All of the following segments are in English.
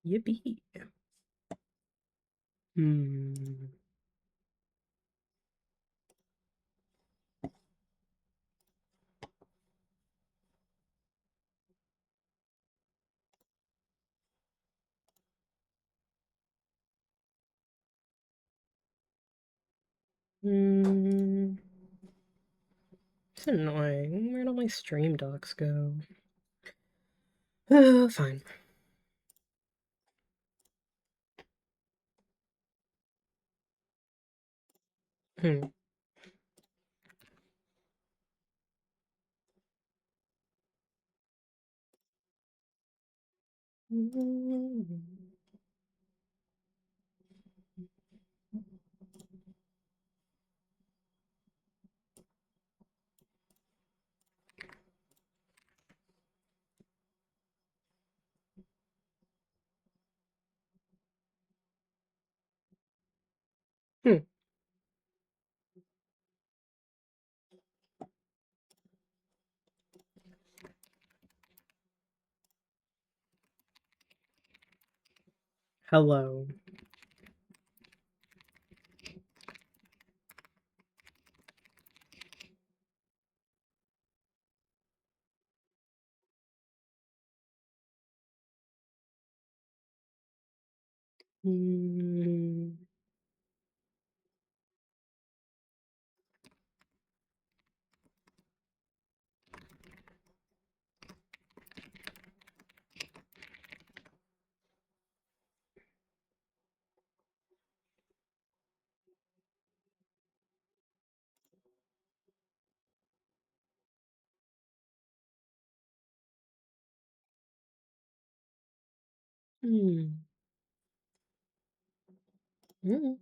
Yippee. Hmm. Hmm. It's annoying. Where'd all my stream docs go? Fine. Hmm. Hmm. Hello. Hmm. Hmm. Hmm.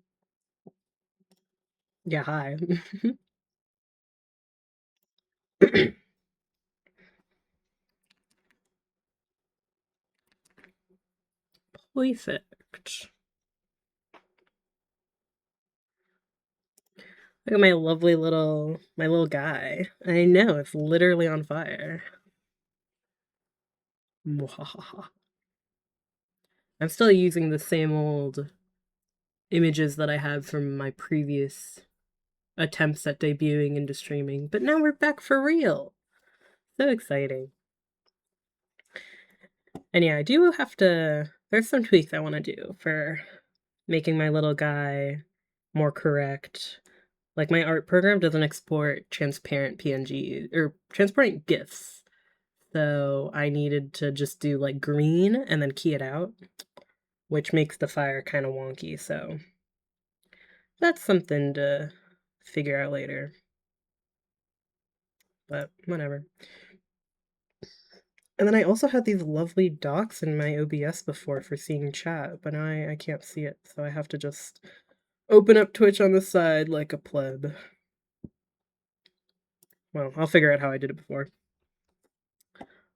Yeah, hi. Perfect. Look at my lovely my little guy. I know, it's literally on fire. Mwahaha. I'm still using the same old images that I had from my previous attempts at debuting into streaming, but now we're back for real. So exciting. And yeah, I do have to, there's some tweaks I want to do for making my little guy more correct. Like my art program doesn't export transparent PNG or transparent GIFs. So I needed to just do like green and then key it out, which makes the fire kind of wonky. So that's something to figure out later. But whatever. And then I also had these lovely docs in my OBS before for seeing chat, but now I can't see it, so I have to just open up Twitch on the side like a pleb. Well, I'll figure out how I did it before.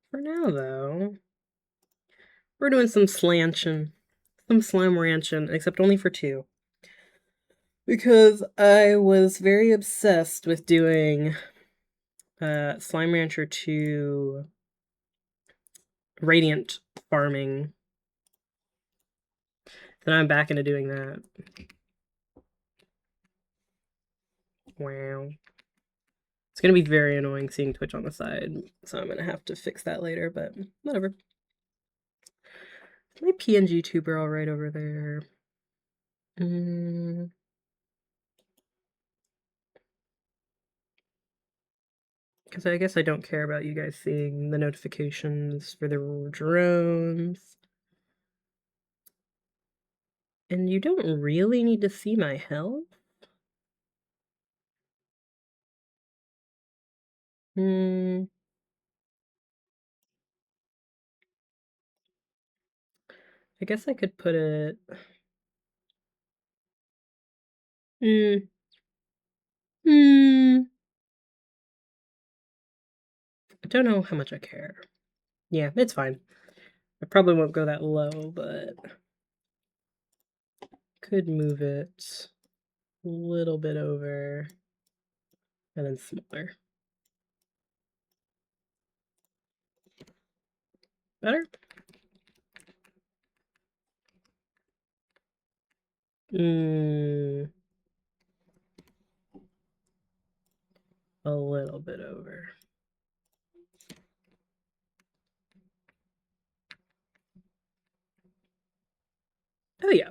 For now, though, we're doing some slanchin'. Some slime ranchin', except only for 2. Because I was very obsessed with doing Slime Rancher 2 Radiant farming. Then I'm back into doing that. Wow. It's gonna be very annoying seeing Twitch on the side, so I'm gonna have to fix that later, but whatever. My PNG tuber all right over there. Because I guess I don't care about you guys seeing the notifications for the drones. And you don't really need to see my health? Hmm. I guess I could put it... Hmm. Hmm. I don't know how much I care. Yeah, it's fine. I probably won't go that low, but... Could move it a little bit over, and then smaller. Better? Mm, a little bit over. Oh yeah.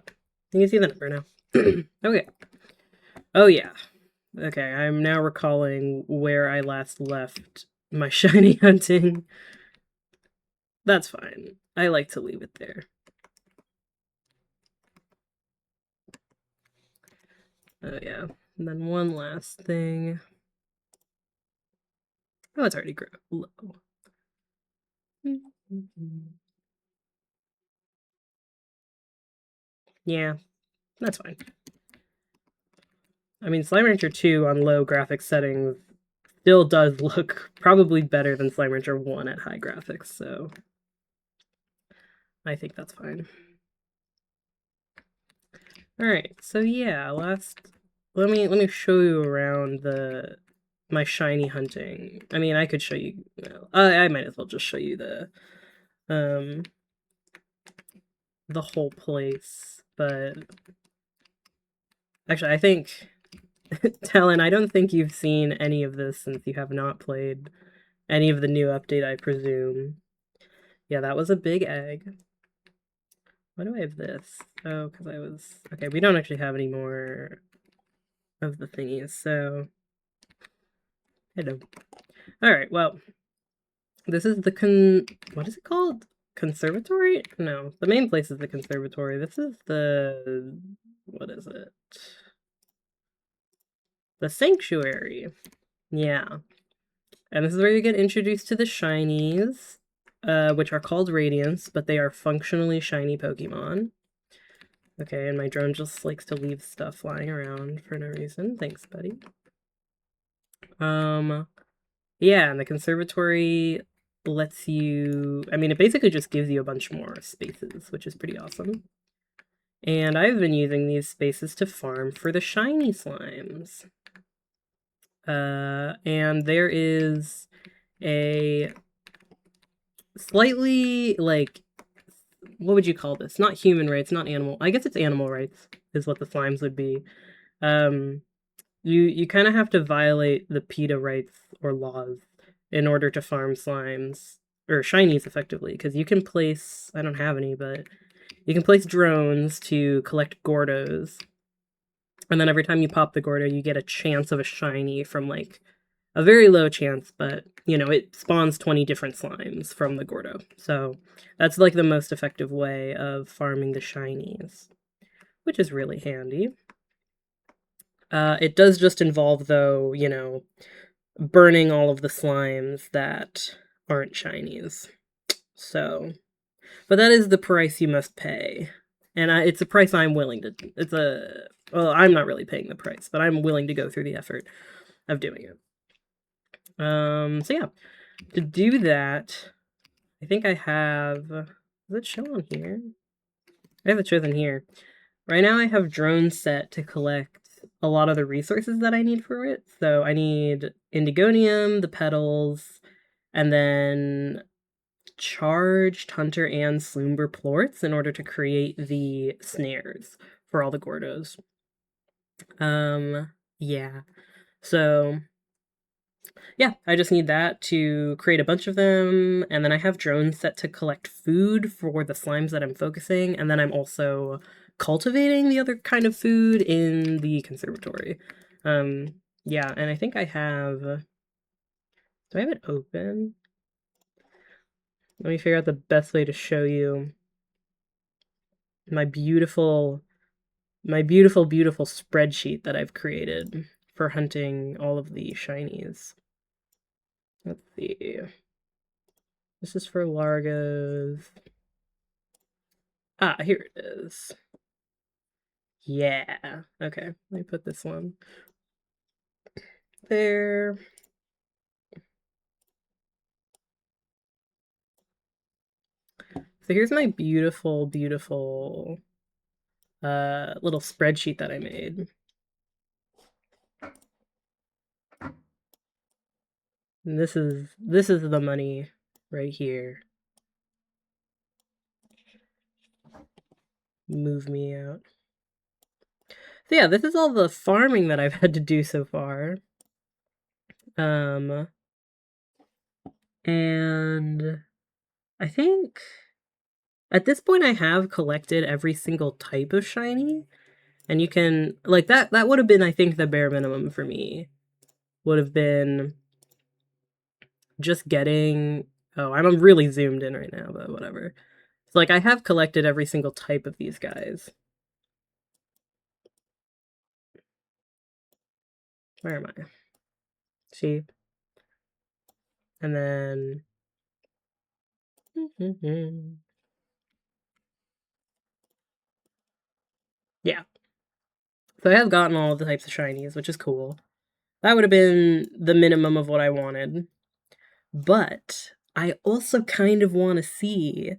You can see the number now. Okay. Oh yeah. Okay, I'm now recalling where I last left my shiny hunting. That's fine. I like to leave it there. Oh yeah. And then one last thing. Oh, it's already low. Yeah, that's fine. I mean, Slime Rancher 2 on low graphics settings still does look probably better than Slime Rancher 1 at high graphics, so I think that's fine. Alright, so yeah, let me show you around my shiny hunting. I mean, I could show you, I might as well just show you um the whole place, but actually I think Talon, I don't think you've seen any of this since you have not played any of the new update, I presume. Yeah, that was a big egg. Why do I have this? Oh, because I was... Okay, we don't actually have any more of the thingies, so... Hello. Alright, well... This is the What is it called? Conservatory? No, the main place is the conservatory. This is the... What is it? The sanctuary. Yeah. And this is where you get introduced to the shinies, which are called Radiants, but they are functionally shiny Pokemon. Okay, and my drone just likes to leave stuff lying around for no reason. Thanks, buddy. Yeah, and the conservatory lets you... I mean, it basically just gives you a bunch more spaces, which is pretty awesome. And I've been using these spaces to farm for the shiny slimes. And there is a slightly, like, what would you call this? Not human rights, not animal. I guess it's animal rights is what the slimes would be. You kind of have to violate the PETA rights or laws in order to farm slimes or shinies effectively, because you can place, I don't have any, but you can place drones to collect Gordos. And then every time you pop the Gordo, you get a chance of a shiny from like a very low chance, but you know, it spawns 20 different slimes from the Gordo. So that's like the most effective way of farming the shinies, which is really handy. It does just involve, though, you know, burning all of the slimes that aren't shinies. So, but that is the price you must pay. And it's a price I'm willing to, well, I'm not really paying the price, but I'm willing to go through the effort of doing it. So yeah, to do that, I think I have, does it show on here? I have it chosen here. Right now I have drones set to collect a lot of the resources that I need for it. So I need Indigonium, the petals, and then charged hunter and slumber plorts in order to create the snares for all the Gordos. Yeah. So yeah, I just need that to create a bunch of them, and then I have drones set to collect food for the slimes that I'm focusing, and then I'm also cultivating the other kind of food in the conservatory. Yeah, and I think I have... Do I have it open? Let me figure out the best way to show you my beautiful, beautiful spreadsheet that I've created for hunting all of the shinies. Let's see. This is for Largos. Ah, here it is. Yeah. Okay, let me put this one there. So here's my beautiful, beautiful little spreadsheet that I made. And this is the money right here. Move me out. So yeah, this is all the farming that I've had to do so far. And I think at this point I have collected every single type of shiny. And you can, like, that would have been, I think, the bare minimum for me. Would have been just getting, oh, I'm really zoomed in right now, but whatever. So, like, I have collected every single type of these guys. Where am I? See? And then... yeah. So I have gotten all of the types of shinies, which is cool. That would have been the minimum of what I wanted. But I also kind of want to see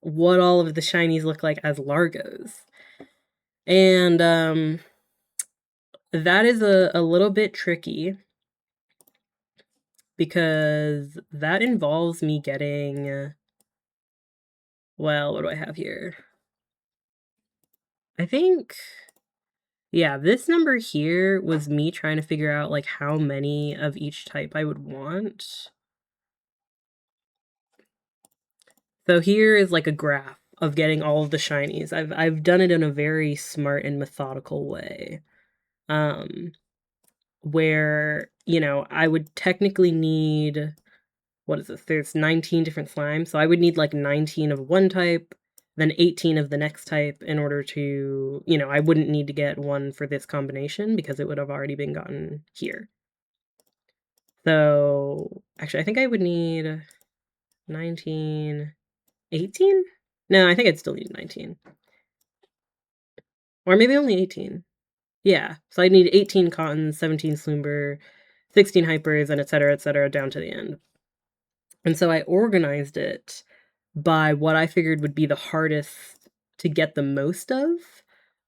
what all of the shinies look like as Largos. And that is a little bit tricky because that involves me getting, well, what do I have here? I think, yeah, this number here was me trying to figure out, like, how many of each type I would want. So here is, like, a graph of getting all of the shinies. I've done it in a very smart and methodical way. Where, you know, I would technically need, what is this? There's 19 different slimes, so I would need like 19 of one type, then 18 of the next type in order to, you know, I wouldn't need to get one for this combination because it would have already been gotten here. So, actually, I think I would need 19, 18? No, I think I'd still need 19. Or maybe only 18. Yeah, so I'd need 18 cottons, 17 Sloomber, 16 hypers, and etc., down to the end. And so I organized it by what I figured would be the hardest to get the most of.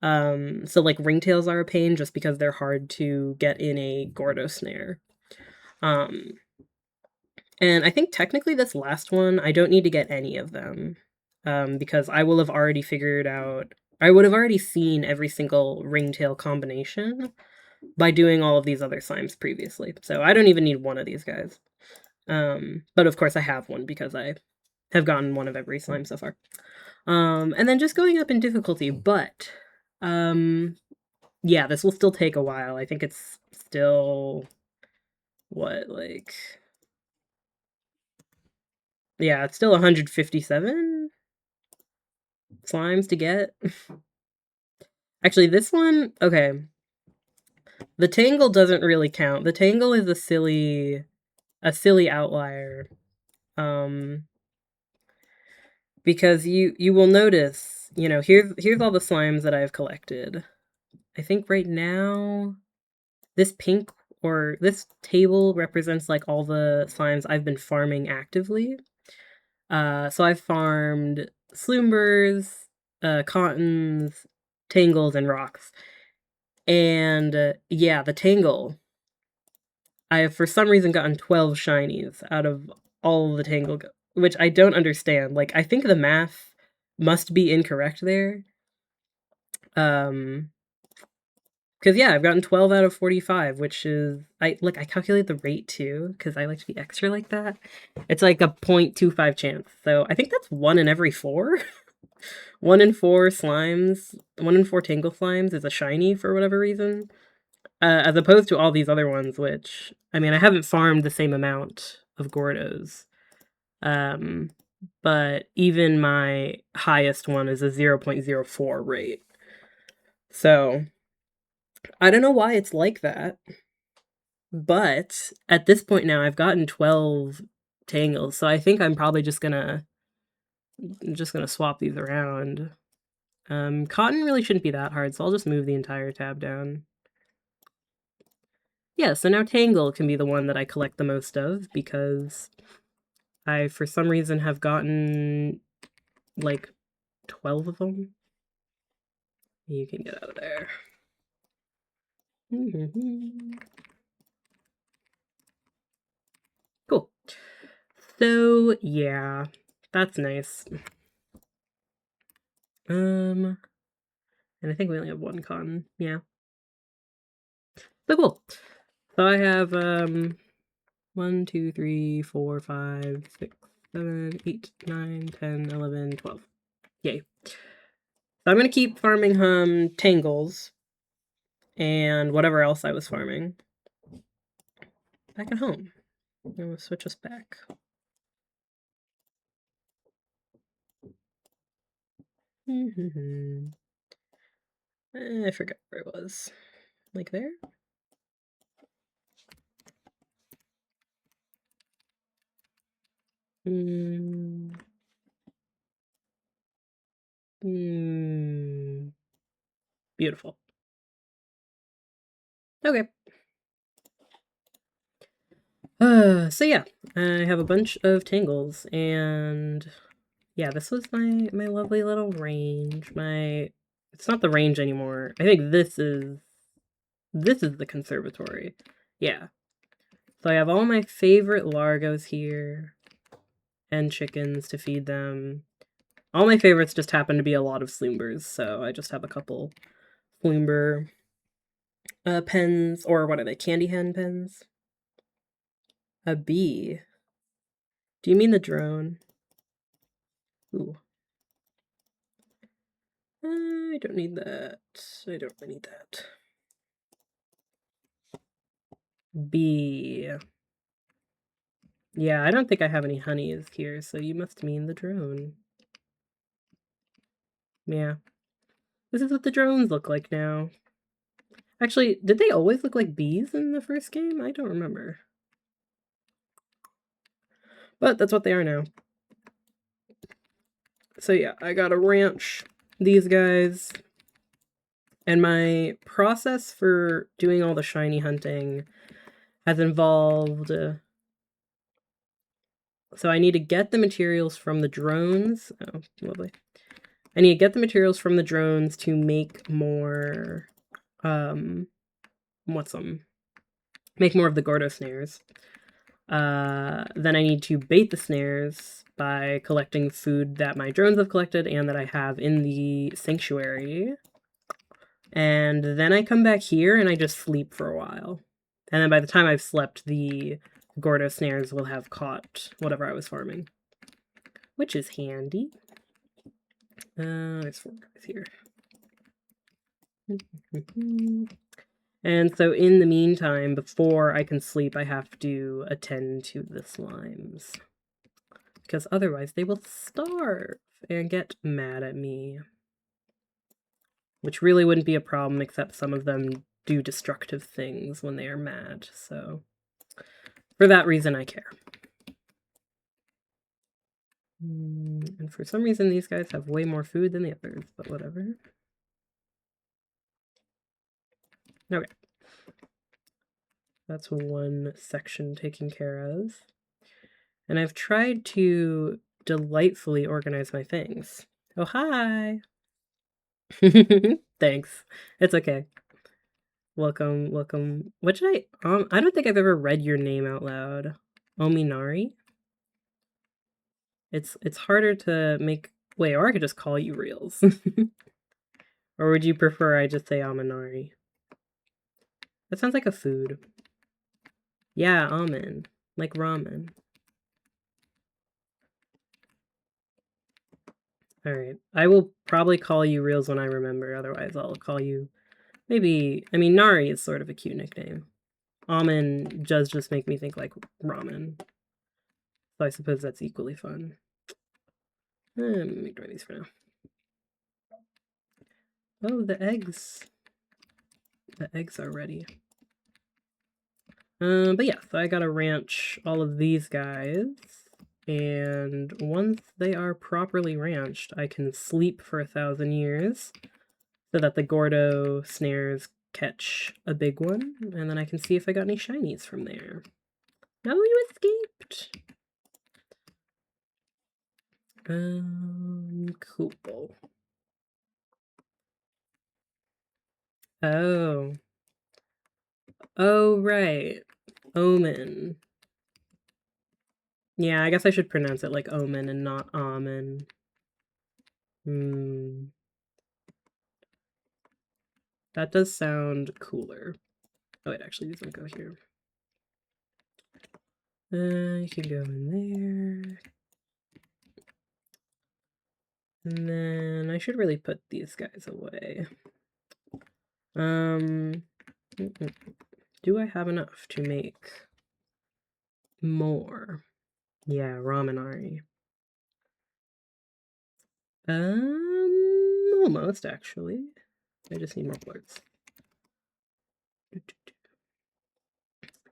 So like ringtails are a pain just because they're hard to get in a Gordo snare. Um, and I think technically this last one, I don't need to get any of them. Because I will have already figured out, I would have already seen every single ringtail combination by doing all of these other slimes previously. So I don't even need one of these guys. But of course I have one because I have gotten one of every slime so far. And then just going up in difficulty, but yeah, this will still take a while. I think it's still what, like, yeah, it's still 157 slimes to get. Actually, this one, okay. The Tangle doesn't really count. The Tangle is a silly outlier. Because you will notice, you know, here's all the slimes that I've collected. I think right now this pink or this table represents like all the slimes I've been farming actively. So I've farmed Sloombers, Cottons, Tangles, and Rocks. And yeah, the Tangle, I have for some reason gotten 12 shinies out of all the Tangle, which I don't understand. Like, I think the math must be incorrect there. Because yeah, I've gotten 12 out of 45, which is, I calculate the rate too, because I like to be extra like that. It's like a 0.25 chance. So I think that's 1 in every 4. 1 in 4 slimes, 1 in 4 Tangle slimes is a shiny for whatever reason. As opposed to all these other ones, which, I mean, I haven't farmed the same amount of Gordos. But even my highest one is a 0.04 rate. So I don't know why it's like that, but at this point now I've gotten 12 Tangles, so I think I'm probably just gonna swap these around. Cotton really shouldn't be that hard, so I'll just move the entire tab down. Yeah, so now Tangle can be the one that I collect the most of, because I, for some reason, have gotten, like, 12 of them. You can get out of there. Cool. So, yeah, that's nice. And I think we only have 1 cotton, yeah. So cool. So I have 1, 2, 3, 4, 5, 6, 7, 8, 9, 10, 11, 12. Yay. So I'm gonna keep farming tangles and whatever else I was farming back at home. I'm gonna switch us back. I forgot where it was. Like there? Mm. Mm. Beautiful. Okay. So yeah, I have a bunch of tangles, and yeah, this was my lovely little range. It's not the range anymore. I think this is the conservatory. Yeah. So I have all my favorite largos here and chickens to feed them. All my favorites just happen to be a lot of sloombers, so I just have a couple sloomber pens, or what are they? Candy hen pens? A bee. Do you mean the drone? Ooh. I don't need that. I don't need that. Bee. Yeah, I don't think I have any honeys here, so you must mean the drone. Yeah. This is what the drones look like now. Actually, did they always look like bees in the first game? I don't remember. But that's what they are now. So yeah, I gotta ranch these guys. And my process for doing all the shiny hunting has involved... so I need to get the materials from the drones. Oh, lovely. I need to get the materials from the drones to make more... make more of the Gordo snares. Then I need to bait the snares by collecting food that my drones have collected and that I have in the sanctuary. And then I come back here and I just sleep for a while. And then by the time I've slept, the Gordo snares will have caught whatever I was farming. Which is handy. There's 4 guys here. And so in the meantime, before I can sleep, I have to attend to the slimes. Because otherwise they will starve and get mad at me. Which really wouldn't be a problem, except some of them do destructive things when they are mad, so... for that reason, I care. And for some reason, these guys have way more food than the others, but whatever. Okay. That's one section taken care of. And I've tried to delightfully organize my things. Oh, hi! Thanks. It's okay. Welcome, welcome. What should I don't think I've ever read your name out loud. Ominari? It's harder to make... Wait, or I could just call you Reels. Or would you prefer I just say Aminari? That sounds like a food. Yeah, almond. Like ramen. Alright. I will probably call you Reels when I remember, otherwise I'll call you... maybe... I mean, Nari is sort of a cute nickname. Almond does just make me think like ramen. So I suppose that's equally fun. Ignore these for now. Oh, the eggs. The eggs are ready. But yeah, so I gotta ranch all of these guys. And once they are properly ranched, I can sleep for 1,000 years so that the Gordo snares catch a big one. And then I can see if I got any shinies from there. No, you escaped! Cool. Oh. Oh, right. Omen. Yeah, I guess I should pronounce it like omen and not almond. That does sound cooler. Oh, wait, actually, these don't go here. You can go in there. And then I should really put these guys away. Do I have enough to make more? Yeah, ramenari. Almost, actually. I just need more parts.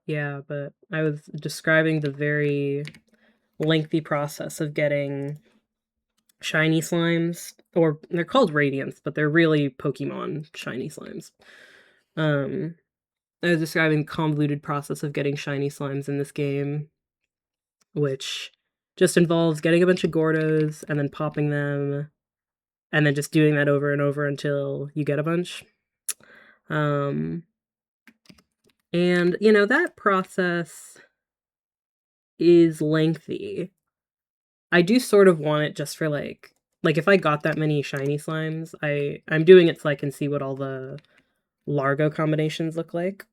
Yeah, but I was describing the very lengthy process of getting shiny slimes, or they're called radiants, but they're really Pokemon shiny slimes. I was describing the convoluted process of getting shiny slimes in this game, which just involves getting a bunch of Gordos and then popping them, and then just doing that over and over until you get a bunch. And, you know, that process is lengthy. I do sort of want it just for, like, if I got that many shiny slimes, I'm doing it so I can see what all the Largo combinations look like.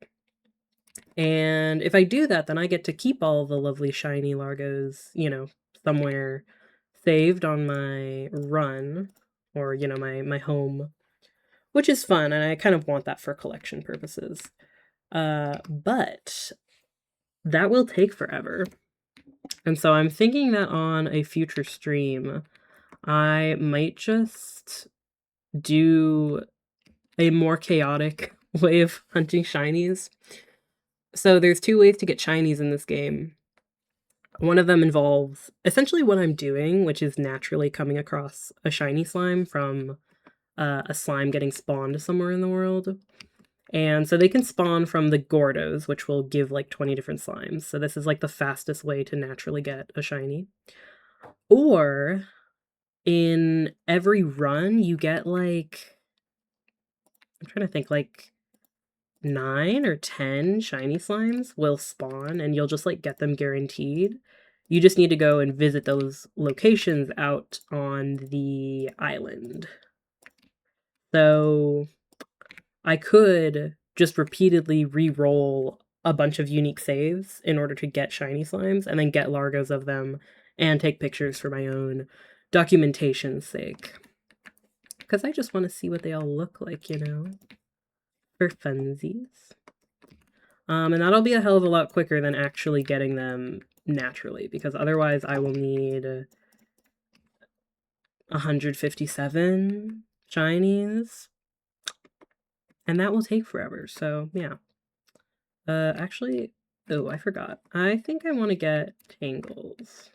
And if I do that, then I get to keep all the lovely shiny Largos, you know, somewhere saved on my run, or, you know, my home, which is fun, and I kind of want that for collection purposes. But that will take forever. And so I'm thinking that on a future stream, I might just do a more chaotic way of hunting shinies. So there's 2 ways to get shinies in this game. One of them involves essentially what I'm doing, which is naturally coming across a shiny slime from a slime getting spawned somewhere in the world. And so they can spawn from the Gordos, which will give like 20 different slimes. So this is like the fastest way to naturally get a shiny. Or in every run, you get like, I'm trying to think, like 9 or 10 shiny slimes will spawn, and you'll just like get them guaranteed. You just need to go and visit those locations out on the island. So I could just repeatedly re-roll a bunch of unique saves in order to get shiny slimes, and then get Largos of them and take pictures for my own documentation's sake. Because I just want to see what they all look like, you know, for funsies. And that'll be a hell of a lot quicker than actually getting them naturally, because otherwise I will need 157 shinies, and that will take forever, so yeah. Actually, oh, I forgot. I think I want to get Tangles,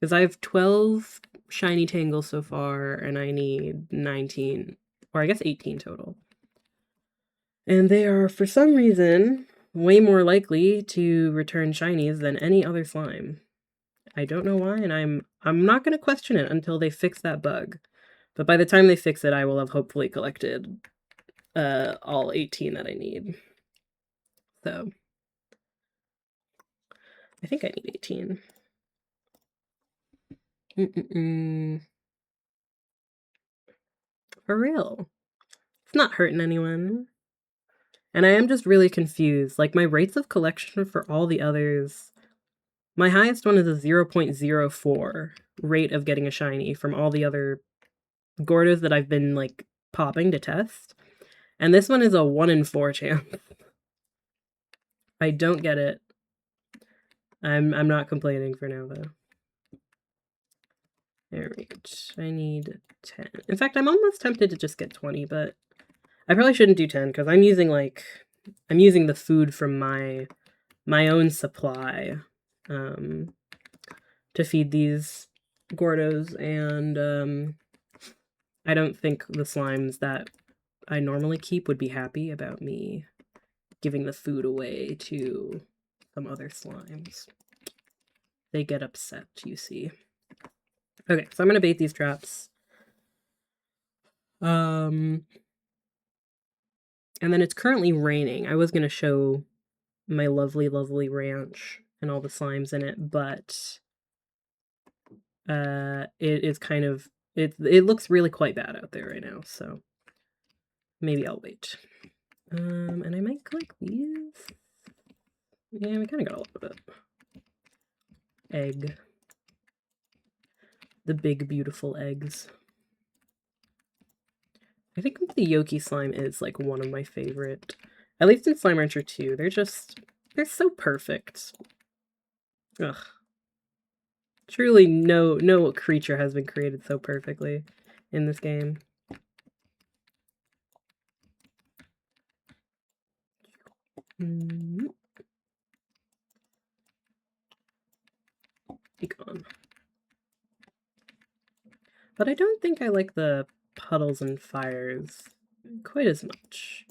because I have 12 shiny Tangles so far, and I need 19, or I guess 18 total. And they are, for some reason, way more likely to return shinies than any other slime. I don't know why, and I'm not going to question it until they fix that bug. But by the time they fix it, I will have hopefully collected all 18 that I need. So I think I need 18. For real. It's not hurting anyone. And I am just really confused. Like, my rates of collection for all the others, my highest one is a 0.04 rate of getting a shiny from all the other Gordos that I've been, like, popping to test. And this one is a 1 in 4 chance. I don't get it. I'm not complaining for now, though. Alright, I need 10. In fact, I'm almost tempted to just get 20, but I probably shouldn't do 10, because I'm using the food from my own supply to feed these Gordos, and I don't think the slimes that I normally keep would be happy about me giving the food away to some other slimes. They get upset, you see. Okay, so I'm gonna bait these traps. And then it's currently raining. I was gonna show my lovely, lovely ranch and all the slimes in it, but it is kind of, it looks really quite bad out there right now, so maybe I'll wait. And I might collect these. Yeah, we kind of got a lot of it. Egg. The big, beautiful eggs. I think the Yoki slime is like one of my favorite. At least in Slime Rancher 2. They're so perfect. Ugh. Truly no creature has been created so perfectly in this game. Be gone. But I don't think I like the puddles and fires quite as much.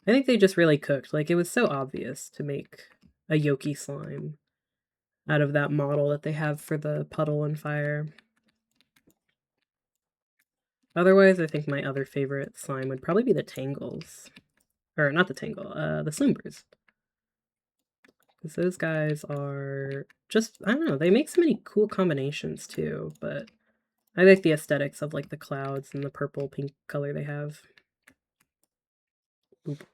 I think they just really cooked. Like, it was so obvious to make a Yoki slime out of that model that they have for the puddle and fire. Otherwise, I think my other favorite slime would probably be the Tangles. Or, not the Tangle, the Slimbers. Because those guys are just, I don't know, they make so many cool combinations too, but I like the aesthetics of like the clouds and the purple pink color they have. Oop.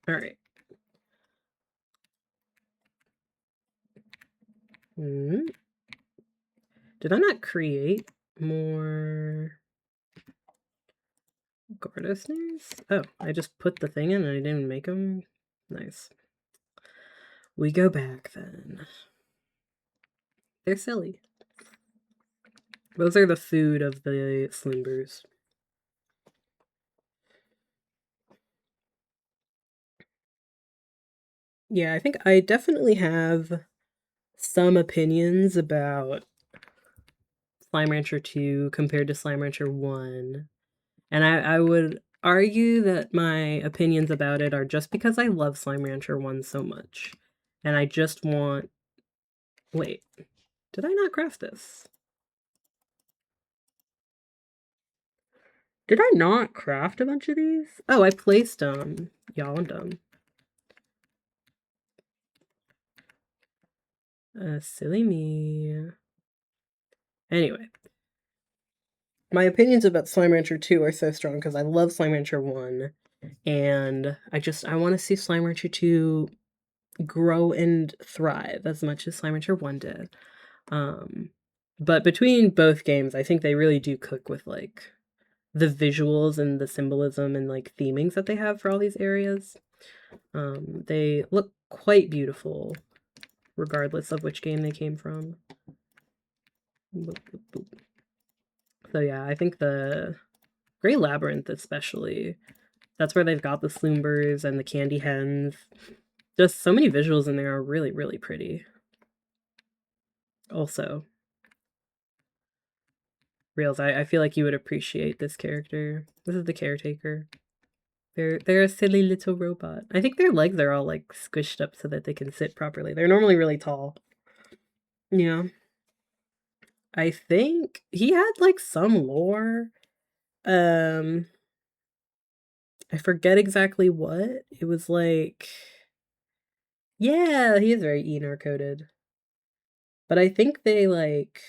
All right. Did I not create more Gordo snares? Oh, I just put the thing in and I didn't make them? Nice. We go back then. They're silly. Those are the food of the Slimbers. Yeah, I think I definitely have some opinions about Slime Rancher 2 compared to Slime Rancher 1. And I would argue that my opinions about it are just because I love Slime Rancher 1 so much. And I just want... Wait, did I not craft this? Did I not craft a bunch of these? Oh, I placed them. Y'all, I'm dumb. Silly me. Anyway. My opinions about Slime Rancher 2 are so strong because I love Slime Rancher 1. And I want to see Slime Rancher 2 grow and thrive as much as Slime Rancher 1 did. But between both games, I think they really do cook with like the visuals and the symbolism and like themings that they have for all these areas. They look quite beautiful regardless of which game they came from. So yeah, I think the Grey Labyrinth especially, that's where they've got the Sloombers and the Candy Hens. Just so many visuals in there are really, really pretty. Also, Reels, I feel like you would appreciate this character. This is the caretaker. They're a silly little robot. I think their legs are all like squished up so that they can sit properly. They're normally really tall. Yeah. I think he had like some lore. I forget exactly what. It was like, yeah, he is very Enor coded. But I think they like,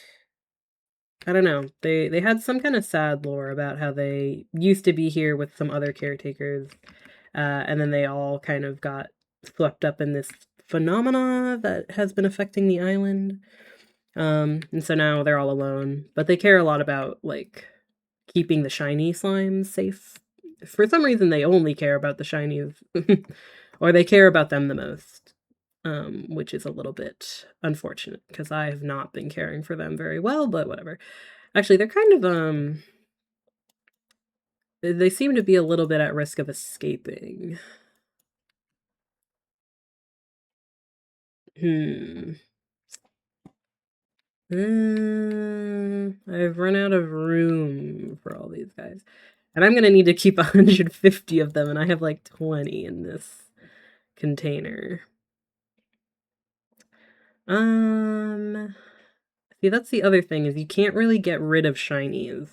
I don't know. They had some kind of sad lore about how they used to be here with some other caretakers, and then they all kind of got swept up in this phenomena that has been affecting the island. And so now they're all alone, but they care a lot about like keeping the shiny slimes safe. For some reason, they only care about the shinies, or they care about them the most, which is a little bit unfortunate because I have not been caring for them very well. But whatever. Actually, they're kind of they seem to be a little bit at risk of escaping. I've run out of room for all these guys. And I'm gonna need to keep 150 of them, and I have like 20 in this container. See, that's the other thing, is you can't really get rid of shinies.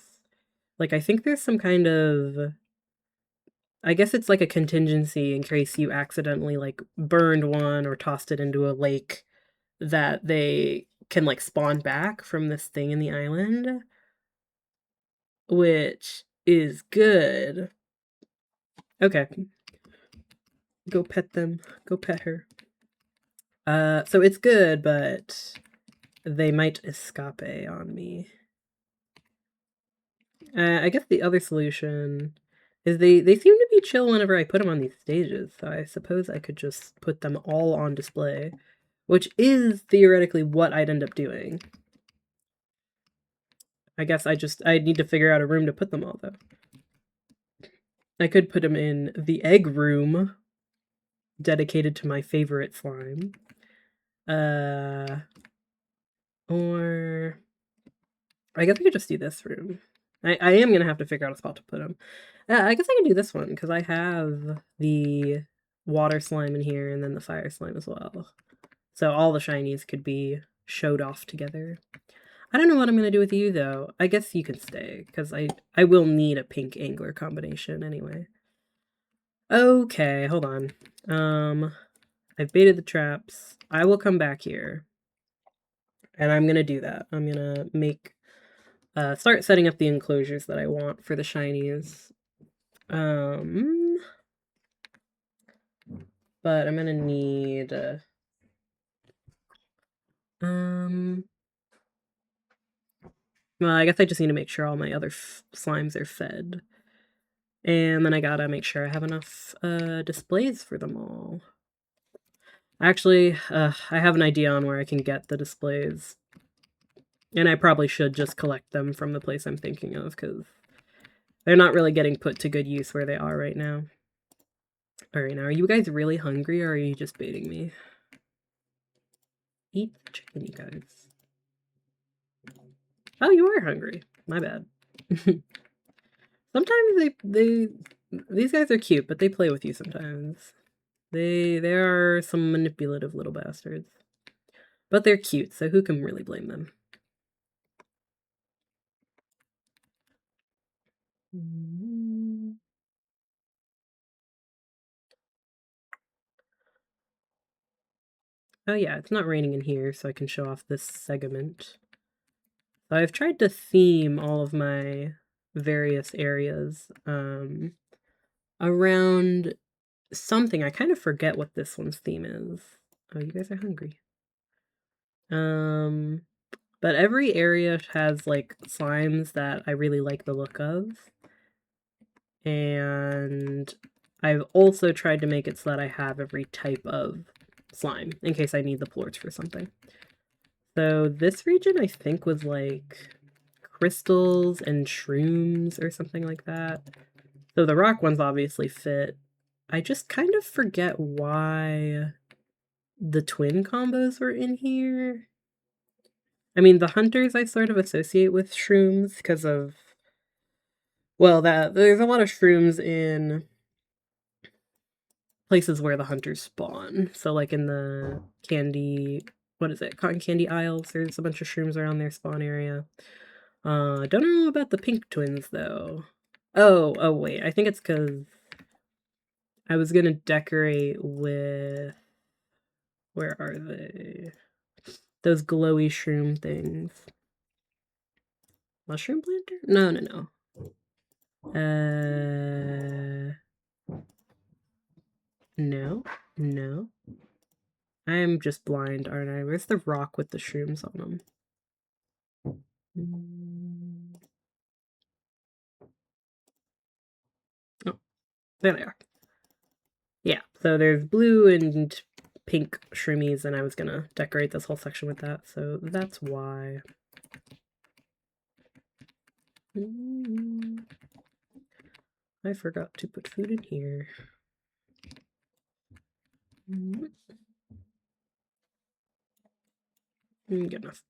Like, I think there's some kind of I guess it's like a contingency in case you accidentally, like, burned one or tossed it into a lake that they can, like, spawn back from this thing in the island, which is good. Okay. Go pet them. Go pet her. So it's good, but they might escape on me. I guess the other solution is they seem to be chill whenever I put them on these stages, so I suppose I could just put them all on display, which is theoretically what I'd end up doing. I guess I need to figure out a room to put them all, though. I could put them in the egg room, dedicated to my favorite slime. Or I guess I could just do this room. I am gonna have to figure out a spot to put them. I guess I can do this one, because I have the water slime in here and then the fire slime as well. So all the shinies could be showed off together. I don't know what I'm gonna do with you, though. I guess you can stay, because I will need a pink angler combination anyway. Okay, hold on. I've baited the traps. I will come back here. And I'm gonna do that. I'm gonna make start setting up the enclosures that I want for the shinies. But I'm gonna need well, I guess I just need to make sure all my other slimes are fed. And then I gotta make sure I have enough displays for them all. Actually, I have an idea on where I can get the displays. And I probably should just collect them from the place I'm thinking of, because they're not really getting put to good use where they are right now. Alright, now are you guys really hungry, or are you just baiting me? Eat the chicken, you guys. Oh, you are hungry. My bad. Sometimes these guys are cute, but they play with you sometimes. They are some manipulative little bastards. But they're cute, so who can really blame them? Oh yeah, it's not raining in here, so I can show off this segment. So I've tried to theme all of my various areas around something. I kind of forget what this one's theme is. Oh, you guys are hungry. But every area has, like, slimes that I really like the look of. And I've also tried to make it so that I have every type of slime, in case I need the plorts for something. So this region, I think, was, like, crystals and shrooms or something like that. So the rock ones obviously fit. I just kind of forget why the twin combos were in here. I mean, the hunters I sort of associate with shrooms because of, well, that there's a lot of shrooms in places where the hunters spawn. So, like, in the candy, what is it, cotton candy aisles, there's a bunch of shrooms around their spawn area. Don't know about the pink twins, though. Oh, wait, I think it's because I was gonna decorate with, where are they? Those glowy shroom things. Mushroom planter? No. No. I'm just blind, aren't I? Where's the rock with the shrooms on them? Oh, there they are. Yeah, so there's blue and pink shroomies, and I was gonna decorate this whole section with that, so that's why. I forgot to put food in here. Good enough.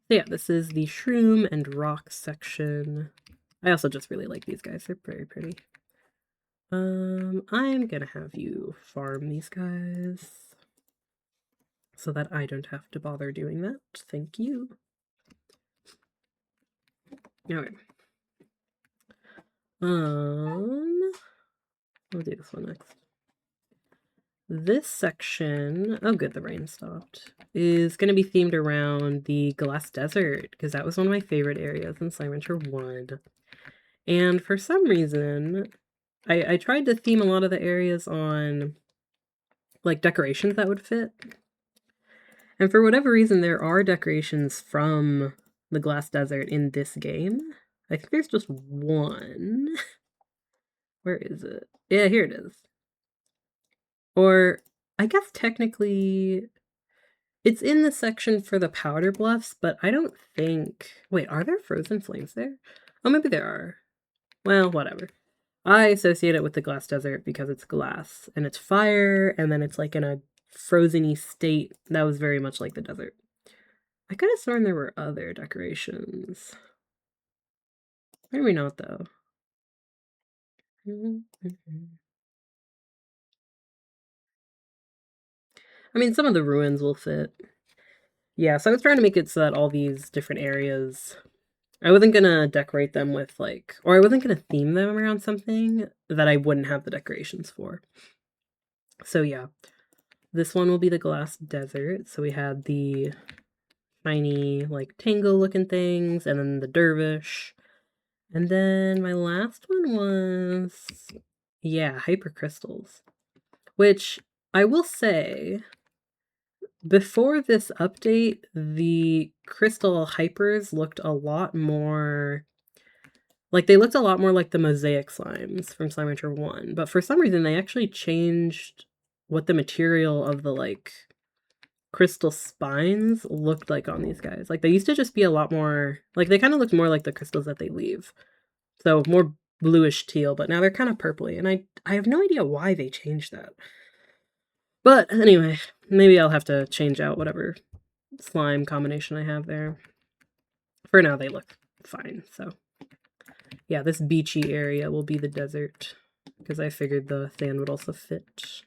So yeah, this is the shroom and rock section. I also just really like these guys. They're very pretty. I'm gonna have you farm these guys. so that I don't have to bother doing that. Thank you. Okay. I'll do this one next. This section, oh good, the rain stopped, is going to be themed around the Glass Desert, because that was one of my favorite areas in Slime Rancher 1. And for some reason, I tried to theme a lot of the areas on, like, decorations that would fit. And for whatever reason, there are decorations from the Glass Desert in this game. I think there's just one. Where is it? Yeah, here it is. Or, I guess technically, it's in the section for the powder bluffs, but I don't think... Wait, are there frozen flames there? Oh, maybe there are. Well, whatever. I associate it with the Glass Desert because it's glass, and it's fire, and then it's like in a frozen-y state that was very much like the desert. I could have sworn there were other decorations. Maybe not, though. I mean, some of the ruins will fit. Yeah, so I was trying to make it so that all these different areas, I wasn't gonna decorate them with, like, or I wasn't gonna theme them around something that I wouldn't have the decorations for. So yeah, this one will be the Glass Desert. So we had the shiny, like, tango looking things, and then the dervish. And then my last one was, yeah, hypercrystals. Which, I will say, before this update, the crystal hypers looked a lot more... Like, they looked a lot more like the mosaic slimes from Slime Rancher 1. But for some reason, they actually changed what the material of the, like, crystal spines looked like on these guys. Like, they used to just be a lot more... Like, they kind of looked more like the crystals that they leave. So, more bluish teal, but now they're kind of purpley. And I have no idea why they changed that. But anyway, maybe I'll have to change out whatever slime combination I have there. For now, they look fine, so... Yeah, this beachy area will be the desert, because I figured the sand would also fit.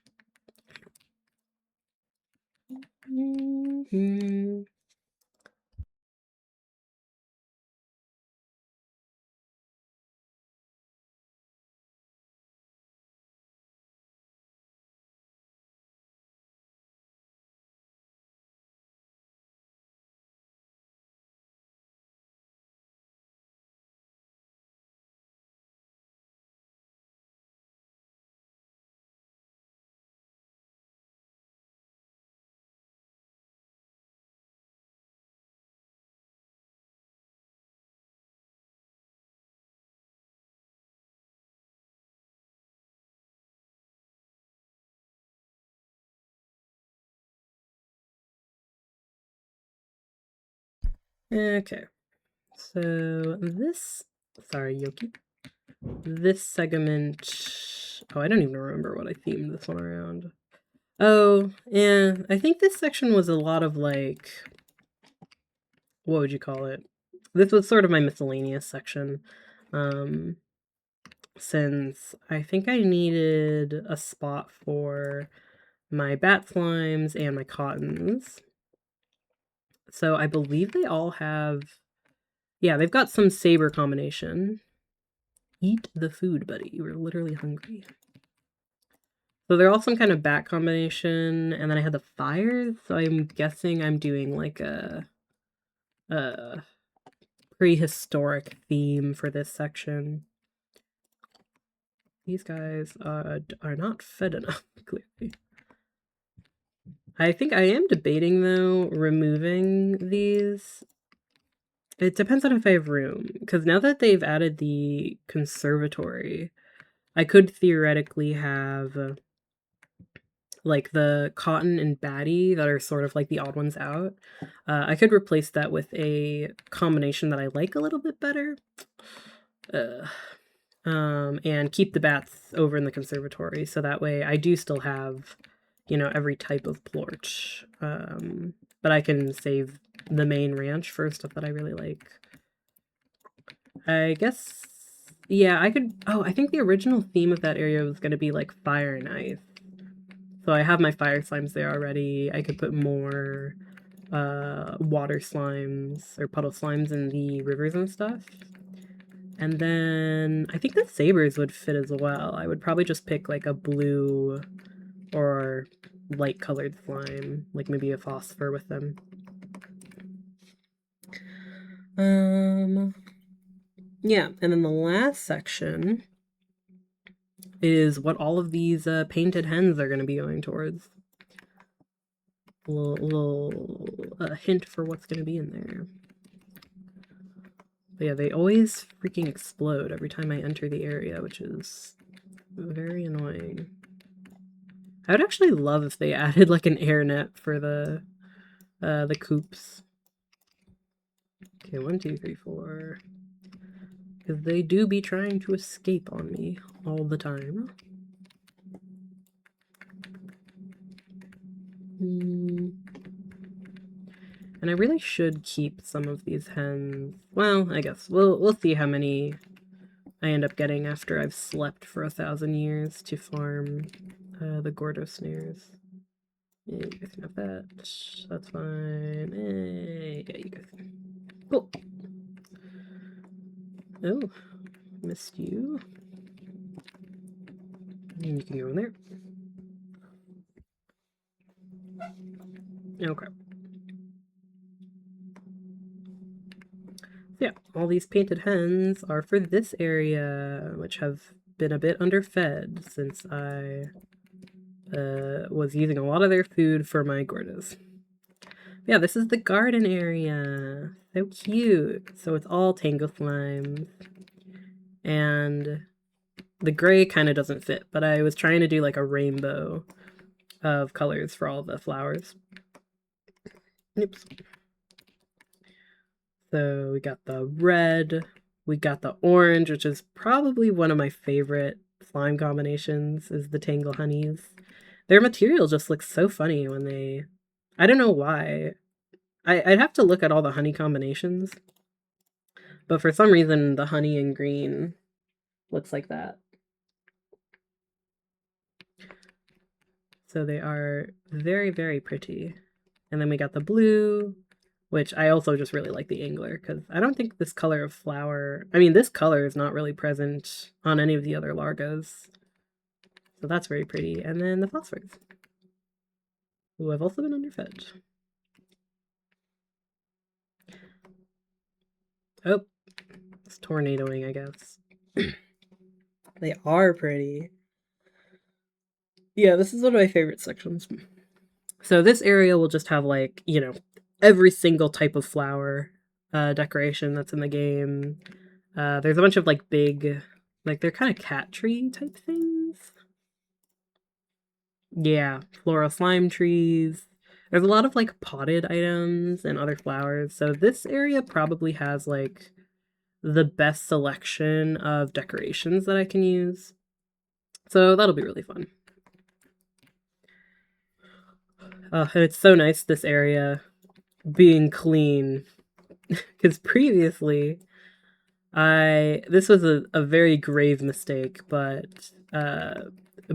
Okay, so this... Sorry, Yoki. This segment... Oh, I don't even remember what I themed this one around. Oh, yeah, I think this section was a lot of, like... What would you call it? This was sort of my miscellaneous section. Since I think I needed a spot for my bat slimes and my cottons. So I believe they all have... Yeah, they've got some saber combination. Eat the food, buddy. You were literally hungry. So they're all some kind of bat combination, and then I had the fires, so I'm guessing I'm doing like a prehistoric theme for this section. These guys are not fed enough, clearly. I think I am debating, though, removing these. It depends on if I have room, because now that they've added the conservatory, I could theoretically have, like, the cotton and batty that are sort of like the odd ones out. I could replace that with a combination that I like a little bit better. And keep the bats over in the conservatory, so that way I do still have, you know, every type of plort. But I can save the main ranch for stuff that I really like. I guess, yeah, I could... Oh, I think the original theme of that area was going to be, like, fire and ice. So I have my fire slimes there already. I could put more water slimes or puddle slimes in the rivers and stuff. And then I think the sabers would fit as well. I would probably just pick like a blue or light colored slime, like maybe a phosphor with them. Yeah, and then the last section is what all of these painted hens are going to be going towards. A little hint for what's going to be in there. But yeah, they always freaking explode every time I enter the area, which is very annoying. I would actually love if they added like an air net for the coops. Okay, 1, 2, 3, 4. Because they do be trying to escape on me all the time. And I really should keep some of these hens. Well, I guess we'll see how many I end up getting after I've slept for 1,000 years to farm the Gordo snares. Yeah, you guys can have that. That's fine. Yeah, you guys can. Cool. Oh, missed you. And you can go in there. Okay. Yeah, all these painted hens are for this area, which have been a bit underfed since I was using a lot of their food for my Gordas. Yeah, this is the garden area. So cute. So it's all Tango Slimes. And the gray kind of doesn't fit, but I was trying to do like a rainbow of colors for all the flowers. Oops. So we got the red, we got the orange, which is probably one of my favorite slime combinations, is the Tangle Honeys. Their material just looks so funny when they... I don't know why. I'd have to look at all the honey combinations. But for some reason, the honey and green looks like that. So they are very, very pretty. And then we got the blue, which I also just really like the angler, because I don't think this color of flower... I mean, this color is not really present on any of the other Largos. So that's very pretty. And then the phosphors, who have also been underfed. Oh, it's tornadoing, I guess. They are pretty. Yeah, this is one of my favorite sections. So this area will just have, like, you know, every single type of flower decoration that's in the game. There's a bunch of, like, big, like, they're kind of cat tree type things. Yeah, floral slime trees. There's a lot of, like, potted items and other flowers. So this area probably has, like, the best selection of decorations that I can use. So that'll be really fun. And it's so nice, this area being clean. Because previously, this was a very grave mistake, but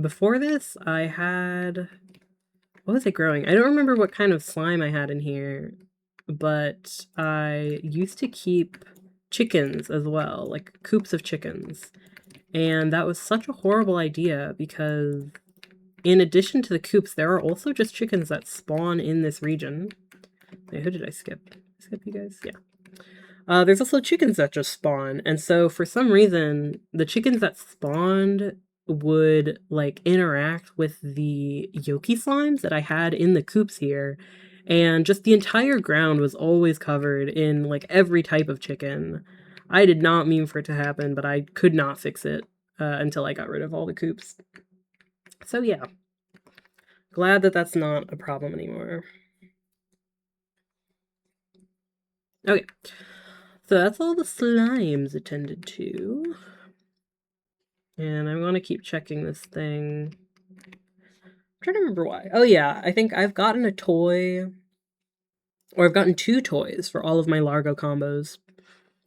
before this, I had... What was I growing? I don't remember what kind of slime I had in here, but I used to keep chickens as well, like coops of chickens. And that was such a horrible idea because in addition to the coops, there are also just chickens that spawn in this region. Wait, who did I skip? Skip you guys? Yeah. There's also chickens that just spawn, and so for some reason, the chickens that spawned would, like, interact with the Yoki slimes that I had in the coops here, and just the entire ground was always covered in, like, every type of chicken. I did not mean for it to happen, but I could not fix it until I got rid of all the coops. So yeah, glad that that's not a problem anymore. Okay, so that's all the slimes attended to. And I want to keep checking this thing. I'm trying to remember why. Oh yeah, I think I've gotten a toy, or I've gotten 2 toys for all of my Largo combos.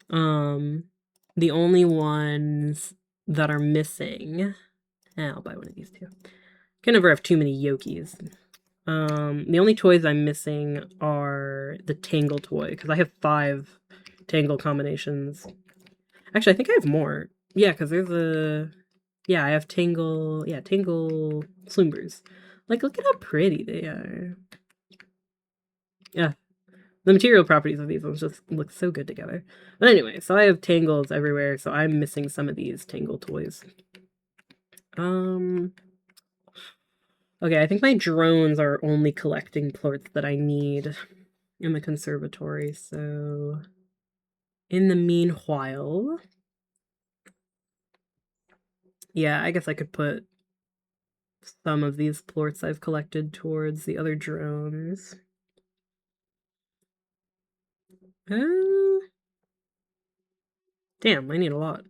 The only ones that are missing... I'll buy one of these too. Can never have too many Yokis. The only toys I'm missing are the Tangle toy, because I have 5 Tangle combinations. Actually, I think I have more. Yeah, because there's a... Yeah, I have Tangle... Yeah, Tangle Sloombers. Like, look at how pretty they are. Yeah, the material properties of these ones just look so good together. But anyway, so I have Tangles everywhere, so I'm missing some of these Tangle toys. Okay, I think my drones are only collecting plorts that I need in the conservatory, so... In the meanwhile... Yeah, I guess I could put some of these plorts I've collected towards the other drones. Damn, I need a lot.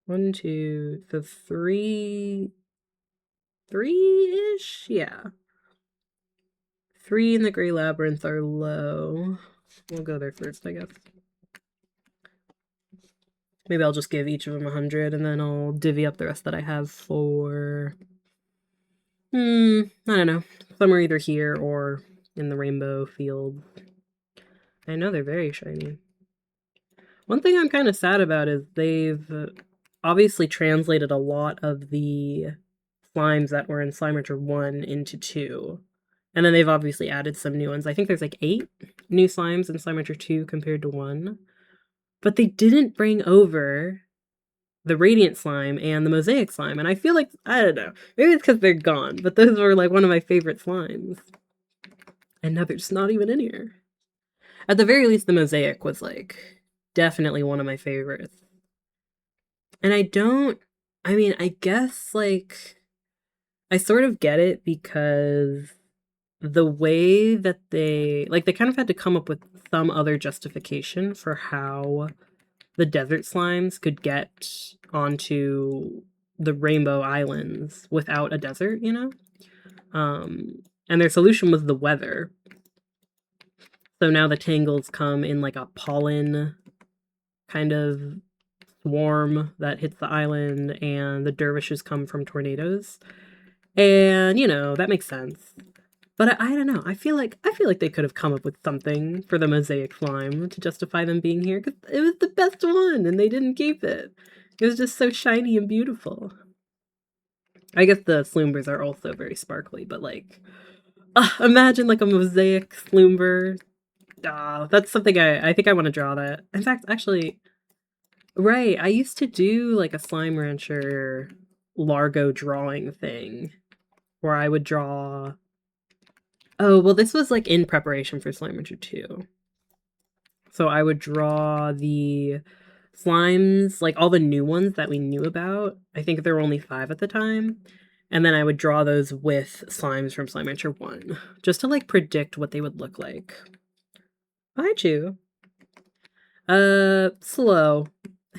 1, 2, so 3... 3-ish? Yeah. 3 in the Grey Labyrinth are low. We'll go there first, I guess. Maybe I'll just give each of them 100, and then I'll divvy up the rest that I have for... I don't know. Somewhere either here or in the rainbow field. I know they're very shiny. One thing I'm kind of sad about is they've obviously translated a lot of the slimes that were in Slimeter 1 into 2. And then they've obviously added some new ones. I think there's like 8 new slimes in Slimeter 2 compared to 1. But they didn't bring over the Radiant Slime and the Mosaic Slime. And I feel like, I don't know, maybe it's because they're gone, but those were like one of my favorite slimes. And now they're just not even in here. At the very least, the Mosaic was like definitely one of my favorites. And I guess like I sort of get it because the way that they kind of had to come up with some other justification for how the desert slimes could get onto the Rainbow Islands without a desert, you know? And their solution was the weather. So now the Tangles come in like a pollen kind of swarm that hits the island, and the dervishes come from tornadoes. And, you know, that makes sense. But I don't know. I feel like they could have come up with something for the Mosaic slime to justify them being here, because it was the best one, and they didn't keep it. It was just so shiny and beautiful. I guess the Sloombers are also very sparkly, but like, imagine like a Mosaic Sloomber. That's something I think I want to draw that. In fact, actually, right, I used to do like a Slime Rancher Largo drawing thing where I would draw... Oh, well, this was like in preparation for Slime Rancher 2. So I would draw the slimes, like all the new ones that we knew about. I think there were only 5 at the time. And then I would draw those with slimes from Slime Rancher 1, just to like predict what they would look like. Hi, Chew. Slow.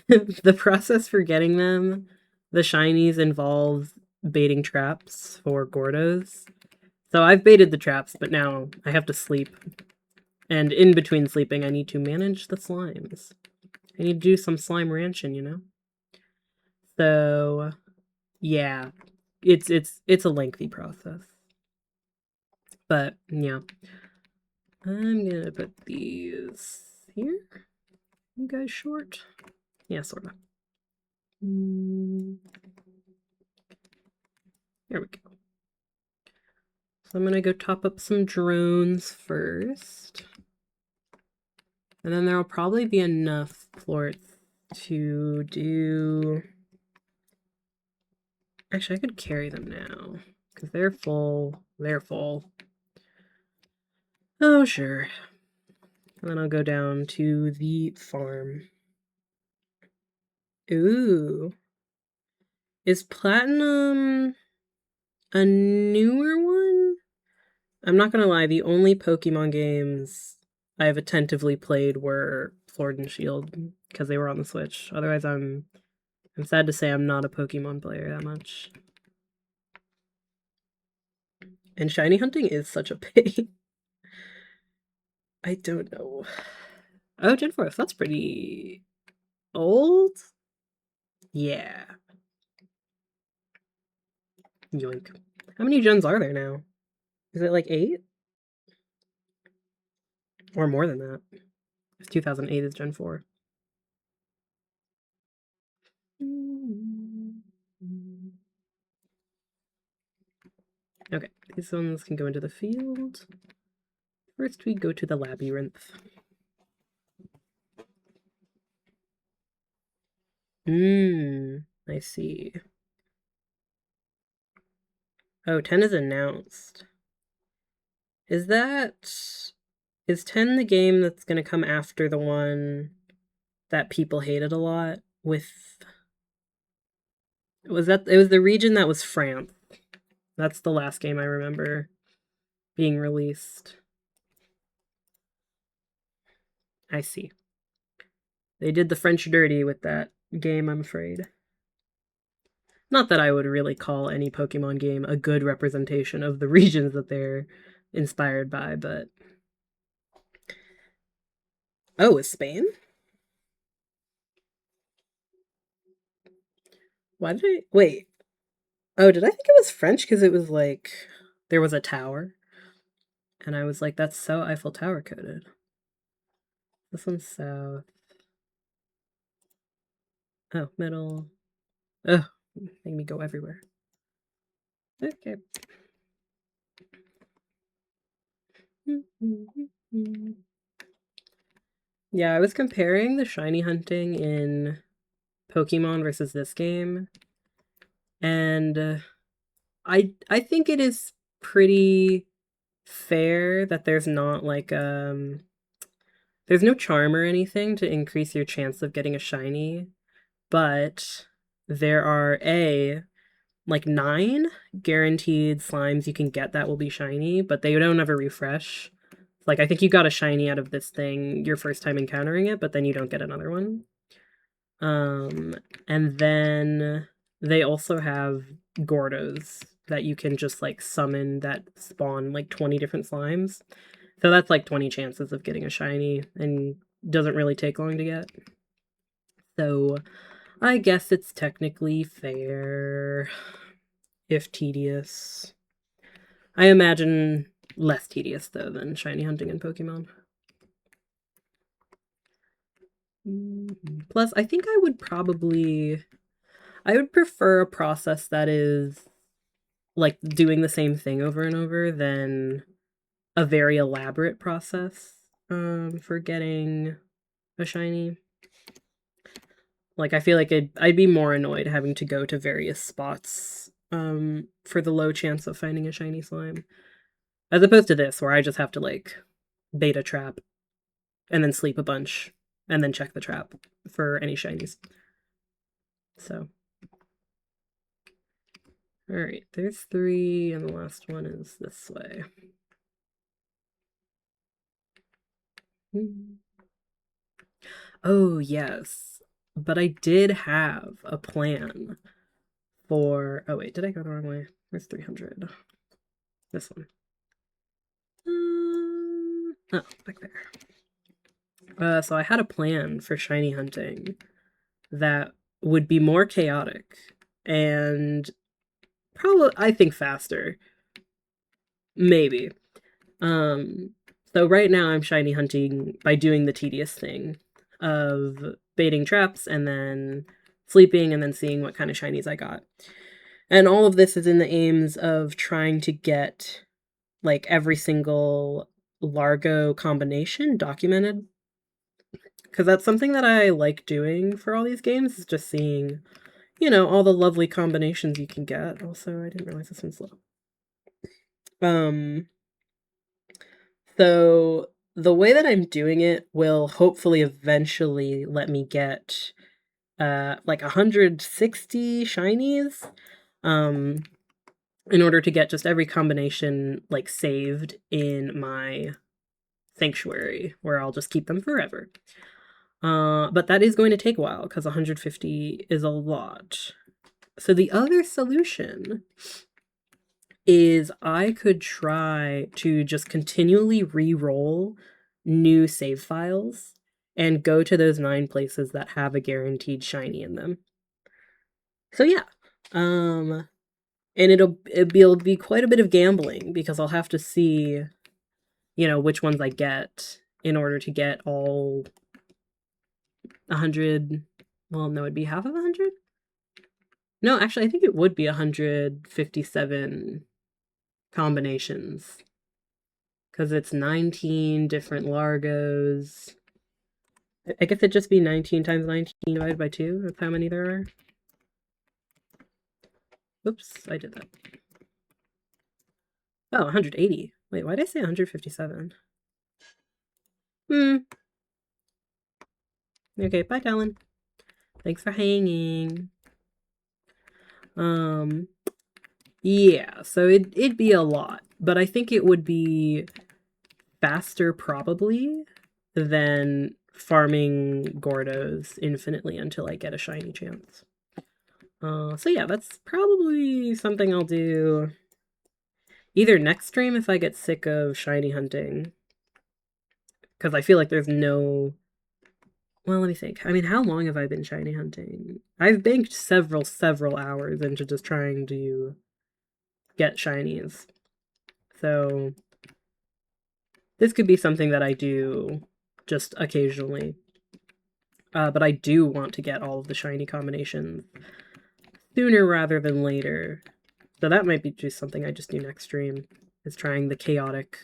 The process for getting them, the shinies, involves baiting traps for Gordos. So I've baited the traps, but now I have to sleep. And in between sleeping, I need to manage the slimes. I need to do some slime ranching, you know? So, yeah. It's a lengthy process. But, yeah. I'm gonna put these here. You guys short? Yeah, sorta. There we go. So I'm gonna go top up some drones first. And then there'll probably be enough plorts to do... Actually, I could carry them now, because they're full. They're full. Oh, sure. And then I'll go down to the farm. Ooh. Is Platinum a newer one? I'm not gonna lie, the only Pokemon games I've attentively played were Sword and Shield, because they were on the Switch. Otherwise, I'm sad to say I'm not a Pokemon player that much. And shiny hunting is such a pain. I don't know. Oh, Gen 4, that's pretty old? Yeah. Yoink. How many gens are there now? Is it like 8? Or more than that? It's 2008 is Gen 4. Okay, these ones can go into the field. First, we go to the labyrinth. I see. Oh, 10 is announced. Is 10 the game that's gonna come after the one that people hated a lot with... It was the region that was France. That's the last game I remember being released. I see. They did the French dirty with that game, I'm afraid. Not that I would really call any Pokemon game a good representation of the regions that they're inspired by, but... Oh, is Spain? Why did I... Wait. Oh, did I think it was French because it was like... There was a tower? And I was like, that's so Eiffel Tower coded. This one's south. Oh, middle. Ugh, make me go everywhere. Okay. Yeah, I was comparing the shiny hunting in Pokemon versus this game, and I think it is pretty fair that there's not like there's no charm or anything to increase your chance of getting a shiny, but there are like 9 guaranteed slimes you can get that will be shiny, but they don't ever refresh. Like, I think you got a shiny out of this thing your first time encountering it, but then you don't get another one. And then they also have Gordos that you can just, like, summon that spawn, like, 20 different slimes. So that's, like, 20 chances of getting a shiny, and doesn't really take long to get. So, I guess it's technically fair, if tedious. I imagine less tedious, though, than shiny hunting in Pokemon. Plus, I think I would prefer a process that is, like, doing the same thing over and over than a very elaborate process, for getting a shiny. Like, I feel like I'd be more annoyed having to go to various spots, for the low chance of finding a shiny slime. As opposed to this, where I just have to, like, bait a trap, and then sleep a bunch, and then check the trap for any shinies. So. Alright, there's 3, and the last one is this way. Oh, yes. But I did have a plan for... Oh, wait, did I go the wrong way? Where's 300? This one. Oh, back there. So I had a plan for shiny hunting that would be more chaotic and probably, I think, faster. Maybe. So right now I'm shiny hunting by doing the tedious thing of baiting traps and then sleeping and then seeing what kind of shinies I got. And all of this is in the aims of trying to get, like, every single Largo combination documented. Because that's something that I like doing for all these games, is just seeing, you know, all the lovely combinations you can get. Also, I didn't realize this one's slow. So the way that I'm doing it will hopefully eventually let me get like 160 shinies in order to get just every combination, like, saved in my sanctuary, where I'll just keep them forever. But that is going to take a while because 150 is a lot. So the other solution is I could try to just continually re-roll new save files and go to those 9 places that have a guaranteed shiny in them. So yeah, And it'll be quite a bit of gambling because I'll have to see, which ones I get in order to get all 100. Well, no, it'd be half of 100. No, actually, I think it would be 157 combinations because it's 19 different Largos. I guess it'd just be 19 times 19 divided by 2. That's how many there are. Oops, I did that. Oh, 180. Wait, why did I say 157? Okay, bye, Talon. Thanks for hanging. Yeah, so it'd be a lot, but I think it would be faster probably than farming Gordos infinitely until I get a shiny chance. So yeah, that's probably something I'll do either next stream if I get sick of shiny hunting. Because I feel like there's no... Well, let me think. I mean, how long have I been shiny hunting? I've banked several hours into just trying to get shinies. So this could be something that I do just occasionally. But I do want to get all of the shiny combinations sooner rather than later. So that might be just something I just do next stream, is trying the chaotic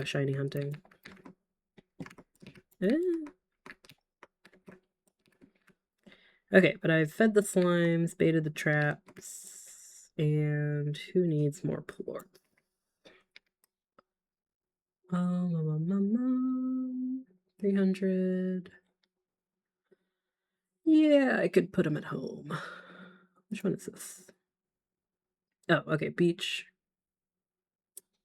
shiny hunting. Okay, but I've fed the slimes, baited the traps, and who needs more plort? 300. Yeah, I could put them at home. Which one is this? Oh, okay, beach.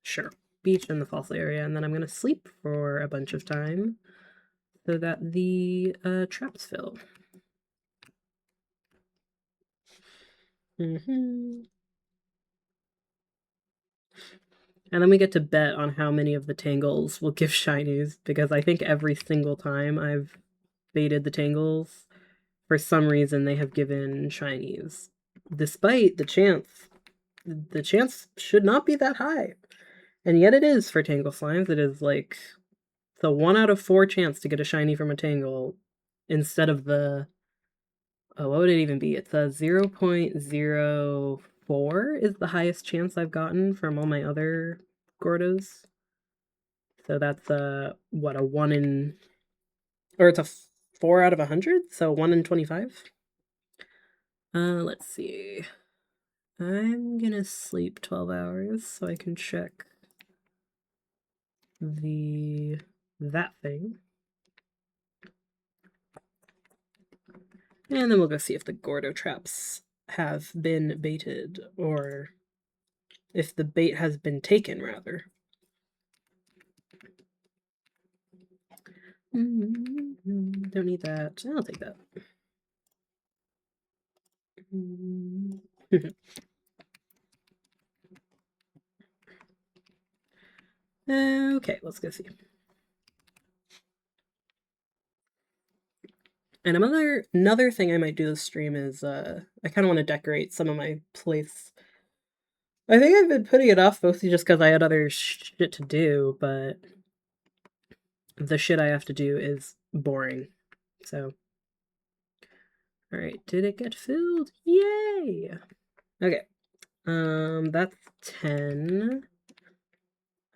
Sure, beach in the fossil area, and then I'm gonna sleep for a bunch of time so that the traps fill. And then we get to bet on how many of the tangles will give shinies, because I think every single time I've baited the tangles, for some reason they have given shinies. Despite the chance should not be that high. And yet it is for Tangle Slimes. It is like the 1 out of 4 chance to get a shiny from a Tangle instead of the... Oh, what would it even be? It's a 0.04 is the highest chance I've gotten from all my other Gordos. So that's what, a 1 in... Or it's a 4 out of 100? So 1 in 25? Let's see. I'm gonna sleep 12 hours so I can check that thing. And then we'll go see if the Gordo traps have been baited, or if the bait has been taken, rather. Don't need that. I'll take that. Okay, let's go see. And another thing I might do this stream is I kind of want to decorate some of my place. I think I've been putting it off mostly just because I had other shit to do, but the shit I have to do is boring. So, all right, did it get filled? Yay! Okay, that's 10.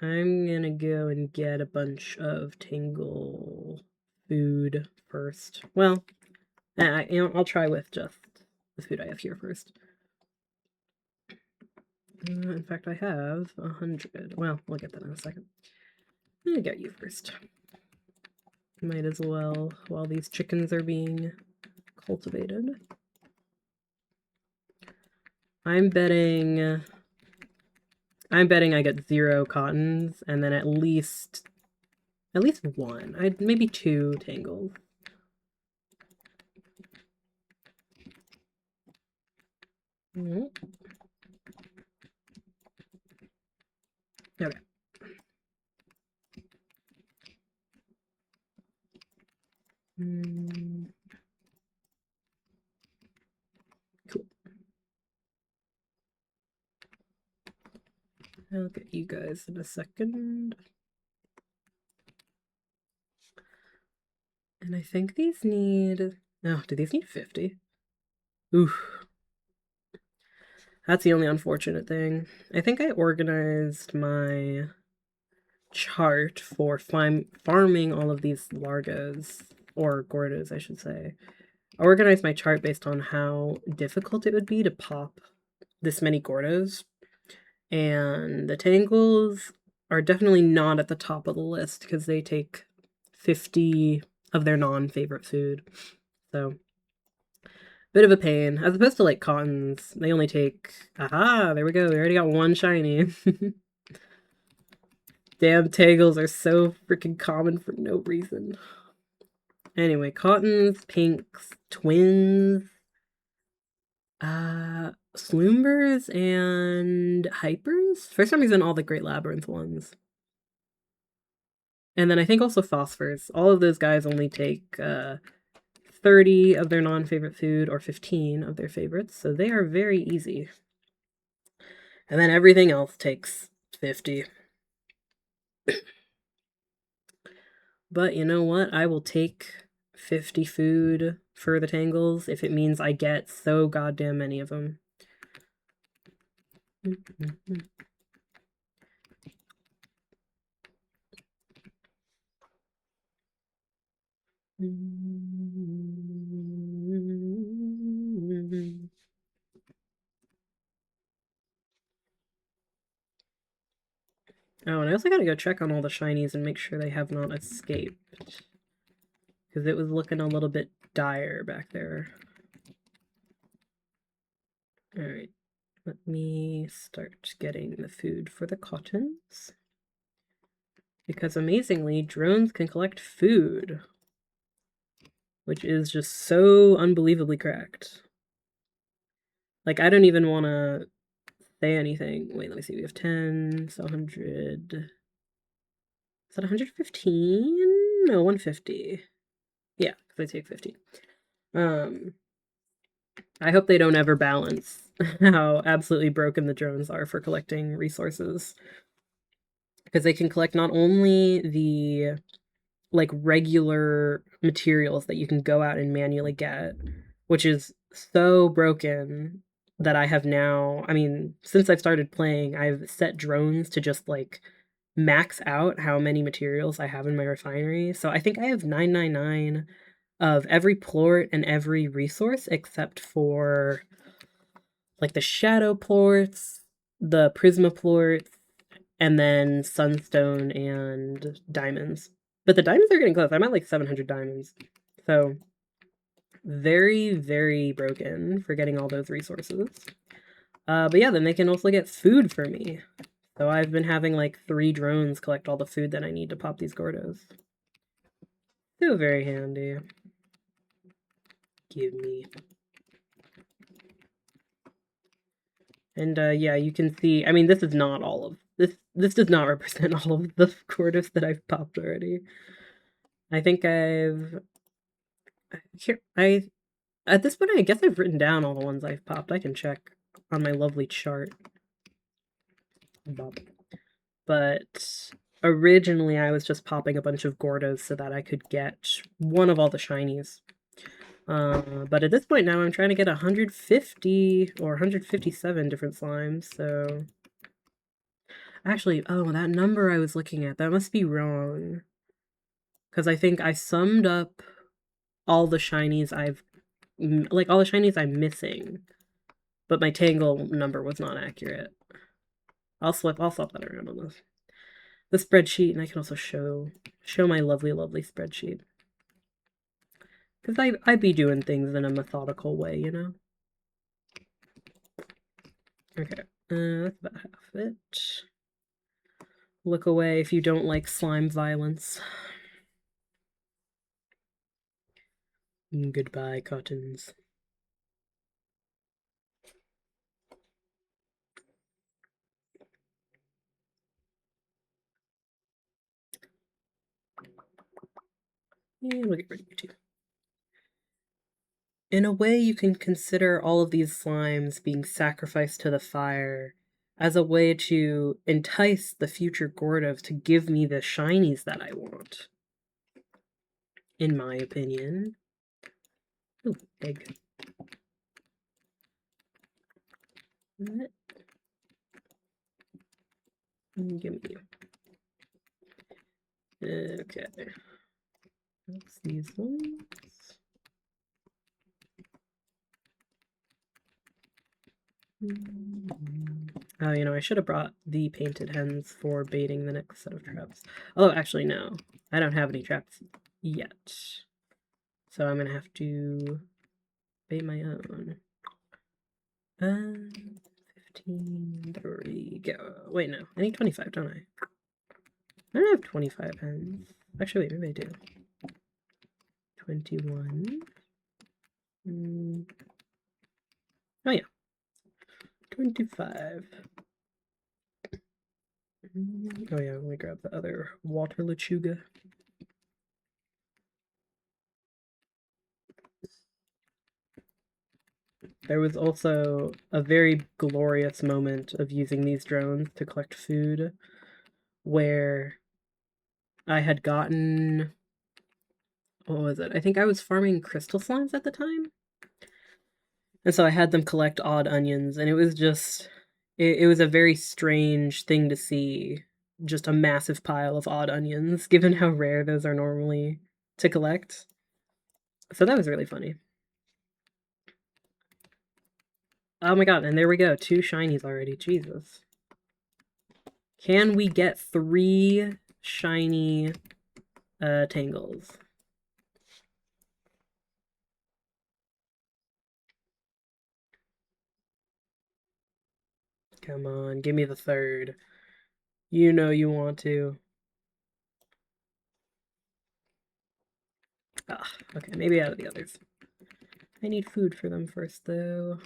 I'm gonna go and get a bunch of Tangle food first. Well, I'll try with just the food I have here first. In fact, I have 100. Well, we'll get that in a second. I'm gonna get you first. Might as well while these chickens are being cultivated. I'm betting I get 0 cottons and then at least 1. Maybe 2 tangles. Okay. Cool. I'll get you guys in a second. And I think these need... Oh, do these need 50? Oof. That's the only unfortunate thing. I think I organized my chart for farming all of these Largos, or Gordos, I should say. I organized my chart based on how difficult it would be to pop this many Gordos. And the Tangles are definitely not at the top of the list because they take 50 of their non-favorite food. So, bit of a pain. As opposed to like Cottons, they only take... Aha! There we go. We already got one shiny. Damn, Tangles are so freaking common for no reason. Anyway, Cottons, Pinks, Twins, Sloombers, and Hypers? For some reason, all the Great Labyrinth ones. And then I think also Phosphors. All of those guys only take 30 of their non-favorite food or 15 of their favorites, so they are very easy. And then everything else takes 50. But you know what? I will take 50 food for the Tangles if it means I get so goddamn many of them. Oh, and I also gotta go check on all the shinies and make sure they have not escaped. Because it was looking a little bit dire back there. Alright, let me start getting the food for the Cottons. Because amazingly, drones can collect food. Which is just so unbelievably cracked. Like, I don't even want to say anything. Wait, let me see. We have 10, so 100. Is that 115? No, 150. Yeah, because I take 50. I hope they don't ever balance how absolutely broken the drones are for collecting resources. Because they can collect not only the like regular materials that you can go out and manually get, which is so broken that I have now, I mean, since I've started playing, I've set drones to just like max out how many materials I have in my refinery. So I think I have 999 of every plort and every resource except for like the shadow plorts, the prisma plorts, and then sunstone and diamonds. But the diamonds are getting close. I'm at like 700 diamonds. So very, very broken for getting all those resources. But yeah, then they can also get food for me. So I've been having like 3 drones collect all the food that I need to pop these Gordos. So very handy. Give me. And yeah, you can see, I mean, this is not all of, this does not represent all of the Gordos that I've popped already. I think at this point, I guess I've written down all the ones I've popped. I can check on my lovely chart. But originally, I was just popping a bunch of Gordos so that I could get one of all the shinies. But at this point now, I'm trying to get 150 or 157 different slimes, so... Actually, oh, that number I was looking at, that must be wrong. Because I think I summed up all the shinies like, all the shinies I'm missing. But my Tangle number was not accurate. I'll swap that around on the spreadsheet, and I can also show my lovely, lovely spreadsheet. Because I be doing things in a methodical way, you know? Okay, that's about half it. Look away if you don't like slime violence. Goodbye, Cottons. And we'll get rid of you too. In a way, you can consider all of these slimes being sacrificed to the fire as a way to entice the future Gordov to give me the shinies that I want. In my opinion. Ooh, egg. What? Give me. Okay. That's these ones. Oh, you know, I should have brought the painted hens for baiting the next set of traps. Oh, actually, no. I don't have any traps yet. So I'm gonna have to bait my own. 15, 3, go. Wait, no. I need 25, don't I? I don't have 25 hens. Actually, wait, maybe I do. 21. Oh, yeah. 25. Oh, yeah, let me grab the other water lechuga. There was also a very glorious moment of using these drones to collect food where I had gotten, what was it? I think I was farming crystal slimes at the time. And so I had them collect odd onions, and it was just, it was a very strange thing to see. Just a massive pile of odd onions, given how rare those are normally to collect. So that was really funny. Oh my god, and there we go. 2 shinies already. Jesus. Can we get 3 shiny tangles? Come on, give me the 3rd. You know you want to. Ah, okay, maybe out of the others. I need food for them first, though.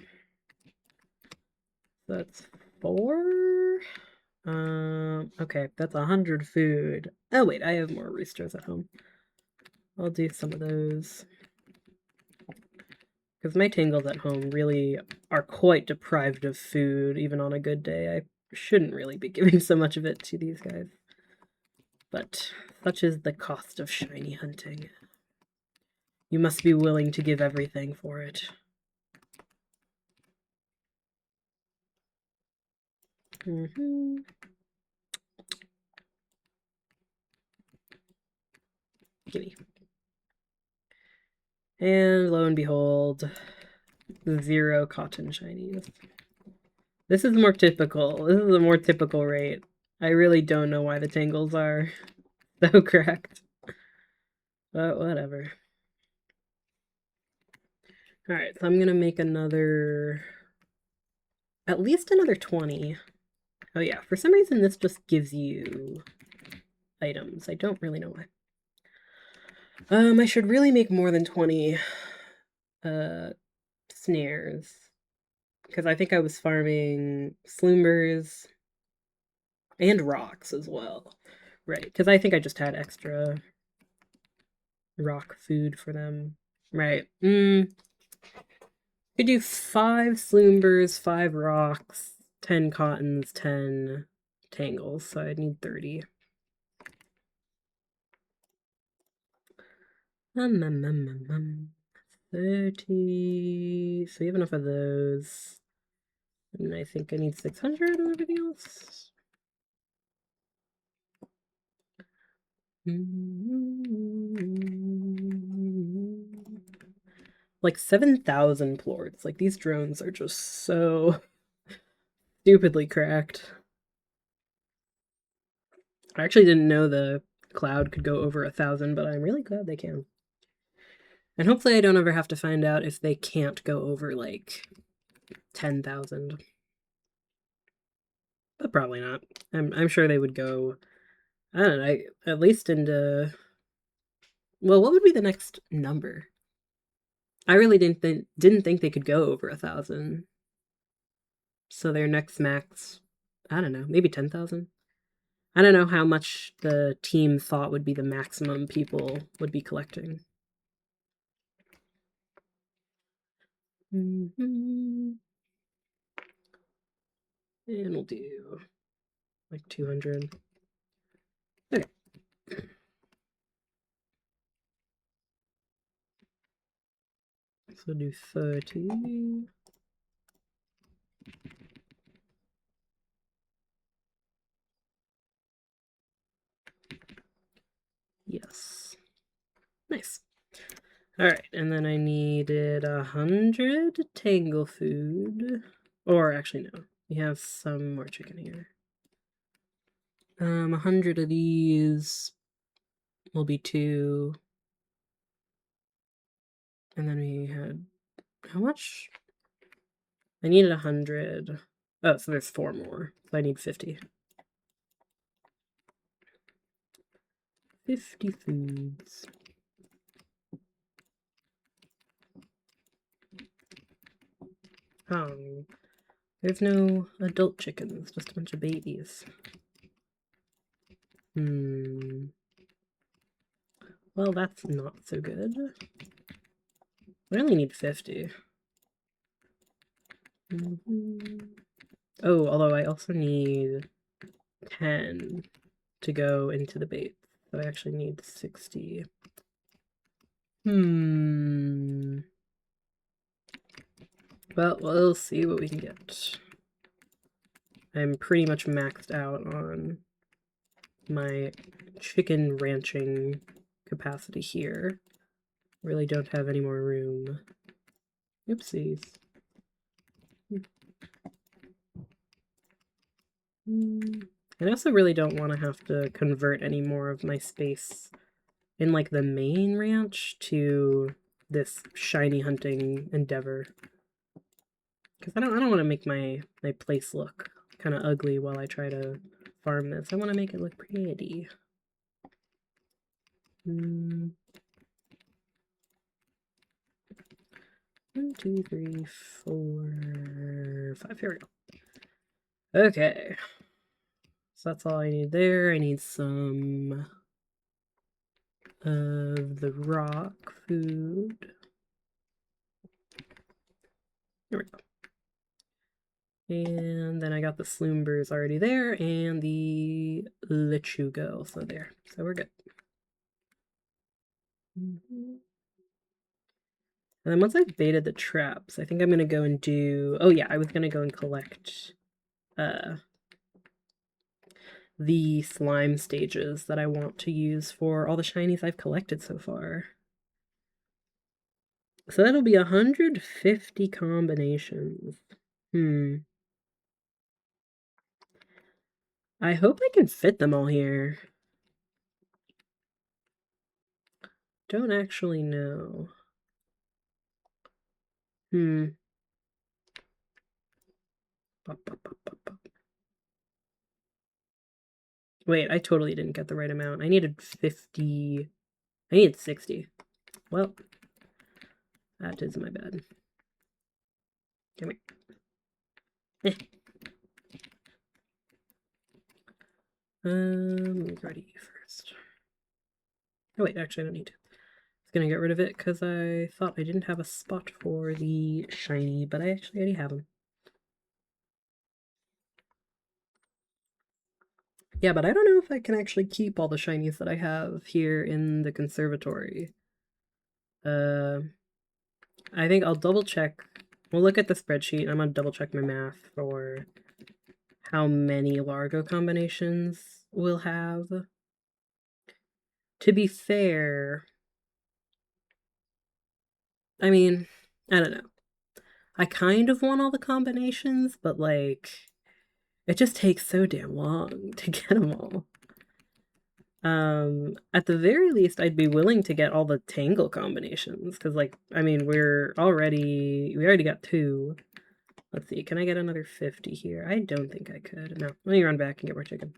That's 4. Okay, that's 100 food. Oh wait, I have more roosters at home. I'll do some of those. Because my tangles at home really are quite deprived of food, even on a good day. I shouldn't really be giving so much of it to these guys. But such is the cost of shiny hunting. You must be willing to give everything for it. Mm-hmm. Gimme. And lo and behold, 0 cotton shinies. This is more typical. This is a more typical rate. I really don't know why the tangles are so cracked. But whatever. Alright, so I'm gonna make another... at least another 20. Oh yeah, for some reason this just gives you items. I don't really know why. I should really make more than 20 snares. Because I think I was farming sloombers and rocks as well. Right, because I think I just had extra rock food for them. Right. Could do 5 sloombers, 5 rocks, 10 cottons, 10 tangles, so I'd need 30. 30. So we have enough of those. And I think I need 600 and everything else. Like 7,000 plorts. Like these drones are just so stupidly cracked. I actually didn't know the cloud could go over 1,000, but I'm really glad they can. And hopefully I don't ever have to find out if they can't go over, like, 10,000. But probably not. I'm sure they would go, I don't know, at least into... Well, what would be the next number? I really didn't think they could go over 1,000. So their next max, I don't know, maybe 10,000? I don't know how much the team thought would be the maximum people would be collecting. And we'll do like 200. Okay. So do 30. Yes. Nice. Alright, and then I needed 100 tangle food. Or actually, no. We have some more chicken here. 100 of these will be 2. And then we had... How much? I needed 100. Oh, so there's 4 more. So I need 50. 50 foods. There's no adult chickens, just a bunch of babies. Well, that's not so good. I only need 50. Oh, although I also need 10 to go into the bait. So I actually need 60. Well, we'll see what we can get. I'm pretty much maxed out on my chicken ranching capacity here. Really don't have any more room. Oopsies. I also really don't want to have to convert any more of my space in like the main ranch to this shiny hunting endeavor. Because I don't want to make my place look kind of ugly while I try to farm this. I want to make it look pretty. 1, 2, 3, 4, 5. Here we go. Okay. So that's all I need there. I need some of the rock food. Here we go. And then I got the sloombers already there, and the lechuga also there. So we're good. And then once I've baited the traps, I think I'm going to go and do... Oh yeah, I was going to go and collect the slime stages that I want to use for all the shinies I've collected so far. So that'll be 150 combinations. I hope I can fit them all here. Don't actually know. Wait, I totally didn't get the right amount. I needed 50. I needed 60. Well, that is my bad. Come here. Let me ready first. Oh wait, actually I don't need to. I was gonna get rid of it because I thought I didn't have a spot for the shiny, but I actually already have them. Yeah, but I don't know if I can actually keep all the shinies that I have here in the conservatory. I think I'll double check. We'll look at the spreadsheet. I'm gonna double check my math for how many Largo combinations we'll have. To be fair, I mean, I don't know. I kind of want all the combinations, but like, it just takes so damn long to get them all. At the very least, I'd be willing to get all the Tangle combinations, because like, I mean, we already got 2. Let's see, can I get another 50 here? I don't think I could. No, let me run back and get more chicken.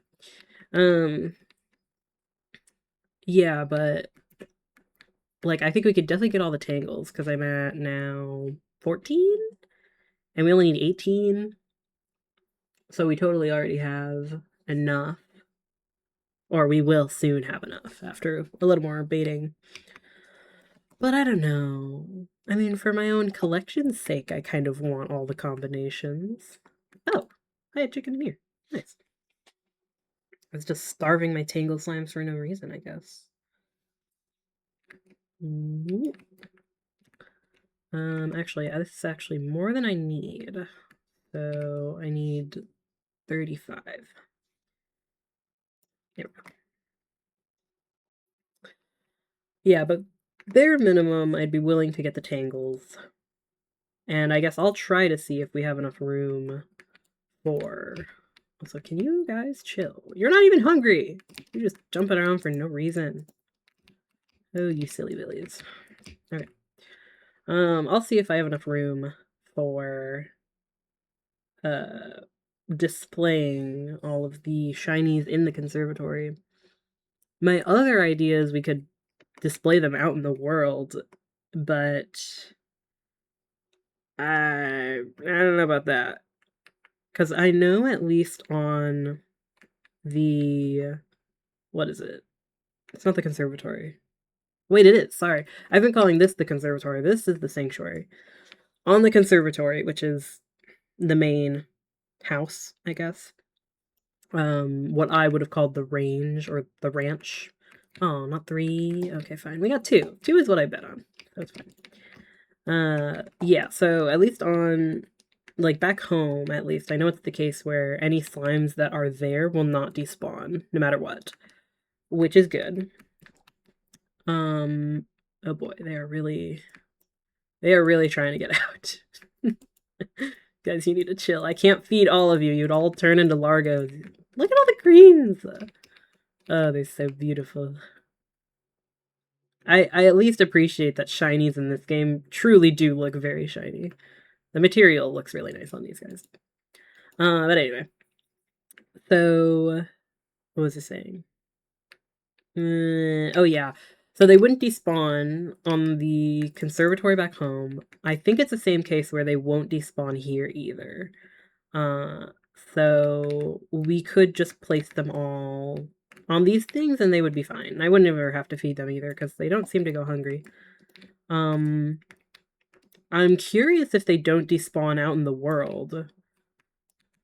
Yeah, but like, I think we could definitely get all the Tangles, because I'm at now 14? And we only need 18. So we totally already have enough. Or we will soon have enough after a little more baiting. But I don't know. I mean, for my own collection's sake, I kind of want all the combinations. Oh, I had chicken in here. Nice. I was just starving my Tangle slimes for no reason, I guess. Actually, this is actually more than I need. So I need 35. There we go. Yeah, but bare minimum, I'd be willing to get the tangles. And I guess I'll try to see if we have enough room for... Also, can you guys chill? You're not even hungry! You're just jumping around for no reason. Oh, you silly billies. Okay. I'll see if I have enough room for displaying all of the shinies in the conservatory. My other idea is we could display them out in the world, but I don't know about that. Because I know at least on the... What is it? It's not the conservatory. Wait, it is. Sorry. I've been calling this the conservatory. This is the sanctuary. On the conservatory, which is the main house, I guess. What I would have called the range or the ranch. Oh, not 3. Okay, fine. We got 2. 2 is what I bet on. That's fine. Yeah, so at least on, like, back home, at least, I know it's the case where any slimes that are there will not despawn, no matter what. Which is good. Oh boy, they are really trying to get out. Guys, you need to chill. I can't feed all of you. You'd all turn into Largos. Look at all the greens! Oh, they're so beautiful. I at least appreciate that shinies in this game truly do look very shiny. The material looks really nice on these guys. But anyway. So, what was I saying? Oh yeah. So they wouldn't despawn on the conservatory back home. I think it's the same case where they won't despawn here either. So we could just place them all on these things and they would be fine. I wouldn't ever have to feed them either because they don't seem to go hungry. I'm curious if they don't despawn out in the world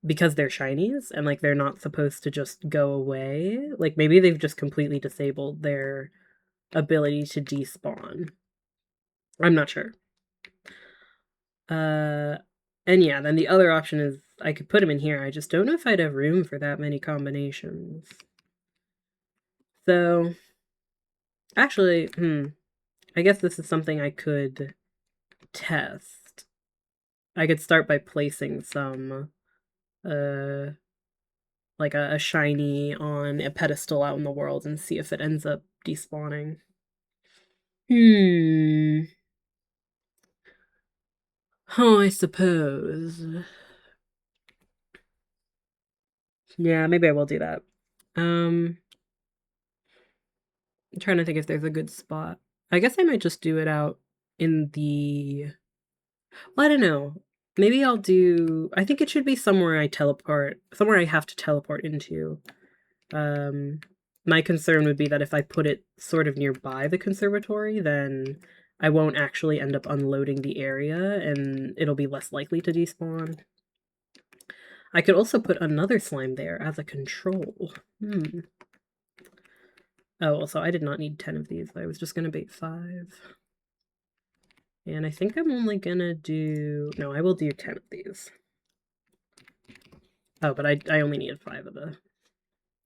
because they're shinies and like they're not supposed to just go away. Like maybe they've just completely disabled their ability to despawn. I'm not sure. And yeah, then the other option is I could put them in here. I just don't know if I'd have room for that many combinations. So, actually, I guess this is something I could test. I could start by placing some, like a shiny on a pedestal out in the world and see if it ends up despawning. Oh, I suppose. Yeah, maybe I will do that. I'm trying to think if there's a good spot. I guess I might just do it out in the... Well, I don't know. Maybe I'll do... I think it should be somewhere I teleport... Somewhere I have to teleport into. My concern would be that if I put it sort of nearby the conservatory, then I won't actually end up unloading the area, and it'll be less likely to despawn. I could also put another slime there as a control. Oh, also, I did not need 10 of these. I was just gonna bait 5. And I think I'm only gonna do... No, I will do 10 of these. Oh, but I only needed 5 of the...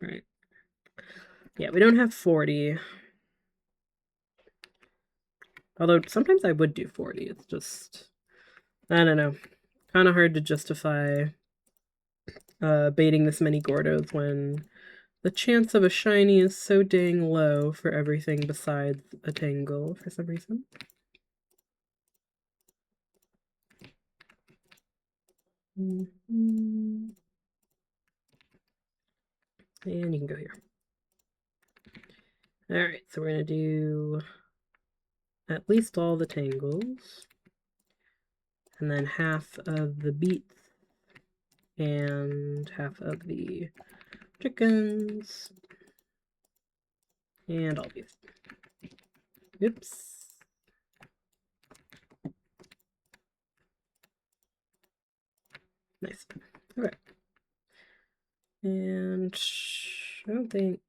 Right. Yeah, we don't have 40. Although, sometimes I would do 40. It's just... I don't know. Kind of hard to justify baiting this many Gordos when the chance of a shiny is so dang low for everything besides a Tangle for some reason. And you can go here. Alright, so we're going to do at least all the Tangles. And then half of the beets. And half of the chickens. And all these. Oops. Nice. Okay. And I don't think...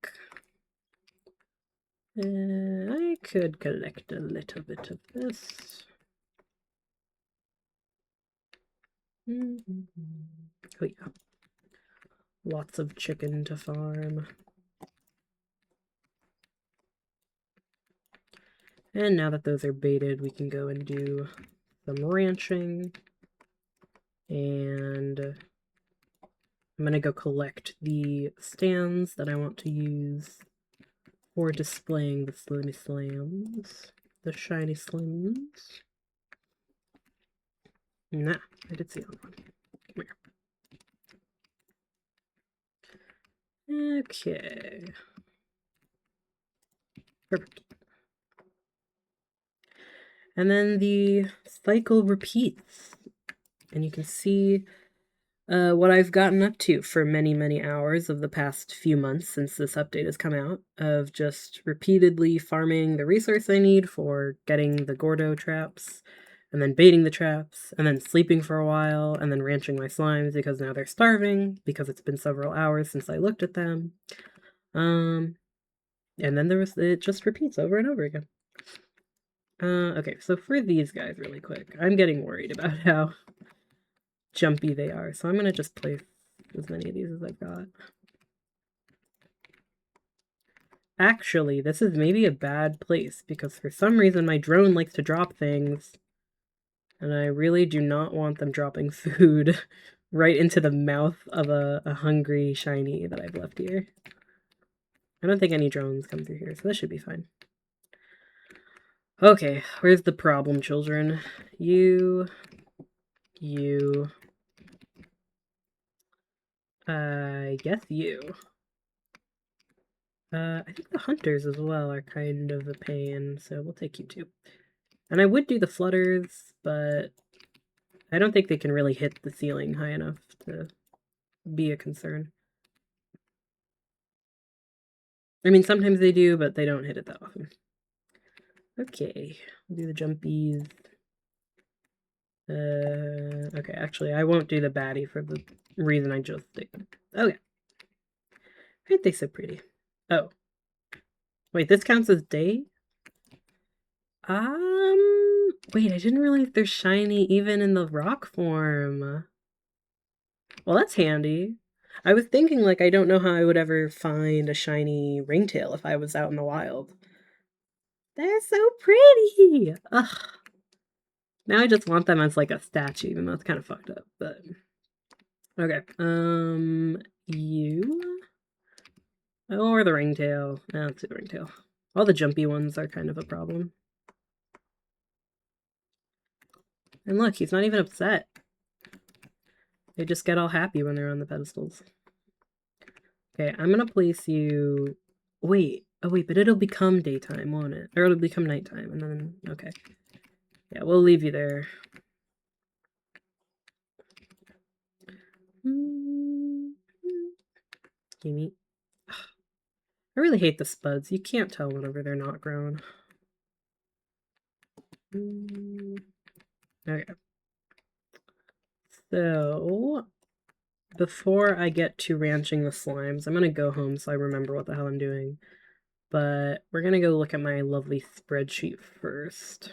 I could collect a little bit of this. Oh yeah. Lots of chicken to farm. And now that those are baited, we can go and do some ranching. And I'm going to go collect the stands that I want to use for displaying the Slimmy Slams. The shiny slims. Nah, I did see that one. Come here. Okay. Perfect. And then the cycle repeats. And you can see what I've gotten up to for many, many hours of the past few months since this update has come out, of just repeatedly farming the resource I need for getting the Gordo traps, and then baiting the traps, and then sleeping for a while, and then ranching my slimes because now they're starving, because it's been several hours since I looked at them. And then it just repeats over and over again. Okay, so for these guys really quick, I'm getting worried about how jumpy they are, so I'm gonna just place as many of these as I've got. Actually, this is maybe a bad place, because for some reason my drone likes to drop things, and I really do not want them dropping food right into the mouth of a hungry shiny that I've left here. I don't think any drones come through here, so this should be fine. Okay, where's the problem, children? You... I guess you. I think the hunters as well are kind of a pain, so we'll take you too. And I would do the flutters, but I don't think they can really hit the ceiling high enough to be a concern. I mean, sometimes they do, but they don't hit it that often. Okay, we'll do the jumpies. Okay, actually, I won't do the baddie for the reason I just did. Okay. Aren't they so pretty? Oh. Wait, this counts as day? Wait, I didn't realize they're shiny even in the rock form. Well, that's handy. I was thinking, like, I don't know how I would ever find a shiny ringtail if I was out in the wild. They're so pretty! Ugh. Now I just want them as, like, a statue, even though it's kind of fucked up, but... Okay, you? Or the ringtail. No, let's do the ringtail. All the jumpy ones are kind of a problem. And look, he's not even upset. They just get all happy when they're on the pedestals. Okay, I'm gonna place you... Wait. Oh, wait, but it'll become daytime, won't it? Or it'll become nighttime, and then... Okay. Yeah, we'll leave you there. Gimme. I really hate the spuds. You can't tell whenever they're not grown. Okay. So, before I get to ranching the slimes, I'm gonna go home so I remember what the hell I'm doing. But we're gonna go look at my lovely spreadsheet first,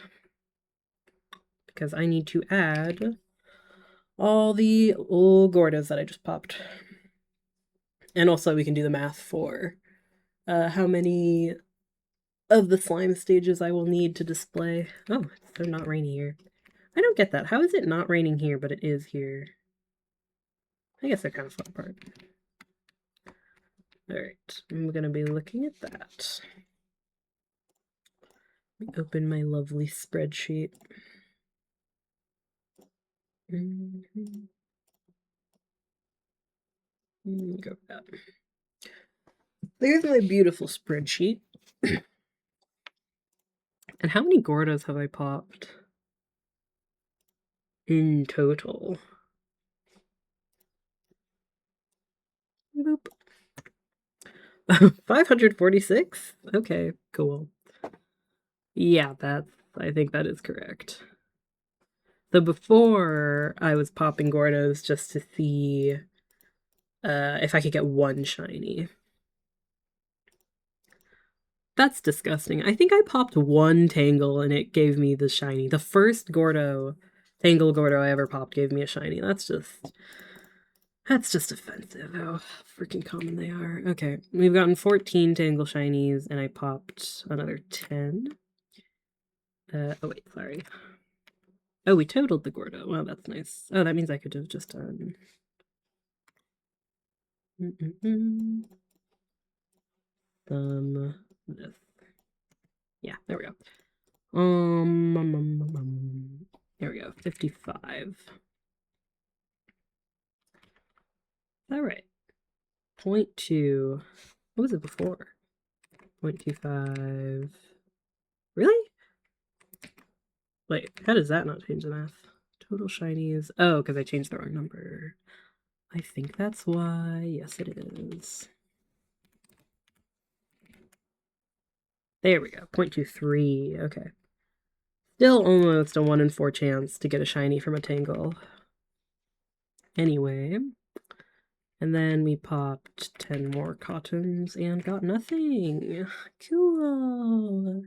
because I need to add all the old Gordas that I just popped. And also we can do the math for how many of the slime stages I will need to display. Oh, it's so not rainy here. I don't get that. How is it not raining here, but it is here? I guess they're kind of far apart. Alright, I'm gonna be looking at that. Let me open my lovely spreadsheet. Go with that. There's my beautiful spreadsheet. And how many Gordas have I popped in total? Boop. 546? Okay, cool. Yeah, I think that is correct. So before I was popping Gordos just to see if I could get one shiny. That's disgusting. I think I popped one Tangle and it gave me the shiny. The first Tangle Gordo I ever popped gave me a shiny. That's just offensive how freaking common they are. Okay, we've gotten 14 Tangle shinies and I popped another 10. Oh wait, sorry. Oh, we totaled the Gordo. Well, that's nice. Oh, that means I could have just done... this. Yeah, there we go. There we go, 55. All right. 0.2. What was it before? 0.25. Really? Wait, how does that not change the math? Total shinies. Oh, because I changed the wrong number. I think that's why. Yes, it is. There we go. 0.23. Okay. Still almost a 1 in 4 chance to get a shiny from a Tangle. Anyway. And then we popped 10 more cottons and got nothing. Cool.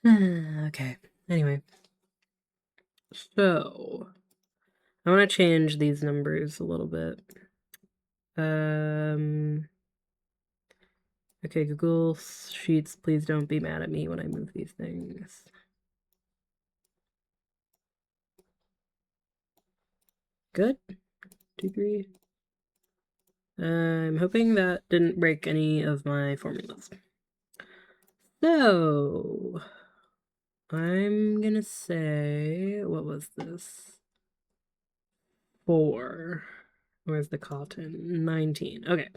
Okay. Anyway. So, I want to change these numbers a little bit. Okay, Google Sheets, please don't be mad at me when I move these things. Good? 2, 3. I'm hoping that didn't break any of my formulas. So, I'm gonna say, what was this? 4. Where's the cotton? 19. Okay.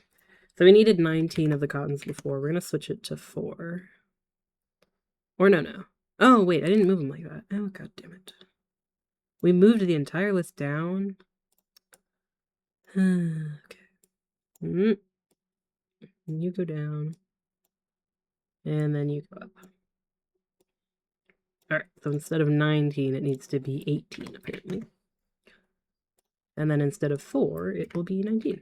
So we needed 19 of the cottons before. We're gonna switch it to 4. Or no. Oh, wait, I didn't move them like that. Oh, god damn it. We moved the entire list down. Okay. You go down. And then you go up. Alright, so instead of 19, it needs to be 18, apparently. And then instead of 4, it will be 19.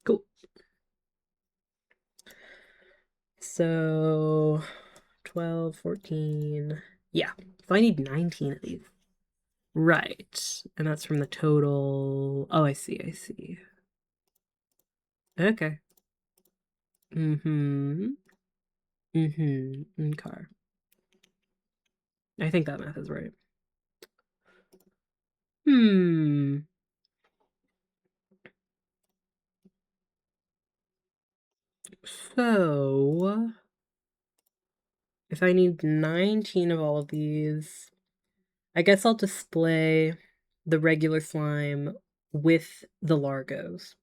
Cool. So, 12, 14... Yeah, so I need 19 of these. Right, and that's from the total... Oh, I see. Okay. Okay. I think that math is right. So, if I need 19 of all of these, I guess I'll display the regular slime with the Largos.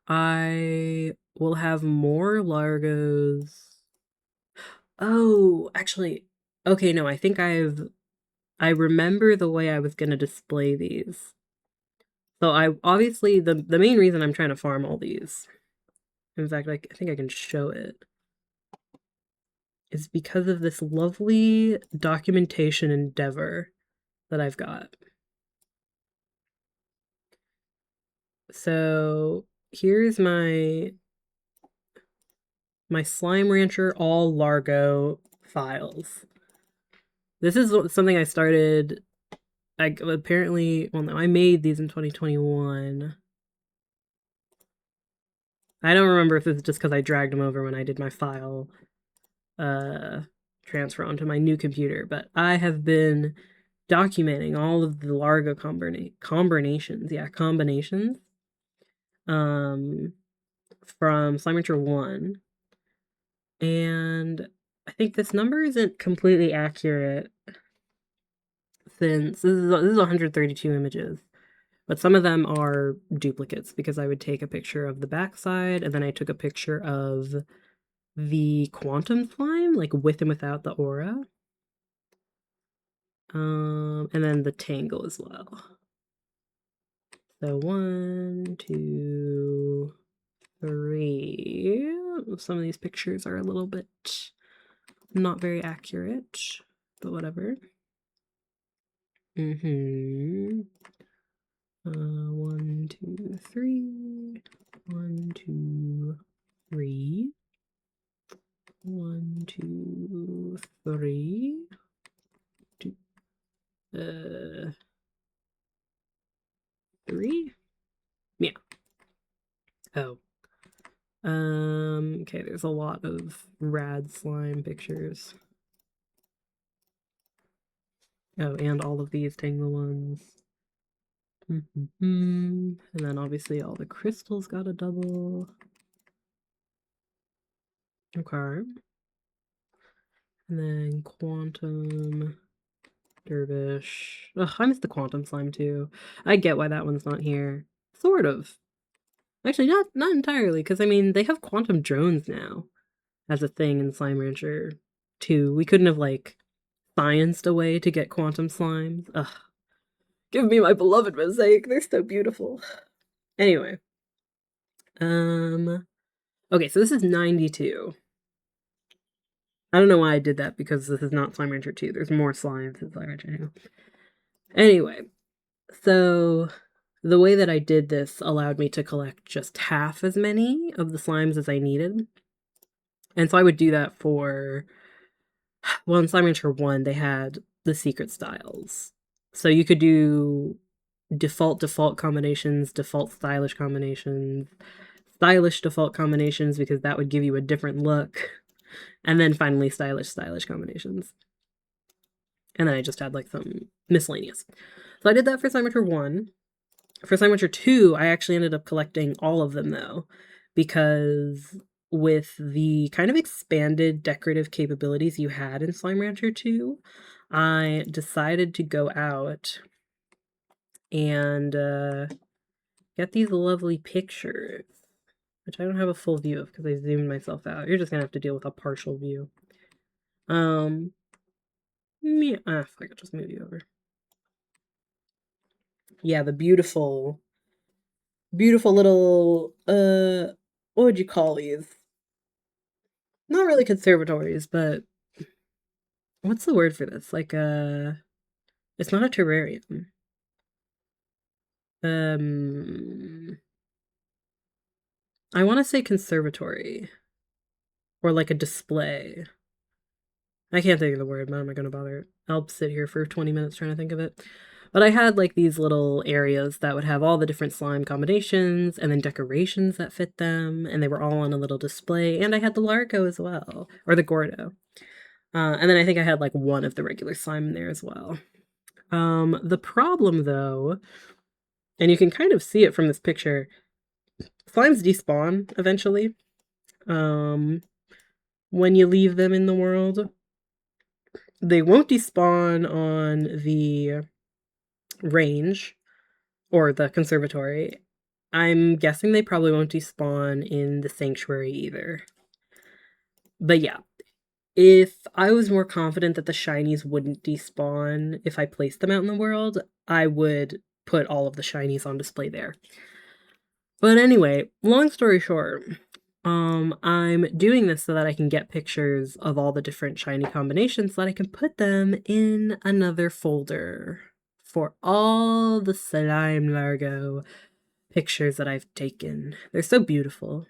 I will have more Largos. Oh, actually, okay, no, I think I remember the way I was gonna display these. So obviously, the main reason I'm trying to farm all these, in fact, I think I can show it, is because of this lovely documentation endeavor that I've got. So here's my Slime Rancher all Largo files. This is something I started, apparently, well no, I made these in 2021. I don't remember if this is just because I dragged them over when I did my file transfer onto my new computer, but I have been documenting all of the Largo combinations from Slime Rancher 1. And I think this number isn't completely accurate since this is 132 images. But some of them are duplicates because I would take a picture of the backside and then I took a picture of the quantum slime, like with and without the aura. And then the tangle as well. So 1, 2, 3. Some of these pictures are a little bit not very accurate, but whatever. Mm-hmm. 1, 2, 3. 1, 2, 3. 1, 2, 3. Uh, 3? Yeah. Oh. Okay, there's a lot of rad slime pictures. Oh, and all of these Tangle ones. And then obviously all the crystals got a double. Okay. And then Quantum, Dervish. Ugh, I missed the Quantum Slime too. I get why that one's not here. Sort of. Actually, not entirely, because I mean, they have Quantum Drones now as a thing in Slime Rancher 2. We couldn't have, like, scienced a way to get Quantum Slimes. Ugh. Give me my beloved Mosaic. They're so beautiful. Anyway. Okay, so this is 92. I don't know why I did that, because this is not Slime Rancher 2. There's more slimes in Slime Rancher 2. Anyway, so the way that I did this allowed me to collect just half as many of the slimes as I needed. And so I would do that for, well, in Slime Rancher 1, they had the secret styles. So you could do default combinations, default stylish combinations, stylish default combinations, because that would give you a different look. And then finally stylish combinations. And then I just had like some miscellaneous. So I did that for Slime Rancher 1. For Slime Rancher 2, I actually ended up collecting all of them though, because with the kind of expanded decorative capabilities you had in Slime Rancher 2, I decided to go out and get these lovely pictures, which I don't have a full view of because I zoomed myself out. You're just gonna have to deal with a partial view. Yeah, if I could just move you over. Yeah, the beautiful little, what would you call these? Not really conservatories, but what's the word for this? Like it's not a terrarium. I want to say conservatory or like a display. I can't think of the word, but I'm not gonna bother. I'll sit here for 20 minutes trying to think of it. But I had like these little areas that would have all the different slime combinations and then decorations that fit them, and they were all on a little display. And I had the Largo as well, or the Gordo. And then I think I had like one of the regular slime in there as well. The problem though, and you can kind of see it from this picture, slimes despawn eventually. When you leave them in the world. They won't despawn on the range or the conservatory. I'm guessing they probably won't despawn in the sanctuary either. But yeah, if I was more confident that the shinies wouldn't despawn if I placed them out in the world, I would put all of the shinies on display there. But anyway, long story short, I'm doing this so that I can get pictures of all the different shiny combinations so that I can put them in another folder for all the Slime Largo pictures that I've taken. They're so beautiful.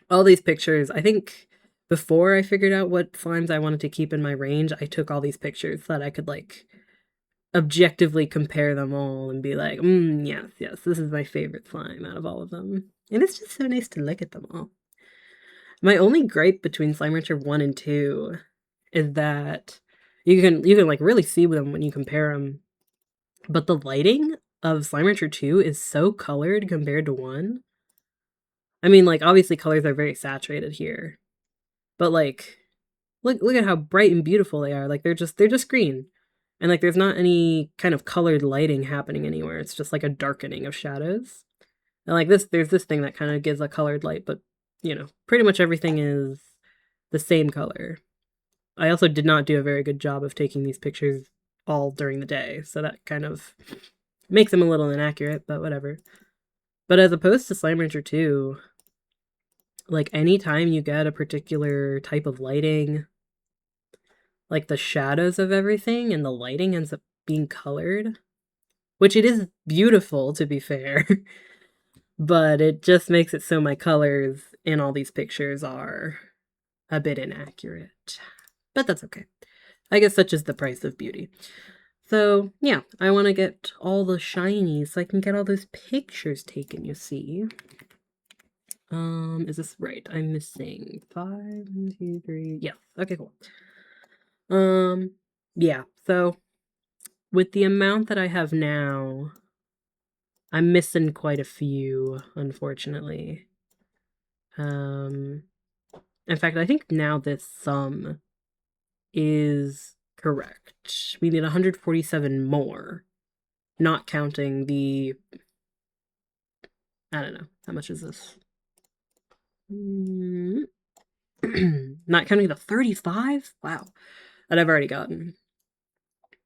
All these pictures, I think before I figured out what slimes I wanted to keep in my range, I took all these pictures so that I could like objectively compare them all and be like, yes, this is my favorite slime out of all of them. And it's just so nice to look at them all. My only gripe between Slime Rancher 1 and 2 is that you can like really see them when you compare them. But the lighting of Slime Rancher 2 is so colored compared to 1. I mean, like, obviously colors are very saturated here. But like look at how bright and beautiful they are. Like they're just green. And like there's not any kind of colored lighting happening anywhere. It's just like a darkening of shadows. And like there's this thing that kind of gives a colored light, but you know, pretty much everything is the same color. I also did not do a very good job of taking these pictures all during the day, so that kind of makes them a little inaccurate, but whatever. But as opposed to Slime Rancher 2, like anytime you get a particular type of lighting, like the shadows of everything and the lighting ends up being colored, which it is beautiful, to be fair, but it just makes it so my colors in all these pictures are a bit inaccurate. But that's okay. I guess such is the price of beauty. So, yeah, I want to get all the shinies so I can get all those pictures taken, you see. Is this right? I'm missing 5, 1, 2, 3. Yeah, okay, cool. Yeah, so with the amount that I have now, I'm missing quite a few, unfortunately. In fact, I think now this sum is correct. We need 147 more, not counting the, I don't know, how much is this? Not counting the 35? Wow, that I've already gotten.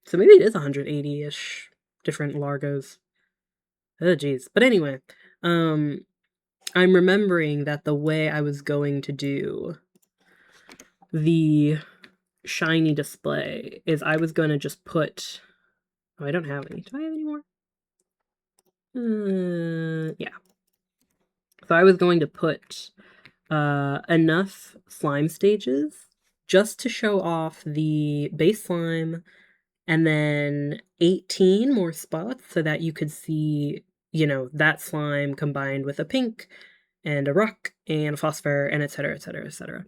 So maybe it is 180-ish different Largos. Oh, geez. But anyway, I'm remembering that the way I was going to do the shiny display is I was going to just put... Oh, I don't have any. Do I have any more? Yeah. So I was going to put enough slime stages just to show off the base slime, and then 18 more spots so that you could see, you know, that slime combined with a pink and a rock and a phosphor and etc, etc, etc.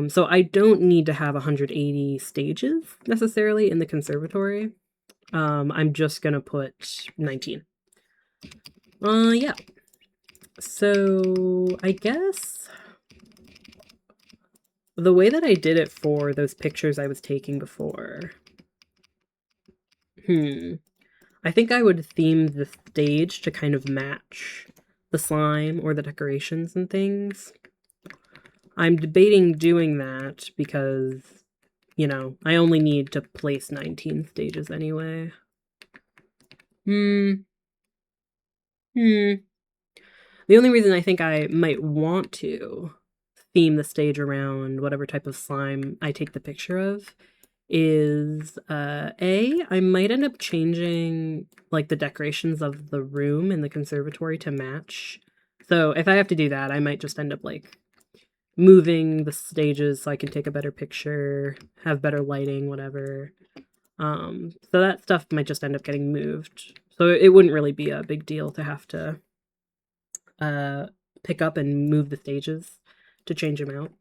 So I don't need to have 180 stages necessarily in the conservatory. I'm just gonna put 19. Yeah. So I guess the way that I did it for those pictures I was taking before, I think I would theme the stage to kind of match the slime or the decorations and things. I'm debating doing that because, you know, I only need to place 19 stages anyway. The only reason I think I might want to theme the stage around whatever type of slime I take the picture of is I might end up changing like the decorations of the room in the conservatory to match. So if I have to do that, I might just end up like moving the stages so I can take a better picture, have better lighting, whatever. So that stuff might just end up getting moved. So it wouldn't really be a big deal to have to pick up and move the stages to change them out.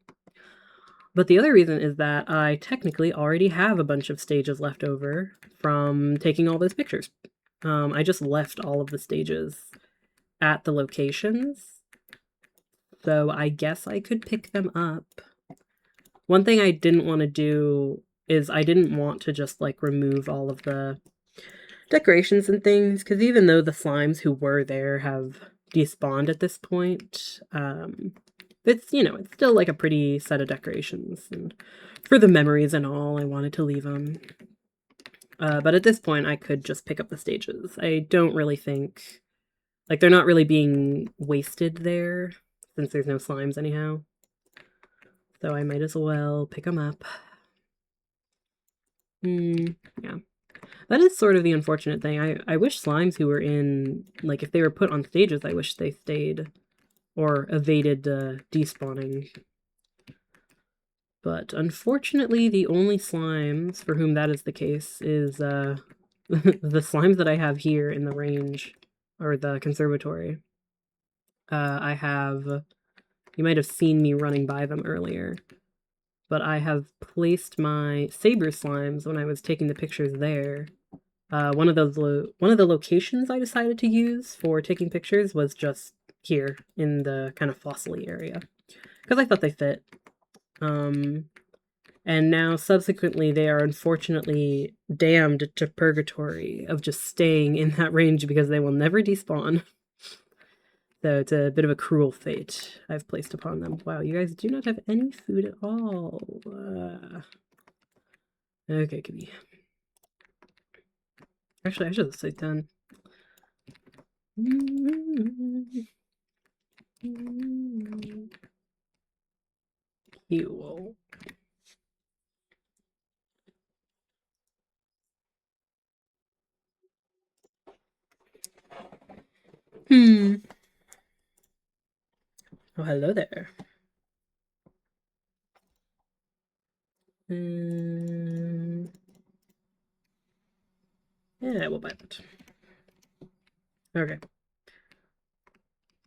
But the other reason is that I technically already have a bunch of stages left over from taking all those pictures. I just left all of the stages at the locations, so I guess I could pick them up. One thing I didn't want to do is I didn't want to just like remove all of the decorations and things, because even though the slimes who were there have despawned at this point, it's, you know, it's still like a pretty set of decorations, and for the memories and all, I wanted to leave them. But at this point, I could just pick up the stages. I don't really think, like, they're not really being wasted there, since there's no slimes anyhow. So I might as well pick them up. Yeah. That is sort of the unfortunate thing. I wish slimes who were in, like, if they were put on stages, I wish they stayed or evaded despawning. But unfortunately, the only slimes for whom that is the case is the slimes that I have here in the range, or the conservatory. I have, you might have seen me running by them earlier, but I have placed my saber slimes when I was taking the pictures there. One of the locations I decided to use for taking pictures was just here in the kind of fossil-y area, because I thought they fit. And now subsequently they are unfortunately damned to purgatory of just staying in that range because they will never despawn. So it's a bit of a cruel fate I've placed upon them. Wow, you guys do not have any food at all. Okay, give me. Actually, I should have said done. Cool. Oh, hello there. Yeah, we'll buy that. Okay.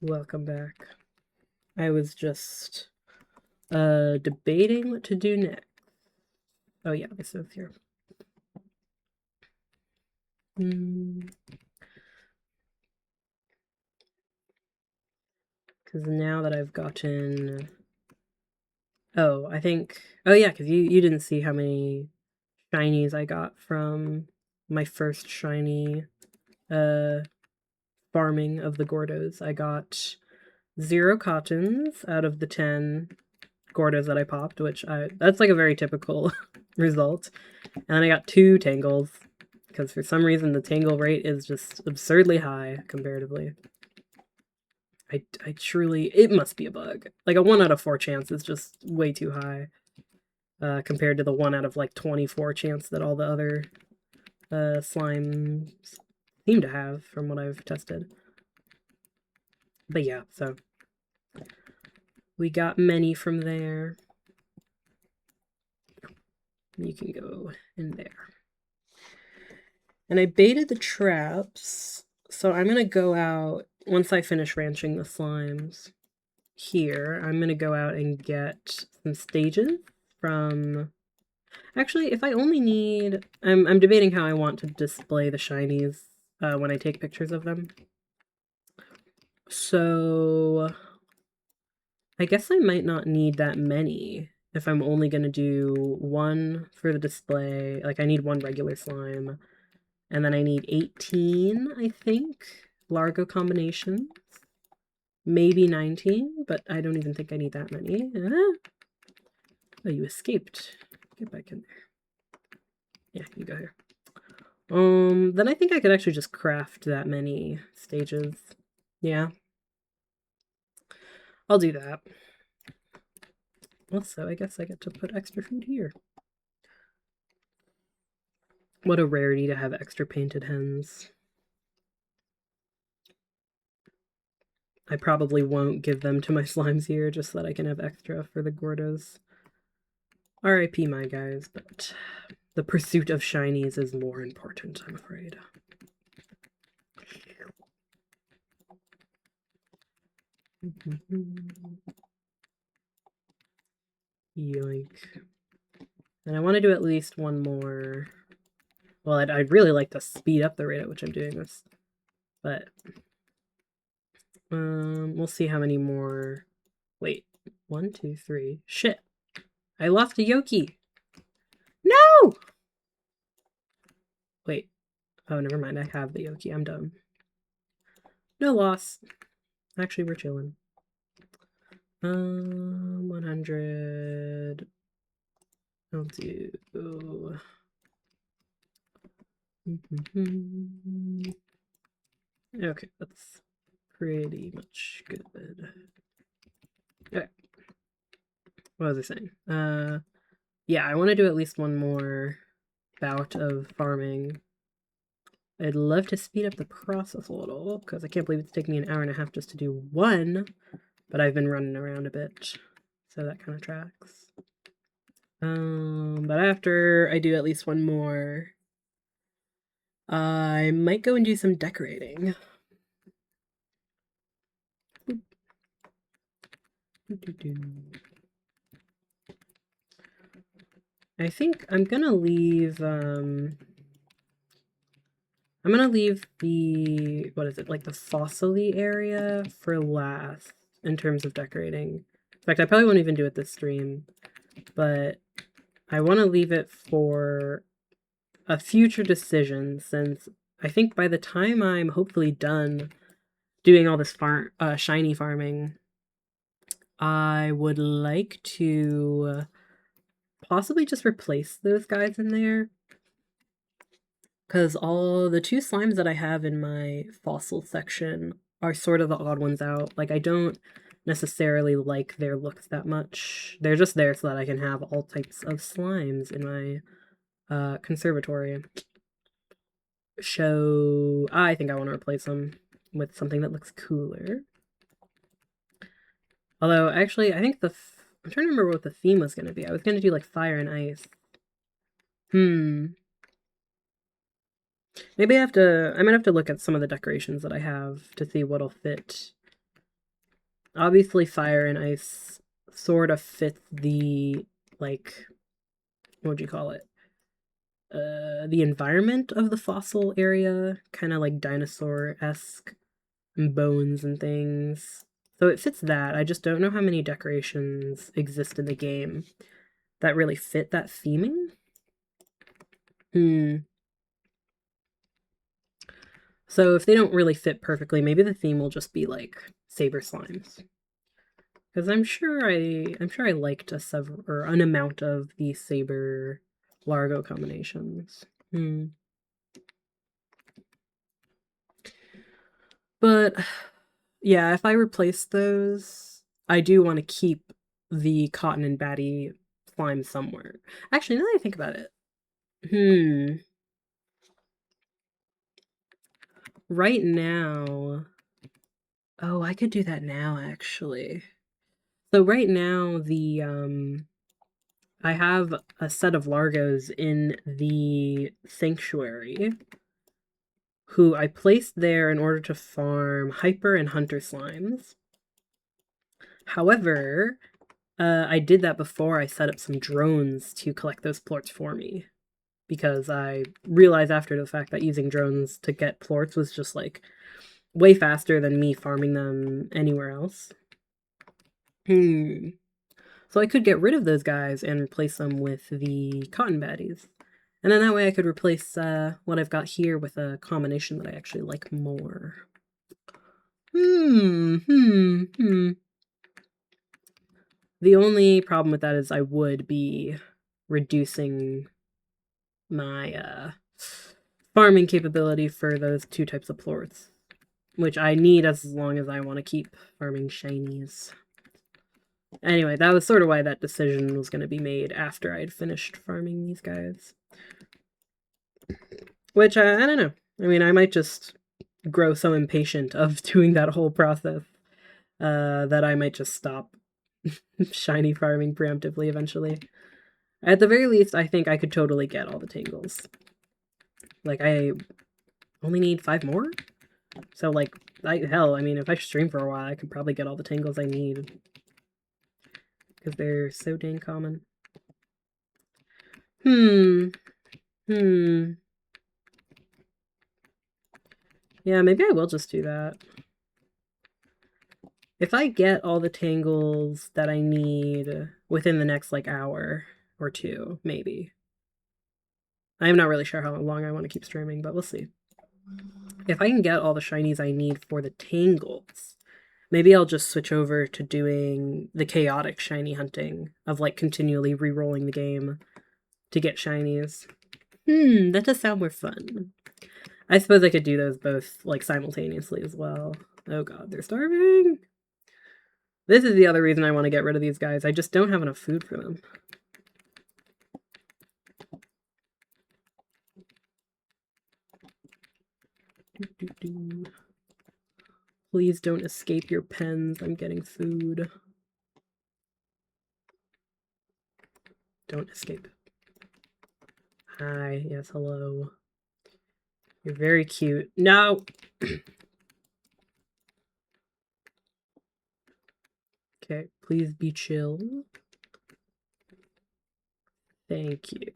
Welcome back. I was just debating what to do next. Oh yeah, this is here. Because now that I've gotten... Oh, I think... Oh yeah, because you didn't see how many shinies I got from my first shiny farming of the Gordos. I got 0 cottons out of the 10 Gordos that I popped, that's like a very typical result. And then I got 2 tangles, because for some reason the tangle rate is just absurdly high comparatively. I truly... It must be a bug. Like, a 1 out of 4 chance is just way too high. Compared to the 1 out of, like, 24 chance that all the other slimes seem to have, from what I've tested. But yeah, so... We got many from there. You can go in there. And I baited the traps, so I'm gonna go out, once I finish ranching the slimes here, I'm gonna go out and get some stages from... Actually, if I only need... I'm debating how I want to display the shinies when I take pictures of them. So... I guess I might not need that many if I'm only gonna do 1 for the display. Like, I need 1 regular slime. And then I need 18, I think, Largo combinations. Maybe 19, but I don't even think I need that many. Oh, you escaped. Get back in there. Yeah, you go here. Then I think I could actually just craft that many stages. Yeah. I'll do that. Also, I guess I get to put extra food here. What a rarity to have extra painted hens. I probably won't give them to my slimes here, just so that I can have extra for the Gordos. R.I.P. my guys, but the pursuit of shinies is more important, I'm afraid. Yoink. And I want to do at least 1 more. Well, I'd really like to speed up the rate at which I'm doing this. But we'll see how many more. Wait, 1, 2, 3. Shit! I lost a Yoki! No! Wait. Oh, never mind. I have the Yoki. I'm dumb. No loss. Actually, we're chilling. 100. I'll do... Okay, that's pretty much good. Okay. What was I saying? Yeah, I want to do at least 1 more bout of farming. I'd love to speed up the process a little, because I can't believe it's taking me an hour and a half just to do 1, but I've been running around a bit, so that kind of tracks. But after I do at least 1 more, I might go and do some decorating. I think I'm gonna leave, the, what is it, like the fossil-y area for last in terms of decorating. In fact, I probably won't even do it this stream, but I want to leave it for a future decision, since I think by the time I'm hopefully done doing all this shiny farming, I would like to possibly just replace those guys in there. Because all the 2 slimes that I have in my fossil section are sort of the odd ones out. Like, I don't necessarily like their looks that much. They're just there so that I can have all types of slimes in my conservatory. So I think I want to replace them. with something that looks cooler. Although, actually, I think I'm trying to remember what the theme was going to be. I was going to do, like, fire and ice. Maybe I might have to look at some of the decorations that I have to see what'll fit. Obviously, fire and ice sort of fit the, like, what would you call it? The environment of the fossil area, kind of like dinosaur-esque, and bones and things. So it fits that. I just don't know how many decorations exist in the game that really fit that theming. So if they don't really fit perfectly, maybe the theme will just be like saber slimes. Because I'm sure I liked an amount of the saber Largo combinations. But yeah, if I replace those, I do want to keep the cotton and batty slime somewhere. Actually, now that I think about it, right now, oh, I could do that now actually. So right now I have a set of Largos in the sanctuary who I placed there in order to farm hyper and hunter slimes. However, I did that before I set up some drones to collect those plorts for me. Because I realized after the fact that using drones to get plorts was just like way faster than me farming them anywhere else. So I could get rid of those guys and replace them with the cotton baddies. And then that way I could replace what I've got here with a combination that I actually like more. The only problem with that is I would be reducing my farming capability for those two types of plorts, which I need as long as I want to keep farming shinies. Anyway, that was sort of why that decision was going to be made after I'd finished farming these guys. Which, I don't know. I mean, I might just grow so impatient of doing that whole process that I might just stop shiny farming preemptively eventually. At the very least, I think I could totally get all the tangles. Like, I only need 5 more? So, like, hell, I mean, if I stream for a while, I could probably get all the tangles I need. Because they're so dang common. Yeah, maybe I will just do that. If I get all the tangles that I need within the next, like, hour or two, maybe. I'm not really sure how long I want to keep streaming, but we'll see. If I can get all the shinies I need for the tangles, maybe I'll just switch over to doing the chaotic shiny hunting of, like, continually re-rolling the game to get shinies. That does sound more fun. I suppose I could do those both, like, simultaneously as well. Oh god, they're starving! This is the other reason I want to get rid of these guys. I just don't have enough food for them. Please don't escape your pens. I'm getting food. Don't escape. Hi. Yes, hello. You're very cute. No! Okay, please be chill. Thank you.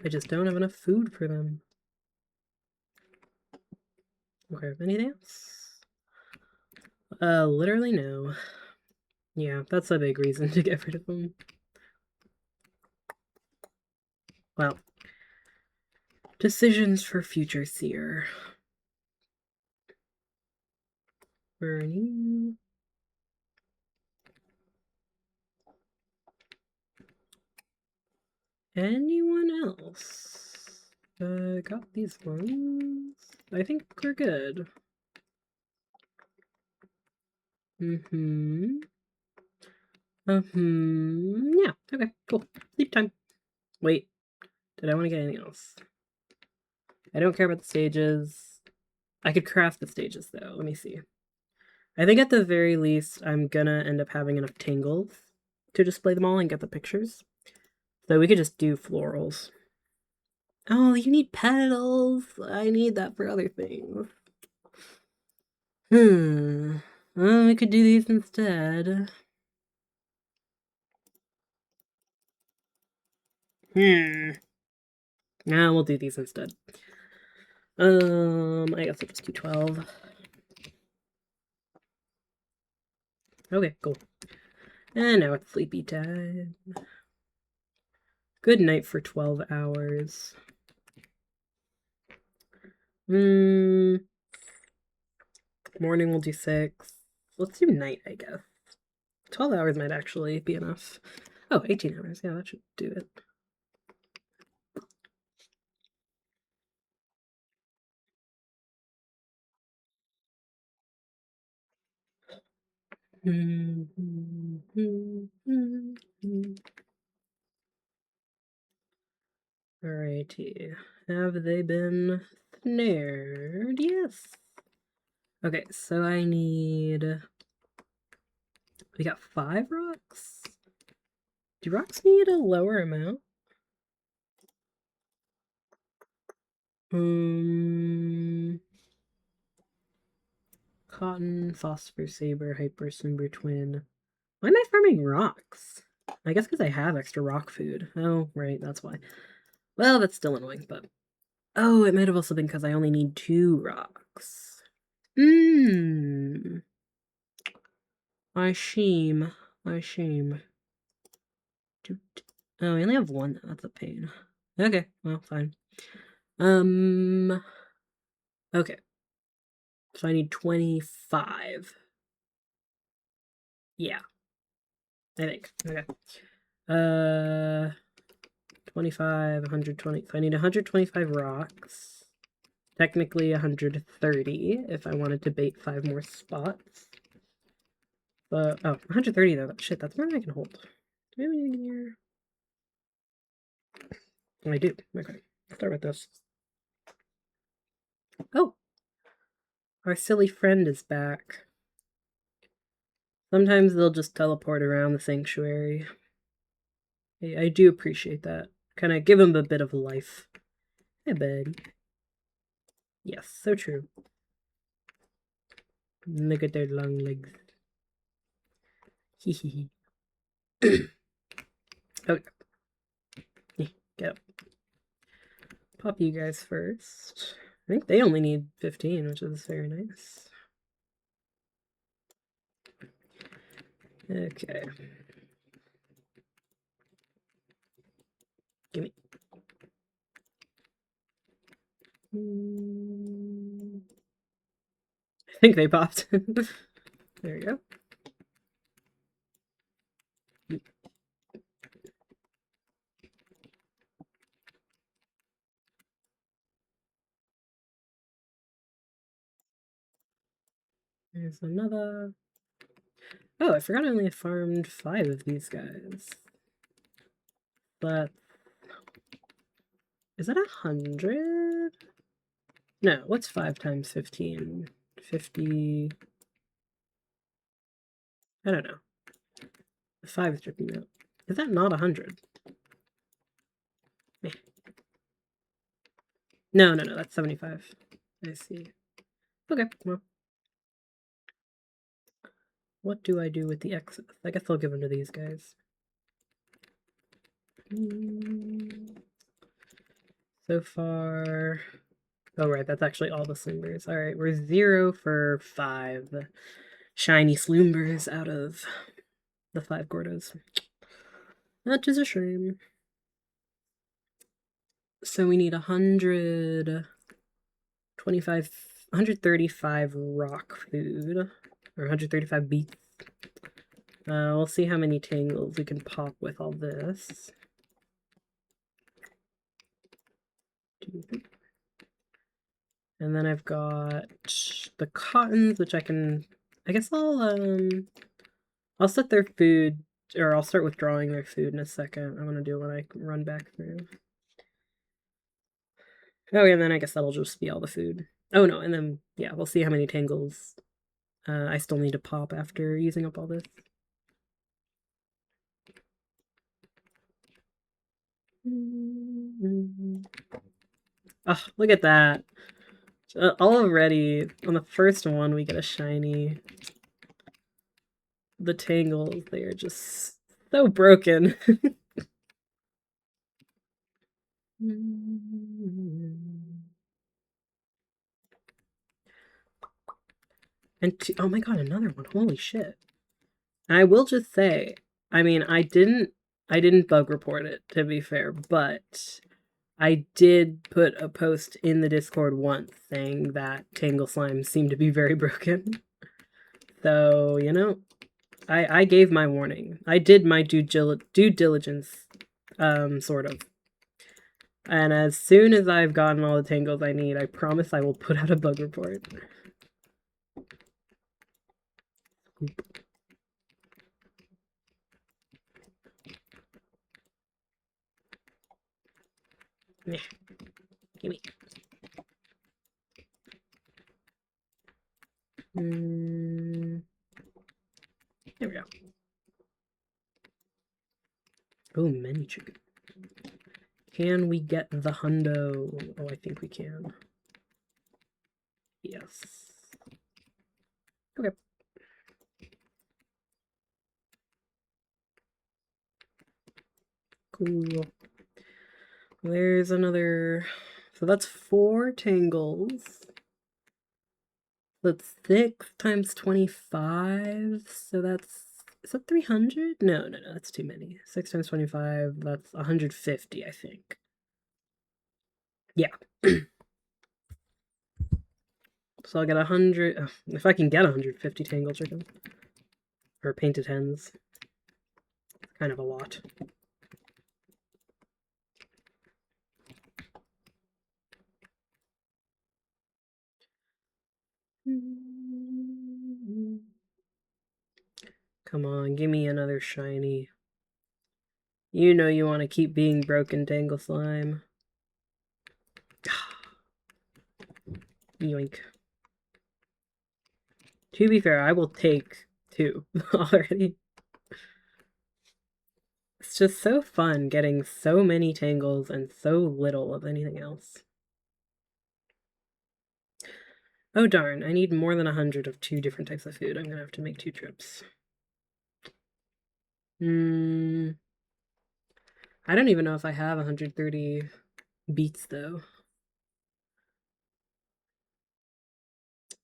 I just don't have enough food for them. Okay, anything else? Literally no. Yeah, that's a big reason to get rid of them. Well, decisions for future Seer. Where are you? Anyone else? Got these ones. I think we're good. Yeah, okay, cool. Sleep time. Wait, did I want to get anything else? I don't care about the stages. I could craft the stages, though. Let me see. I think at the very least, I'm gonna end up having enough tangles to display them all and get the pictures. So we could just do florals. Oh, you need petals. I need that for other things. Well, we could do these instead. Nah, we'll do these instead. I guess I'll just do 12. Okay, cool. And now it's sleepy time. Good night for 12 hours. Morning we'll do 6. Let's do night, I guess. 12 hours might actually be enough. Oh, 18 hours. Yeah, that should do it. Alrighty. Have they been snared? Yes. Okay, so I need... We got 5 rocks? Do rocks need a lower amount? Cotton, phosphor, saber, hyper, simber, twin. Why am I farming rocks? I guess because I have extra rock food. Oh, right, that's why. Well, that's still annoying, but... Oh, it might have also been because I only need 2 rocks. I shame. I shame. Oh, I only have 1. That's a pain. Okay, well, fine. Okay. So I need 25. Yeah. I think. Okay. 25, 120. So I need 125 rocks. Technically 130 if I wanted to bait 5 more spots. But, oh, 130 though. Shit, that's more than I can hold. Do we have anything here? Oh, I do. Okay. Let's start with this. Oh! Our silly friend is back. Sometimes they'll just teleport around the sanctuary. I do appreciate that. Kind of give him a bit of life. Hey, buddy. Yes, so true. Look at their long legs. Hee hee hee. Okay. Get up. Pop you guys first. I think they only need 15, which is very nice. Okay. Gimme. I think they popped. There we go. There's another. Oh, I forgot I only farmed 5 of these guys. But is that 100? No, what's 5 times 15? 50. I don't know. The 5 is dripping out. Is that not 100? No, that's 75. I see. Okay, well. What do I do with the excess? I guess I'll give them to these guys. So far... Oh, right, that's actually all the Sloombers. Alright, we're 0 for 5 shiny Sloombers out of the 5 Gordos. That is a shame. So we need 135 rock food, or 135 beets. We'll see how many tangles we can pop with all this. And then I've got the cottons, which I guess I'll set their food, or I'll start withdrawing their food in a second. I'm gonna do it when I run back through. Oh, and then I guess that'll just be all the food. Oh no, and then yeah, we'll see how many tangles I still need to pop after using up all this. Oh, look at that. Already, on the first one, we get a shiny. The tangles, they are just so broken. And oh my god, another one. Holy shit. And I will just say, I mean, I didn't bug report it, to be fair, but I did put a post in the Discord once saying that Tangle Slime seemed to be very broken. So, you know, I gave my warning. I did my due diligence, sort of. And as soon as I've gotten all the tangles I need, I promise I will put out a bug report. Yeah, gimme. There we go. Oh, many chicken. Can we get the hundo? Oh, I think we can. Yes. Okay. Cool. There's another... So that's 4 tangles. That's 6 times 25. So that's... Is that 300? No, that's too many. 6 times 25, that's 150, I think. Yeah. So I'll get 100... if I can get 150 tangle chicken. Or painted hens. Kind of a lot. Come on, give me another shiny. You know you want to keep being broken, Tangle Slime. Yoink. To be fair, I will take 2 already. It's just so fun getting so many tangles and so little of anything else. Oh darn, I need more than 100 of 2 different types of food. I'm gonna have to make 2 trips. I don't even know if I have 130 beets though.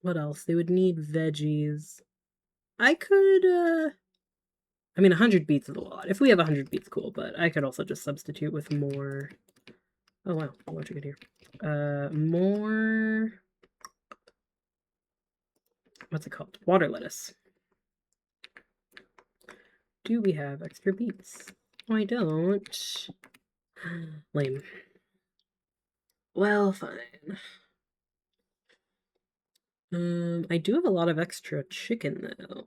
What else? They would need veggies. I could, I mean, 100 beets is a lot. If we have 100 beets, cool, but I could also just substitute with more... Oh, wow. What you get here? More... What's it called? Water lettuce. Do we have extra beets? Oh, I don't. Lame. Well, fine. I do have a lot of extra chicken, though.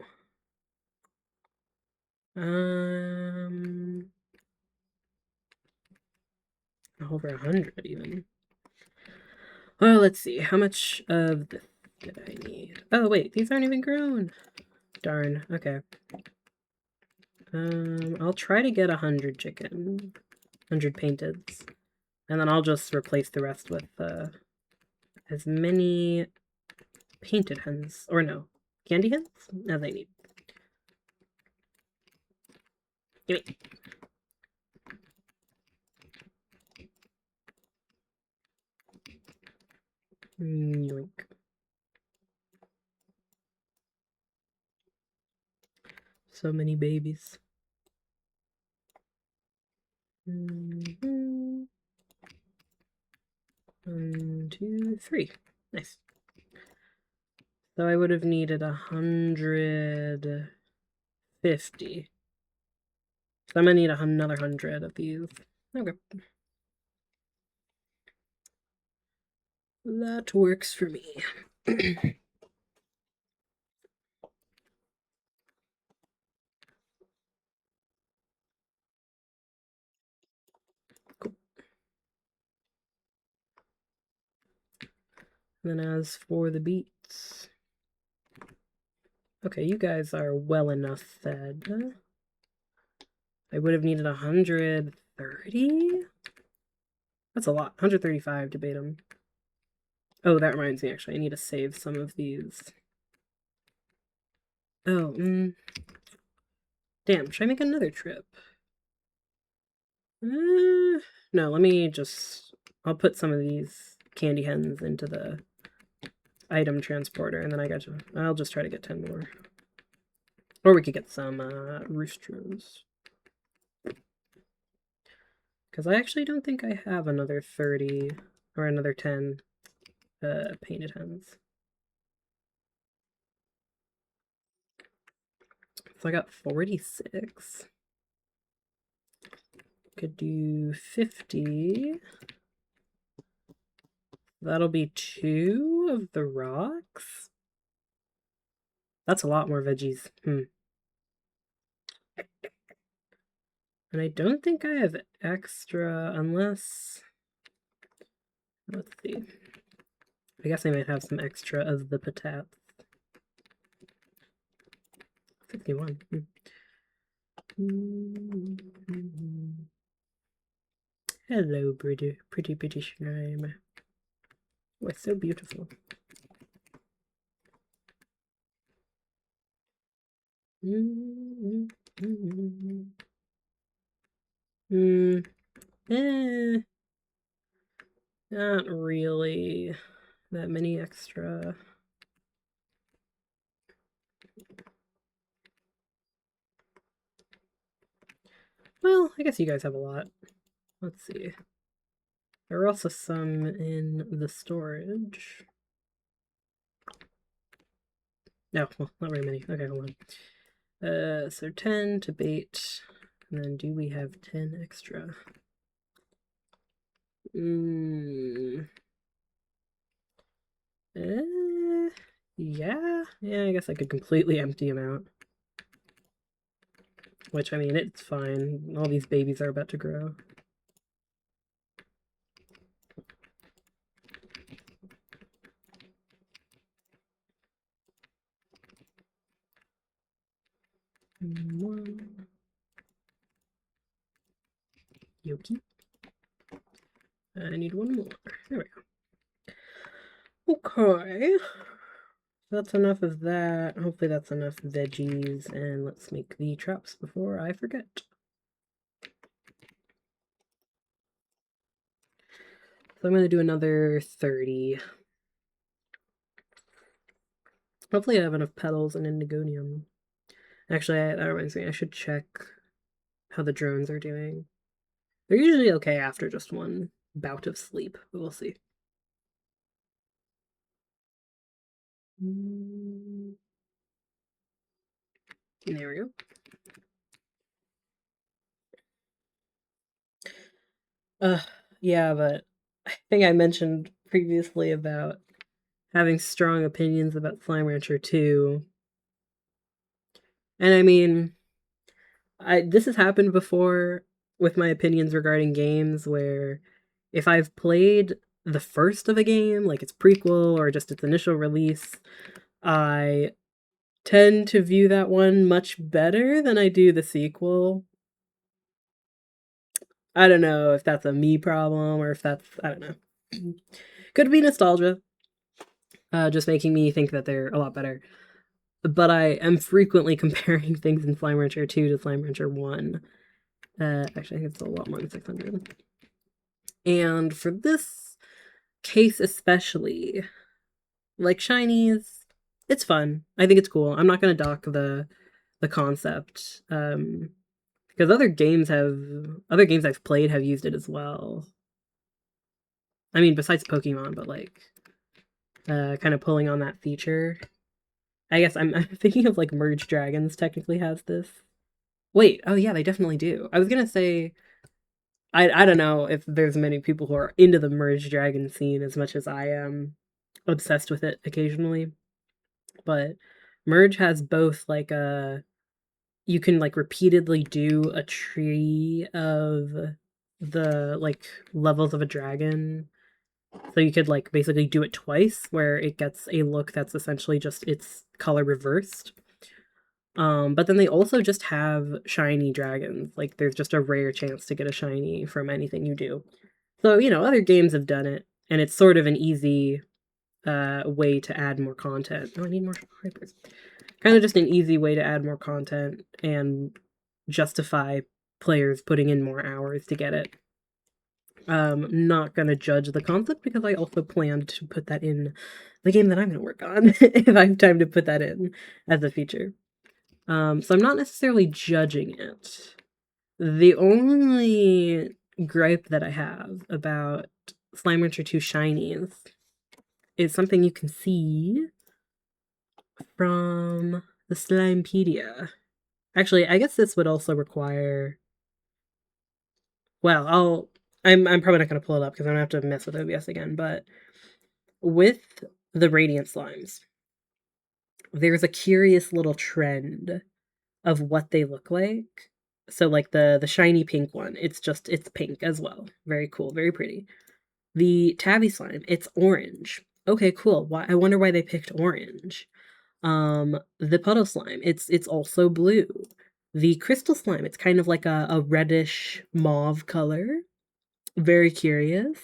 Over 100, even. Well, let's see. How much of this did I need? Oh, wait. These aren't even grown. Darn. Okay. I'll try to get 100 chicken. 100 painteds. And then I'll just replace the rest with, as many painted hens. Or no. Candy hens? No, they need. Gimme. Yoink. So many babies. 1, 2, 3. Nice. So I would have needed 150. So I'm gonna need another 100 of these. Okay. That works for me. Cool. Then as for the beets. Okay, you guys are well enough fed. I would have needed 130? That's a lot. 135 to bait them. Oh, that reminds me, actually. I need to save some of these. Oh, damn, should I make another trip? No, let me just... I'll put some of these candy hens into the item transporter, and then I'll just try to get 10 more. Or we could get some roosters. Because I actually don't think I have another 30 or another 10 painted hens. So I got 46. Could do 50. That'll be 2 of the rocks. That's a lot more veggies. And I don't think I have extra unless... Let's see. I guess I might have some extra of the patatas. 51. Hello, pretty British name. Oh, it's so beautiful. Not really that many extra. Well, I guess you guys have a lot. Let's see. There are also some in the storage. No, well, not very many. Okay, hold on. So 10 to bait. And then do we have 10 extra? Yeah. Yeah, I guess I could completely empty them out. Which, I mean, it's fine. All these babies are about to grow. One. Yoki. I need one more. There we go. Okay. That's enough of that. Hopefully that's enough veggies. And let's make the traps before I forget. So I'm going to do another 30. Hopefully I have enough petals and indigonium. Actually, that reminds me, I should check how the drones are doing. They're usually okay after just one bout of sleep, but we'll see. There we go. Yeah, but I think I mentioned previously about having strong opinions about Slime Rancher 2. And I mean, this has happened before with my opinions regarding games where if I've played the first of a game, like its prequel or just its initial release, I tend to view that one much better than I do the sequel. I don't know if that's a me problem or if that's, I don't know. Could be nostalgia, just making me think that they're a lot better. But I am frequently comparing things in Slime Rancher 2 to Slime Rancher 1. Actually, I think it's a lot more than 600. And for this case especially, like shinies, it's fun. I think it's cool. I'm not going to dock the concept. Because other games I've played have used it as well. I mean, besides Pokemon, but like kind of pulling on that feature. I guess I'm thinking of like Merge Dragons technically has this. Wait, oh yeah, they definitely do. I was gonna say I don't know if there's many people who are into the Merge Dragon scene as much as I am obsessed with it occasionally. But Merge has both like you can like repeatedly do a tree of the like levels of a dragon So you could like basically do it twice where it gets a look that's essentially just its color reversed. But then they also just have shiny dragons. Like there's just a rare chance to get a shiny from anything you do. So, other games have done it, and it's sort of an easy way to add more content. Oh, I need more hypers. Kind of just an easy way to add more content and justify players putting in more hours to get it. Not gonna judge the concept because I also planned to put that in the game that I'm gonna work on if I have time to put that in as a feature. So I'm not necessarily judging it. The only gripe that I have about Slime Rancher 2 Shinies is something you can see from the Slimepedia. Actually, I guess this would also require. Well, I'm probably not gonna pull it up because I'm gonna have to mess with OBS again. But with the Radiant Slimes, there's a curious little trend of what they look like. So like the shiny pink one, it's pink as well. Very cool, very pretty. The tabby slime, it's orange. Okay, cool. Why I wonder why they picked orange. The puddle slime, it's also blue. The crystal slime, it's kind of like a reddish mauve color. Very curious.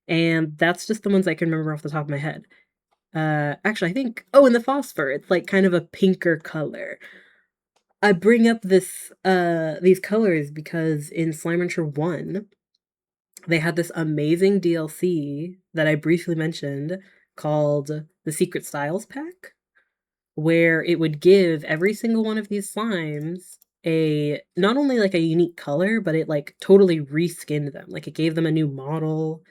And that's just the ones I can remember off the top of my head. Actually, I think, oh, and the phosphor, it's like kind of a pinker color. I bring up these colors because in Slime Rancher 1, they had this amazing DLC that I briefly mentioned called the Secret Styles Pack, where it would give every single one of these slimes a not only like a unique color, but it like totally reskinned them. Like it gave them a new model.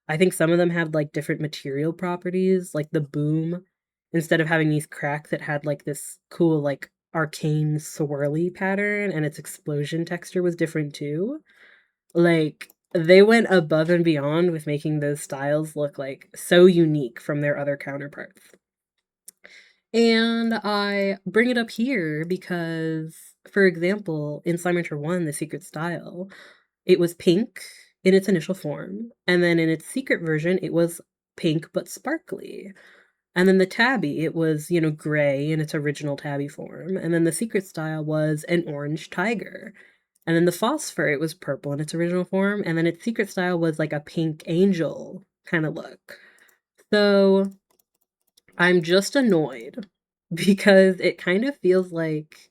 I think some of them had like different material properties, like the boom, instead of having these cracks, it had like this cool like arcane swirly pattern, and its explosion texture was different too. Like they went above and beyond with making those styles look like so unique from their other counterparts. And I bring it up here because, for example, in Slime Rancher 1, the secret style, it was pink in its initial form, and then in its secret version, it was pink but sparkly. And then the tabby, it was, gray in its original tabby form, and then the secret style was an orange tiger. And then the phosphor, it was purple in its original form, and then its secret style was like a pink angel kind of look. So I'm just annoyed because it kind of feels like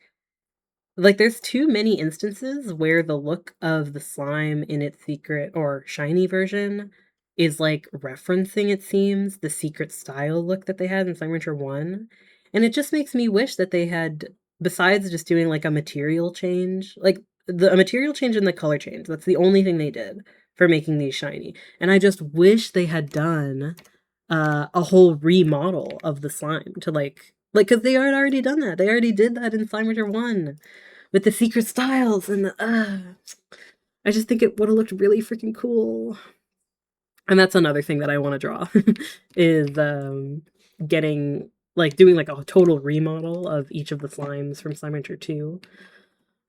there's too many instances where the look of the slime in its secret or shiny version is like referencing, it seems, the secret style look that they had in Slime Rancher 1. And it just makes me wish that they had, besides just doing like a material change, like a material change and the color change, that's the only thing they did for making these shiny. And I just wish they had done a whole remodel of the slime to because they had already done that. They already did that in Slime Rancher 1 with the secret styles and I just think it would have looked really freaking cool. And that's another thing that I want to draw is getting doing like a total remodel of each of the slimes from Slime Rancher 2.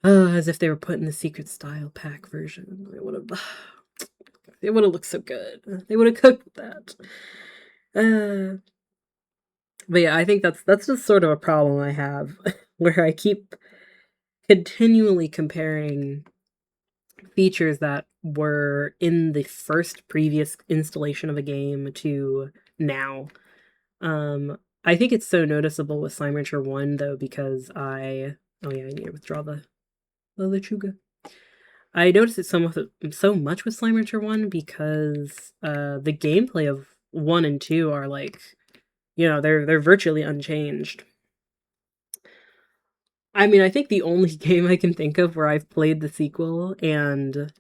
As if they were put in the secret style pack version. It would have looked so good. They would have cooked that. But yeah, I think that's just sort of a problem I have where I keep continually comparing features that were in the first previous installation of a game to now. I think it's so noticeable with Slime Rancher 1 though because I need to withdraw the Lechuga. I noticed it so much with Slime Rancher 1 because the gameplay of 1 and 2 are like, they're virtually unchanged. I mean, I think the only game I can think of where I've played the sequel and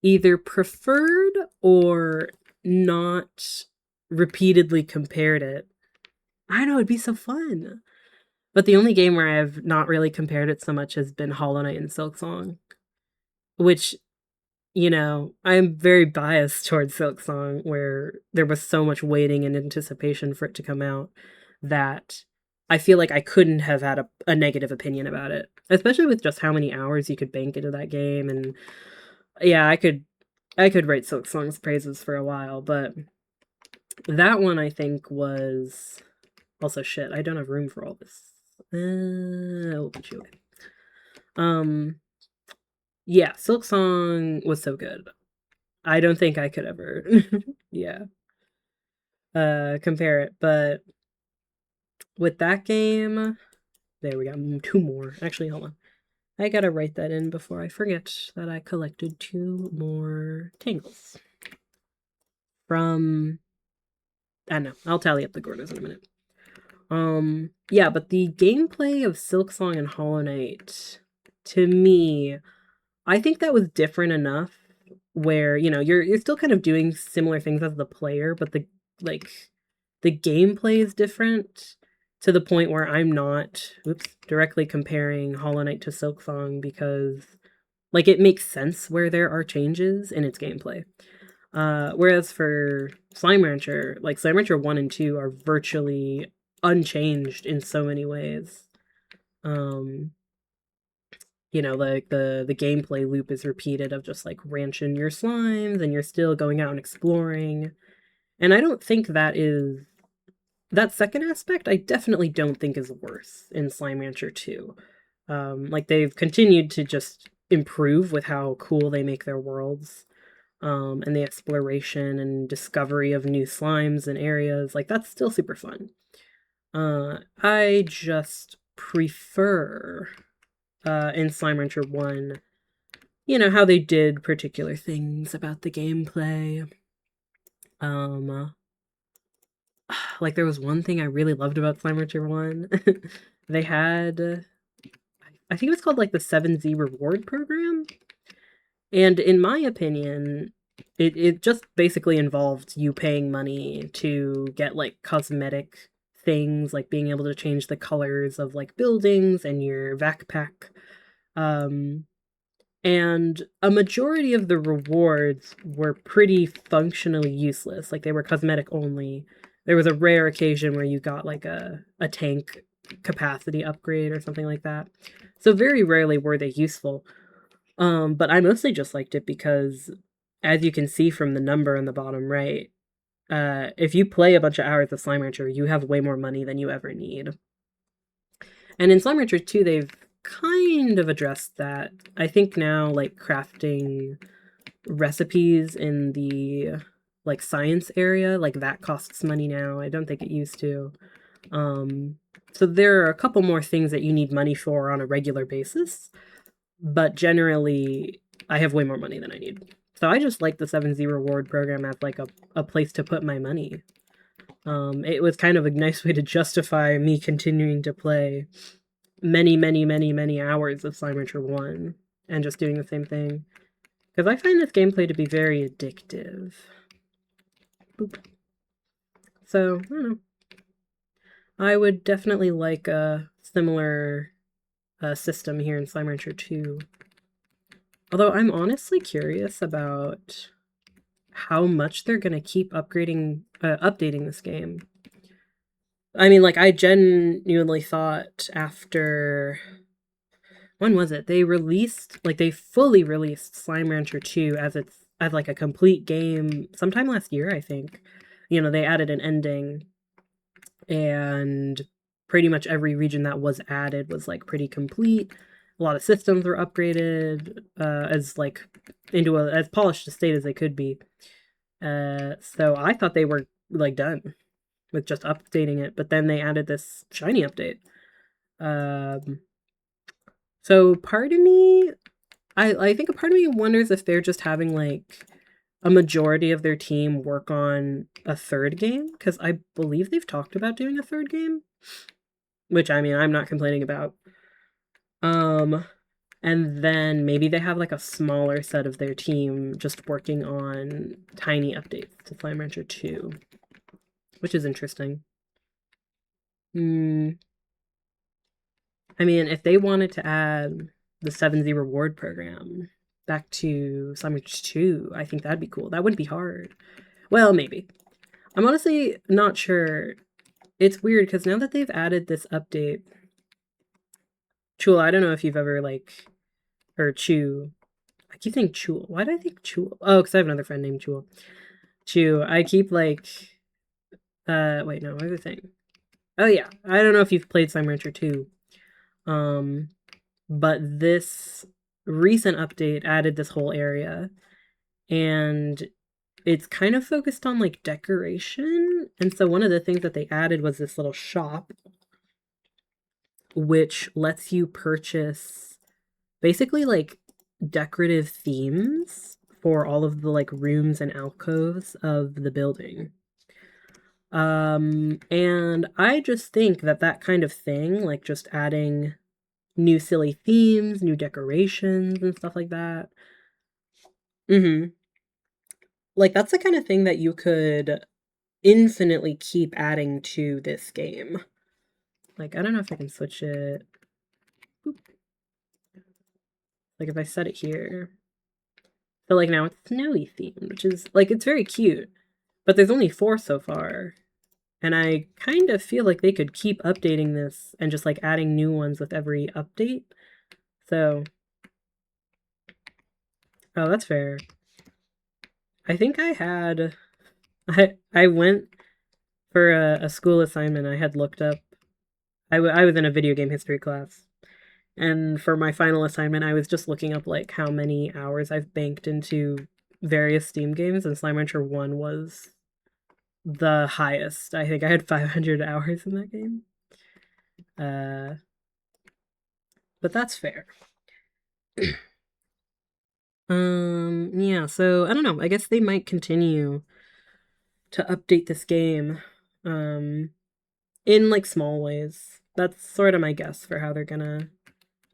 either preferred or not repeatedly compared it. I don't know, it'd be so fun. But the only game where I've not really compared it so much has been Hollow Knight and Silksong, which, I'm very biased towards Silksong, where there was so much waiting and anticipation for it to come out that I feel like I couldn't have had a negative opinion about it, especially with just how many hours you could bank into that game. And yeah, I could I could write Silk Song's praises for a while, but that one I think was also shit. I don't have room for all this. I'll put you away. Yeah, Silk Song was so good. I don't think I could ever, yeah, compare it. But with that game, there we got two more. Actually, hold on. I gotta write that in before I forget that I collected two more tangles from. I don't know. I'll tally up the Gordos in a minute. Yeah, but the gameplay of Silksong and Hollow Knight, to me, I think that was different enough where, you know, you're still kind of doing similar things as the player, but like the gameplay is different to the point where I'm not directly comparing Hollow Knight to Silksong because like it makes sense where there are changes in its gameplay. Whereas for Slime Rancher, like Slime Rancher 1 and 2 are virtually unchanged in so many ways. Um, you know, like the gameplay loop is repeated of just like ranching your slimes and you're still going out and exploring. And I don't think that second aspect I definitely don't think is worse in Slime Rancher 2. Like they've continued to just improve with how cool they make their worlds. And the exploration and discovery of new slimes and areas, like that's still super fun. I just prefer in Slime Rancher 1, you know, how they did particular things about the gameplay. Um, like there was one thing I really loved about Slime Rancher 1. They had, I think it was called like the 7Z reward program. And in my opinion, it just basically involved you paying money to get like cosmetic things, like being able to change the colors of like buildings and your backpack. Um, and a majority of the rewards were pretty functionally useless. Like they were cosmetic only. There was a rare occasion where you got like a tank capacity upgrade or something like that. So very rarely were they useful. But I mostly just liked it because, as you can see from the number in the bottom right, if you play a bunch of hours of Slime Rancher, you have way more money than you ever need. And in Slime Rancher 2, they've kind of addressed that. I think now, like, crafting recipes in the, like, science area, like, that costs money now. I don't think it used to. So there are a couple more things that you need money for on a regular basis. But generally, I have way more money than I need. So I just like the 7Z reward program as like a place to put my money. It was kind of a nice way to justify me continuing to play many, many, many, many hours of Slime Rancher 1 and just doing the same thing. Because I find this gameplay to be very addictive. Boop. So, I don't know. I would definitely like a similar system here in Slime Rancher 2. Although I'm honestly curious about how much they're gonna keep updating this game. I mean, like, I genuinely thought after when was it? They fully released Slime Rancher 2 as like a complete game sometime last year, I think. You know, they added an ending and pretty much every region that was added was like pretty complete. A lot of systems were upgraded as like into as polished a state as they could be. So I thought they were like done with just updating it, but then they added this shiny update. Um, so part of me, I think a part of me wonders if they're just having like a majority of their team work on a third game, because I believe they've talked about doing a third game, which I mean I'm not complaining about. Um, and then maybe they have like a smaller set of their team just working on tiny updates to Slime Rancher 2, which is interesting. Hmm. I mean, if they wanted to add the 7Z reward program back to Slime Rancher 2, I think that'd be cool. That wouldn't be hard. Well, maybe. I'm honestly not sure. It's weird because now that they've added this update, Chula, I don't know if you've ever like, or Chew, I keep saying Chul. Why do I think Chul? Oh, because I have another friend named Chul. Chew. I keep like wait, no, what was I saying? Oh yeah. I don't know if you've played Slime Rancher 2. Um but this recent update added this whole area, and it's kind of focused on like decoration. And so one of the things that they added was this little shop which lets you purchase basically like decorative themes for all of the like rooms and alcoves of the building. And I just think that that kind of thing, like just adding new silly themes, new decorations and stuff like that. Mhm. Like that's the kind of thing that you could infinitely keep adding to this game. Like I don't know if I can switch it. Boop. Like if I set it here. So like now it's snowy themed, which is like it's very cute. But there's only 4 so far. And I kind of feel like they could keep updating this and just like adding new ones with every update. So, oh, that's fair. I think I went for a school assignment. I had looked up, I was in a video game history class. And for my final assignment, I was just looking up like how many hours I've banked into various Steam games, and Slime Rancher 1 was the highest. I think I had 500 hours in that game. Uh, but that's fair. Yeah, so I don't know. I guess they might continue to update this game, um, in like small ways. That's sort of my guess for how they're gonna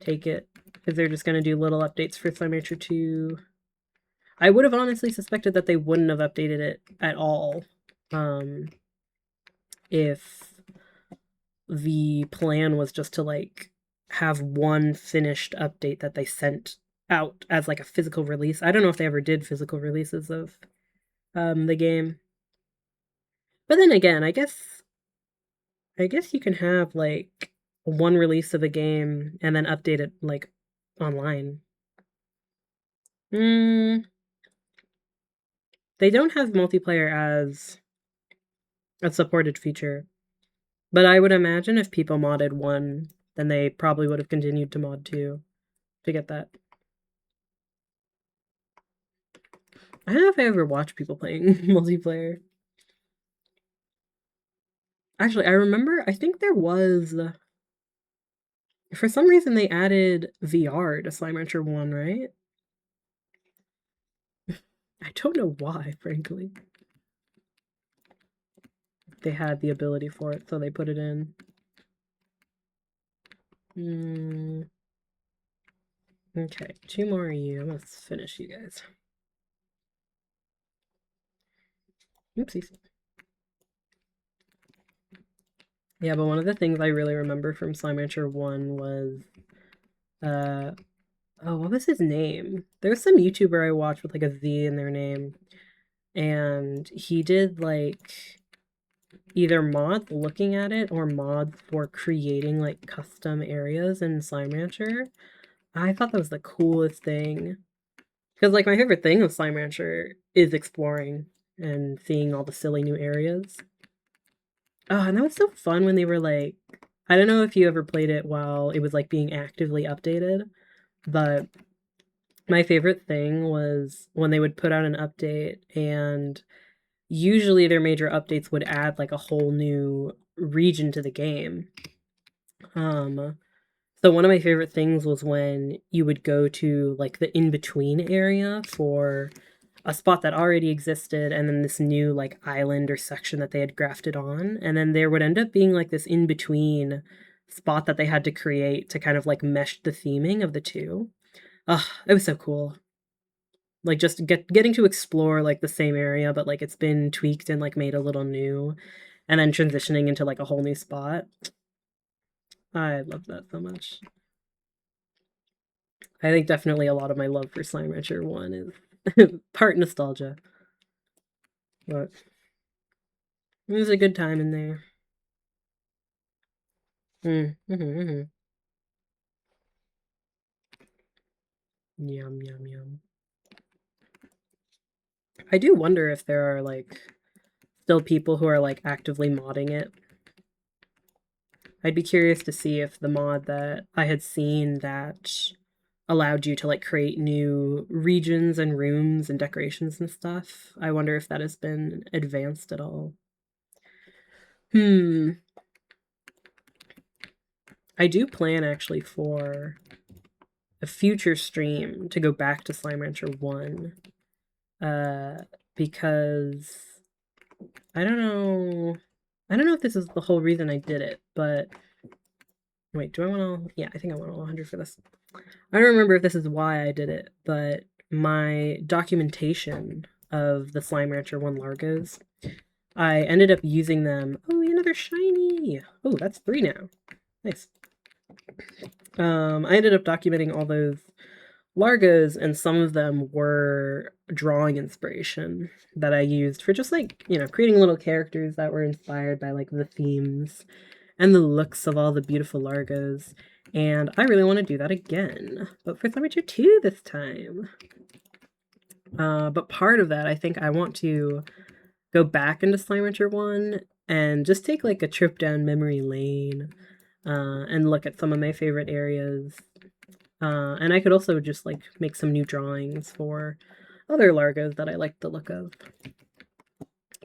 take it. If they're just gonna do little updates for Slime Rancher 2. I would have honestly suspected that they wouldn't have updated it at all, um, if the plan was just to like have one finished update that they sent out as like a physical release. I don't know if they ever did physical releases of the game. But then again, I guess you can have like one release of a game and then update it like online. Mm, they don't have multiplayer as a supported feature, but I would imagine if people modded 1, then they probably would have continued to mod 2 to get that. I don't know if I ever watched people playing multiplayer. Actually, I remember, I think there was, for some reason they added VR to Slime Rancher 1, right? I don't know why, frankly. They had the ability for it, so they put it in. Okay, 2 more of you. Let's finish you guys. Oopsies. Yeah, but one of the things I really remember from Slime Rancher 1 was, uh, oh, what was his name? There's some YouTuber I watched with like a Z in their name, and he did like either mods looking at it or mods for creating like custom areas in Slime Rancher. I thought that was the coolest thing. Because like my favorite thing of Slime Rancher is exploring and seeing all the silly new areas. Oh, and that was so fun when they were like, I don't know if you ever played it while it was like being actively updated, but my favorite thing was when they would put out an update, and usually their major updates would add like a whole new region to the game. So one of my favorite things was when you would go to like the in-between area for a spot that already existed, and then this new like island or section that they had grafted on, and then there would end up being like this in-between spot that they had to create to kind of like mesh the theming of the two. Ugh, it was so cool. Like just getting to explore like the same area, but like it's been tweaked and like made a little new, and then transitioning into like a whole new spot. I love that so much. I think definitely a lot of my love for Slime Rancher 1 is part nostalgia. But it was a good time in there. Mm. Yum, yum, yum. I do wonder if there are, like, still people who are, like, actively modding it. I'd be curious to see if the mod that I had seen that allowed you to, like, create new regions and rooms and decorations and stuff, I wonder if that has been advanced at all. I do plan, actually, for a future stream to go back to Slime Rancher 1, because I don't know if this is the whole reason I did it, but wait, do I want to? Yeah, I think I want all 100 for this. I don't remember if this is why I did it, but my documentation of the Slime Rancher 1 Largos, I ended up using them. Oh, another shiny! Oh, that's 3 now. Nice. I ended up documenting all those Largos, and some of them were drawing inspiration that I used for just, like, you know, creating little characters that were inspired by, like, the themes and the looks of all the beautiful Largos. And I really want to do that again, but for Slime Rancher 2 this time. But part of that, I think I want to go back into Slime Rancher 1 and just take, like, a trip down memory lane and look at some of my favorite areas. And I could also just, like, make some new drawings for other Largos that I like the look of.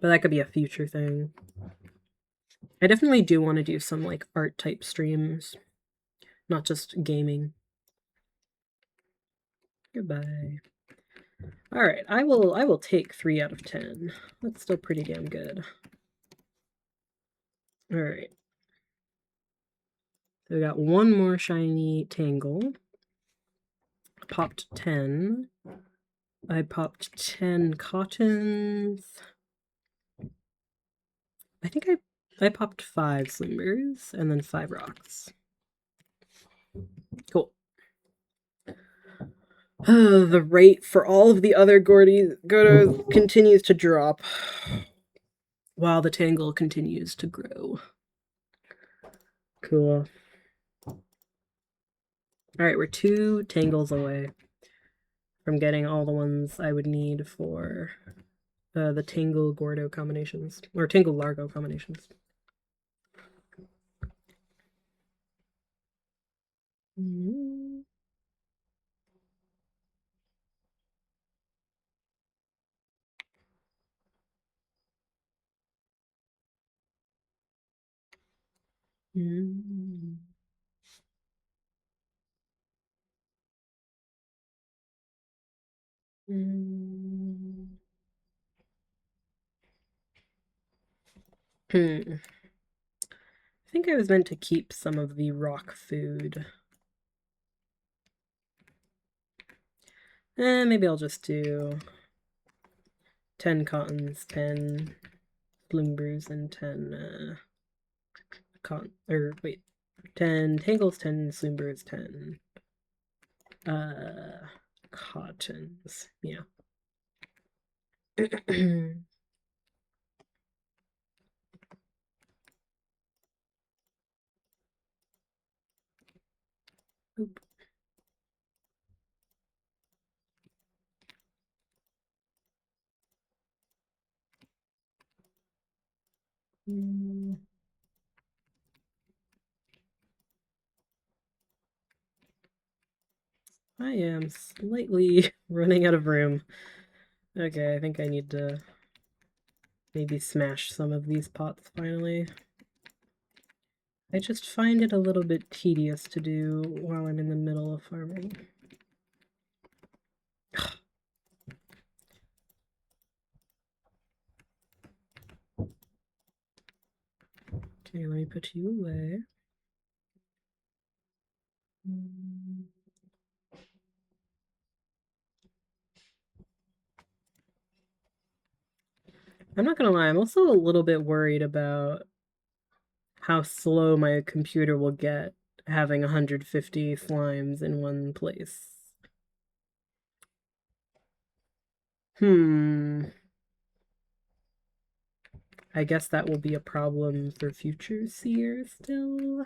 But that could be a future thing. I definitely do want to do some, like, art type streams, not just gaming. Goodbye. Alright, I will take 3 out of 10. That's still pretty damn good. Alright. So we got one more shiny Tangle. Popped 10. I popped 10 Cottons. I think I popped 5 Slimbers and then 5 Rocks. Cool. The rate for all of the other Gordos continues to drop while the Tangle continues to grow. Cool. Alright, we're 2 Tangles away from getting all the ones I would need for the Tangle Gordo combinations, or Tangle Largo combinations. I think I was meant to keep some of the rock food. Maybe I'll just do 10 cottons, 10 bloom brews, and 10 10 tangles, 10 swimbers, 10 cottons. Yeah. Oop. I am slightly running out of room. Okay, I think I need to maybe smash some of these pots finally. I just find it a little bit tedious to do while I'm in the middle of farming. Okay, let me put you away. I'm not gonna lie, I'm also a little bit worried about how slow my computer will get having 150 slimes in one place. I guess that will be a problem for future seers still.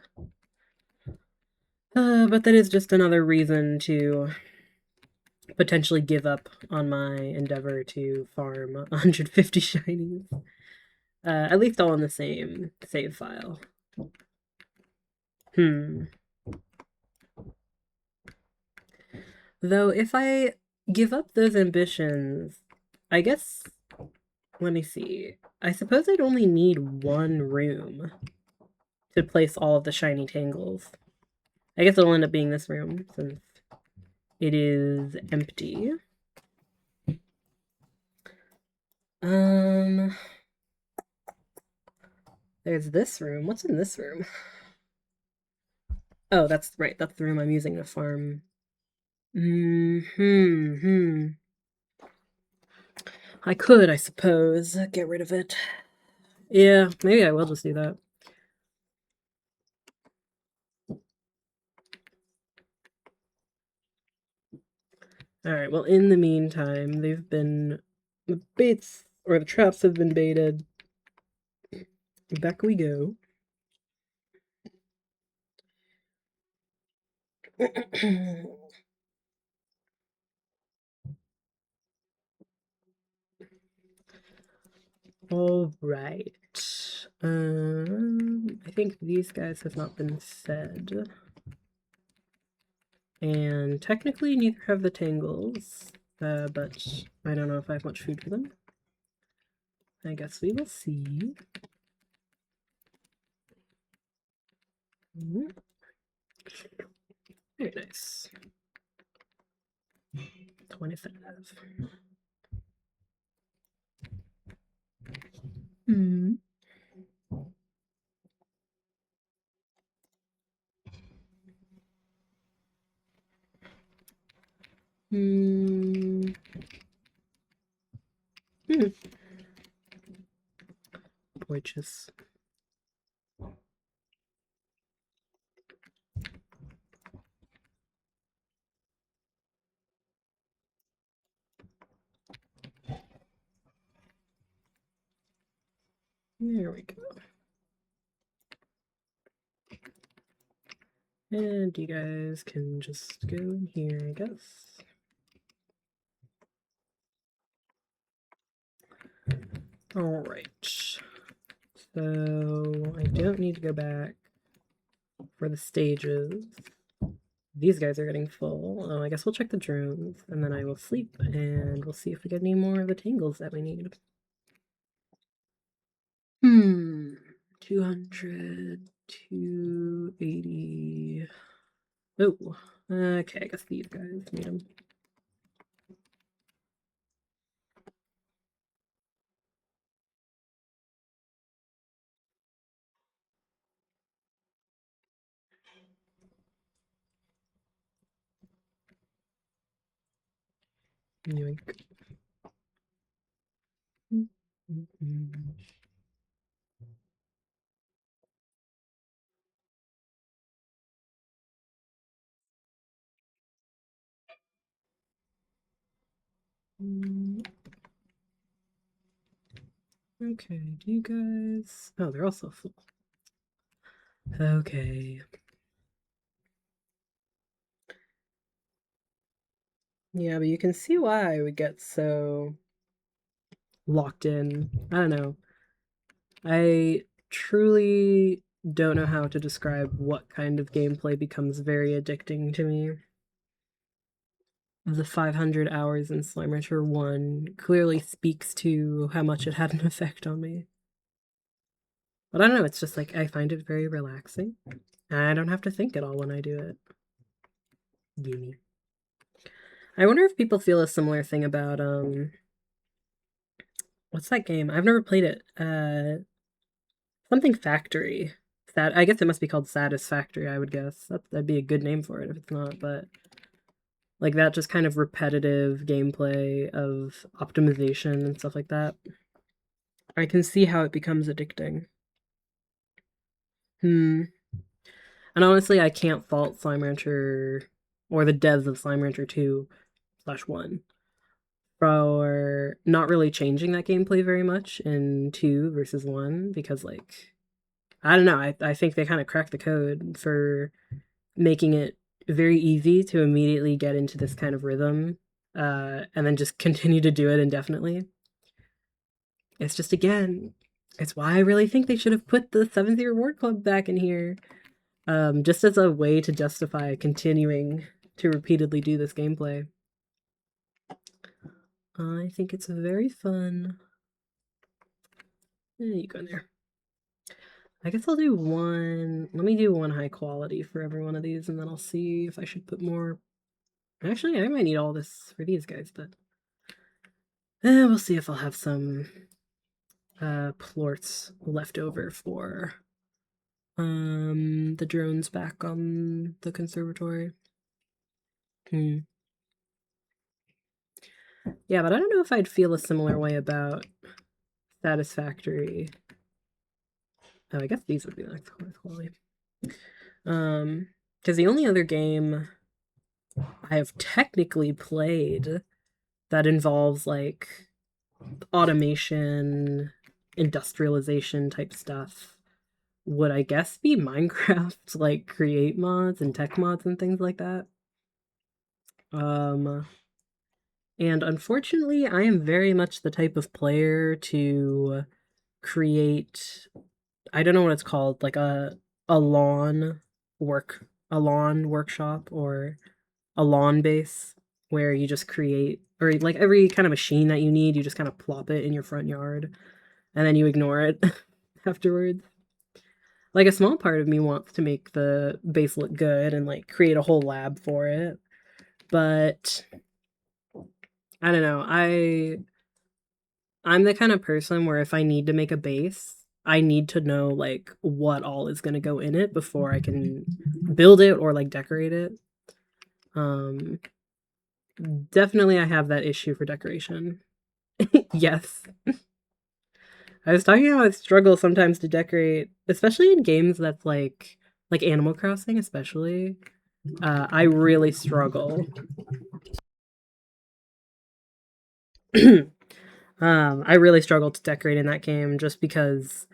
But that is just another reason to potentially give up on my endeavor to farm 150 shinies. At least all in the same save file. Though if I give up those ambitions, I guess, let me see. I suppose I'd only need one room to place all of the shiny tangles. I guess it'll end up being this room since it is empty. There's this room. What's in this room? Oh, that's right. That's the room I'm using to farm. I could, I suppose, get rid of it. Yeah, maybe I will just do that. Alright, well, in the meantime, the baits, or the traps have been baited. Back we go. Alright. I think these guys have not been fed. And technically neither have the tangles, but I don't know if I have much food for them. I guess we will see. Very nice. 25. Witches. There we go. And you guys can just go in here, I guess. Alright. So I don't need to go back for the stages. These guys are getting full. Oh, I guess we'll check the drones, and then I will sleep, and we'll see if we get any more of the tangles that we need. 200, 280. Oh, okay, I guess these guys need them. Yoink. Okay, do you guys... Oh, they're also full. Okay. Yeah, but you can see why I would get so locked in. I don't know. I truly don't know how to describe what kind of gameplay becomes very addicting to me. The 500 hours in Slime Rancher 1 clearly speaks to how much it had an effect on me. But I don't know, it's just like, I find it very relaxing. I don't have to think at all when I do it. Gimme. I wonder if people feel a similar thing about, what's that game? I've never played it. Something Factory. I guess it must be called Satisfactory, I would guess. That'd be a good name for it if it's not, but... Like that just kind of repetitive gameplay of optimization and stuff like that. I can see how it becomes addicting. And honestly, I can't fault Slime Rancher, or the devs of Slime Rancher 2/1, for not really changing that gameplay very much in 2 versus 1, because, like, I don't know, I think they kind of cracked the code for making it very easy to immediately get into this kind of rhythm and then just continue to do it indefinitely. It's just, again, it's why I really think they should have put the 7th Year Reward Club back in here, just as a way to justify continuing to repeatedly do this gameplay. I think it's very fun. You go in there. I guess I'll do one. Let me do one high quality for every one of these, and then I'll see if I should put more. Actually, I might need all this for these guys, but we'll see if I'll have some plorts left over for the drones back on the conservatory. Yeah, but I don't know if I'd feel a similar way about Satisfactory. Oh, I guess these would be the next quality. Because the only other game I have technically played that involves like automation, industrialization type stuff would, I guess, be Minecraft, like create mods and tech mods and things like that. And unfortunately, I am very much the type of player to create, I don't know what it's called, like a lawn workshop or a lawn base where you just create, or like every kind of machine that you need, you just kind of plop it in your front yard and then you ignore it afterwards. Like, a small part of me wants to make the base look good and like create a whole lab for it, but I don't know. I'm the kind of person where if I need to make a base, I need to know like what all is going to go in it before I can build it or like decorate it. Definitely I have that issue for decoration. Yes. I was talking about I struggle sometimes to decorate, especially in games that's like Animal Crossing especially. I really struggle. I really struggle to decorate in that game just because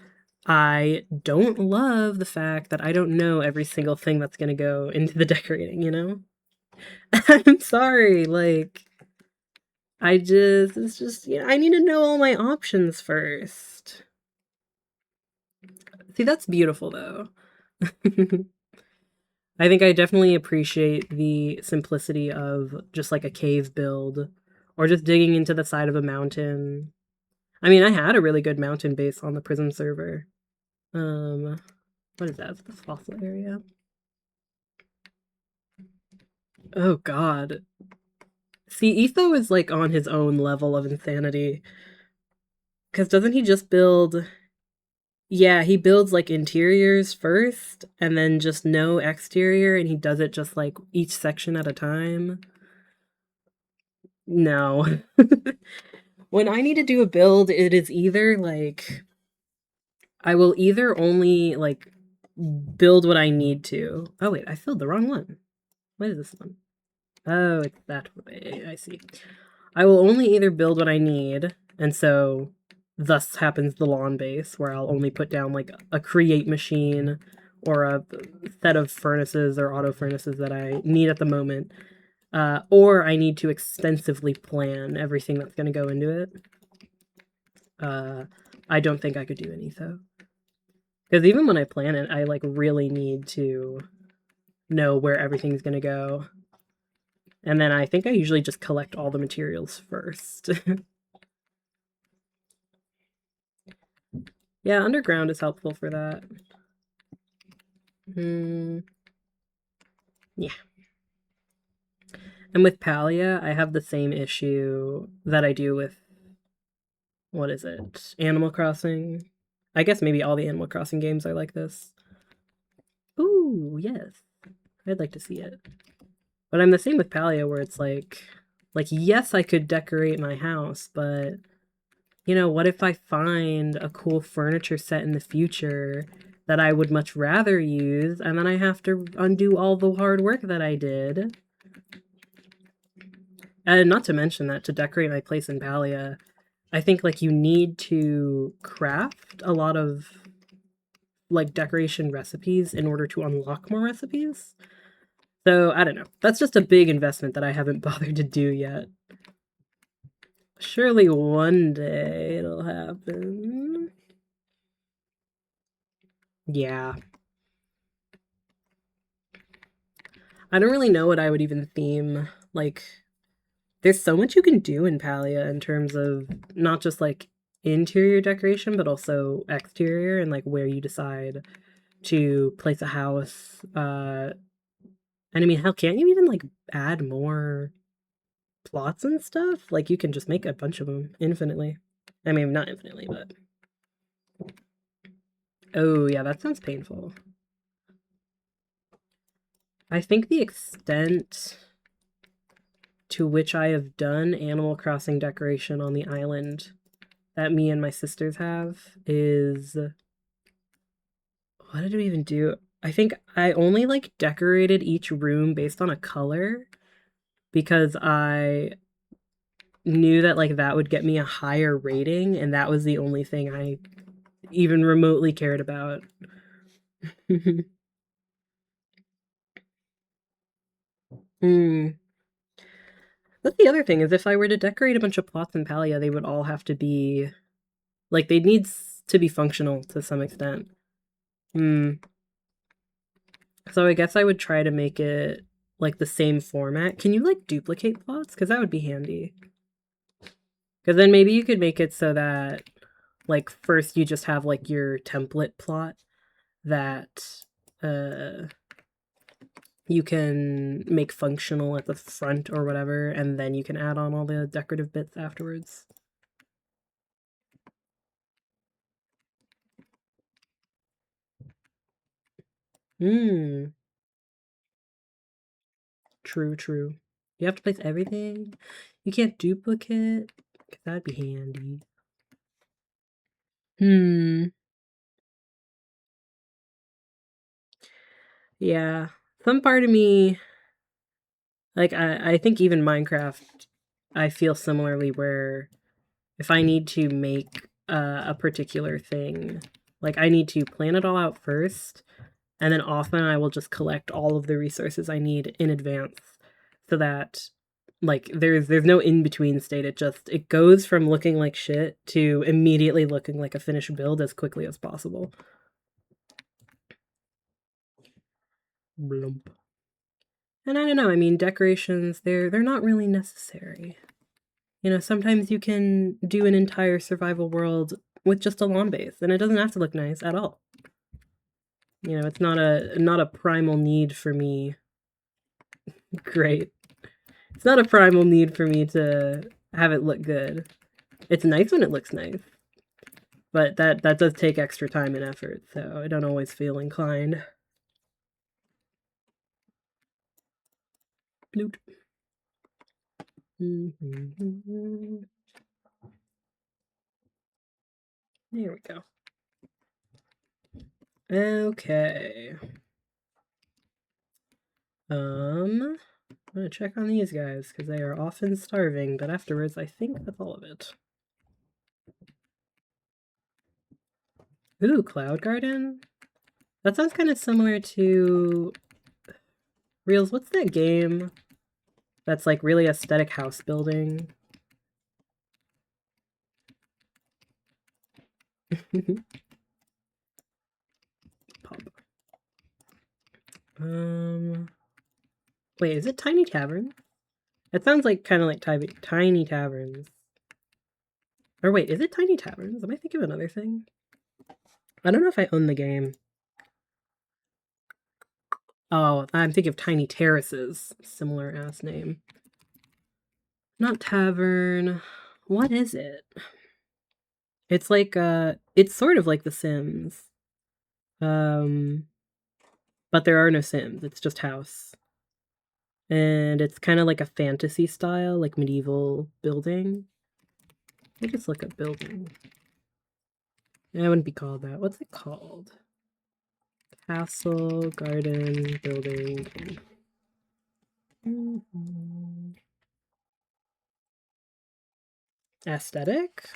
I don't love the fact that I don't know every single thing that's gonna go into the decorating, you know? I'm sorry, like, it's just, yeah, I need to know all my options first. See, that's beautiful, though. I think I definitely appreciate the simplicity of just like a cave build or just digging into the side of a mountain. I mean, I had a really good mountain base on the Prism server. What is that? Is this fossil area? Oh god. See, Etho is like on his own level of insanity. Because doesn't he just build... Yeah, he builds like interiors first and then just no exterior, and he does it just like each section at a time. No. When I need to do a build, it is either like I will either only like build what I need to. Oh wait, I filled the wrong one. What is this one? Oh, it's that way. I see. I will only either build what I need, and so thus happens the lawn base, where I'll only put down like a create machine or a set of furnaces or auto furnaces that I need at the moment. Or I need to extensively plan everything that's going to go into it. I don't think I could do any though. Because even when I plan it, I like really need to know where everything's going to go. And then I think I usually just collect all the materials first. Yeah, underground is helpful for that. Yeah. And with Palia, I have the same issue that I do with, what is it? Animal Crossing. I guess maybe all the Animal Crossing games are like this. Ooh, yes. I'd like to see it. But I'm the same with Palia, where it's like, yes, I could decorate my house, but, you know, what if I find a cool furniture set in the future that I would much rather use, and then I have to undo all the hard work that I did? And not to mention that to decorate my place in Palia, I think, like, you need to craft a lot of, like, decoration recipes in order to unlock more recipes. So, I don't know. That's just a big investment that I haven't bothered to do yet. Surely one day it'll happen. Yeah. I don't really know what I would even theme. Like, there's so much you can do in Palia in terms of not just like interior decoration, but also exterior and like where you decide to place a house. And I mean, hell, can't you even like add more plots and stuff? Like, you can just make a bunch of them infinitely. I mean, not infinitely, but. Oh, yeah, that sounds painful. I think the extent to which I have done Animal Crossing decoration on the island that me and my sisters have is. What did we even do? I think I only like decorated each room based on a color because I knew that like that would get me a higher rating, and that was the only thing I even remotely cared about. Hmm. That's the other thing is if I were to decorate a bunch of plots in Palia, they would all have to be like they need to be functional to some extent. Hmm. So I guess I would try to make it like the same format. Can you like duplicate plots? Because that would be handy. Because then maybe you could make it so that like first you just have like your template plot that uh you can make functional at the front or whatever, and then you can add on all the decorative bits afterwards. Hmm. True, true. You have to place everything. You can't duplicate. 'Cause that'd be handy. Hmm. Yeah. Some part of me, like I think even Minecraft, I feel similarly where if I need to make a particular thing, like I need to plan it all out first, and then often I will just collect all of the resources I need in advance so that like there's no in between state. It goes from looking like shit to immediately looking like a finished build as quickly as possible. Blump. And I don't know, I mean decorations they're not really necessary. You know, sometimes you can do an entire survival world with just a lawn base and it doesn't have to look nice at all. You know, it's not a primal need for me. Great. It's not a primal need for me to have it look good. It's nice when it looks nice, but that does take extra time and effort, so I don't always feel inclined. Bloop. There we go. Okay. I'm gonna check on these guys because they are often starving, but afterwards I think that's all of it. Ooh, Cloud Garden? That sounds kind of similar to Reels. What's that game that's like really aesthetic house building? Pop. Wait, is it Tiny Tavern? It sounds like kind of like Tiny Taverns. Or wait, is it Tiny Taverns? Am I thinking of another thing? I don't know if I own the game. Oh, I'm thinking of Tiny Terraces. Similar ass name. Not Tavern. What is it? It's like it's sort of like The Sims. Um but there are no Sims. It's just house. And it's kind of like a fantasy style, like medieval building. I just look up building. It wouldn't be called that. What's it called? Castle, garden, building. Aesthetic?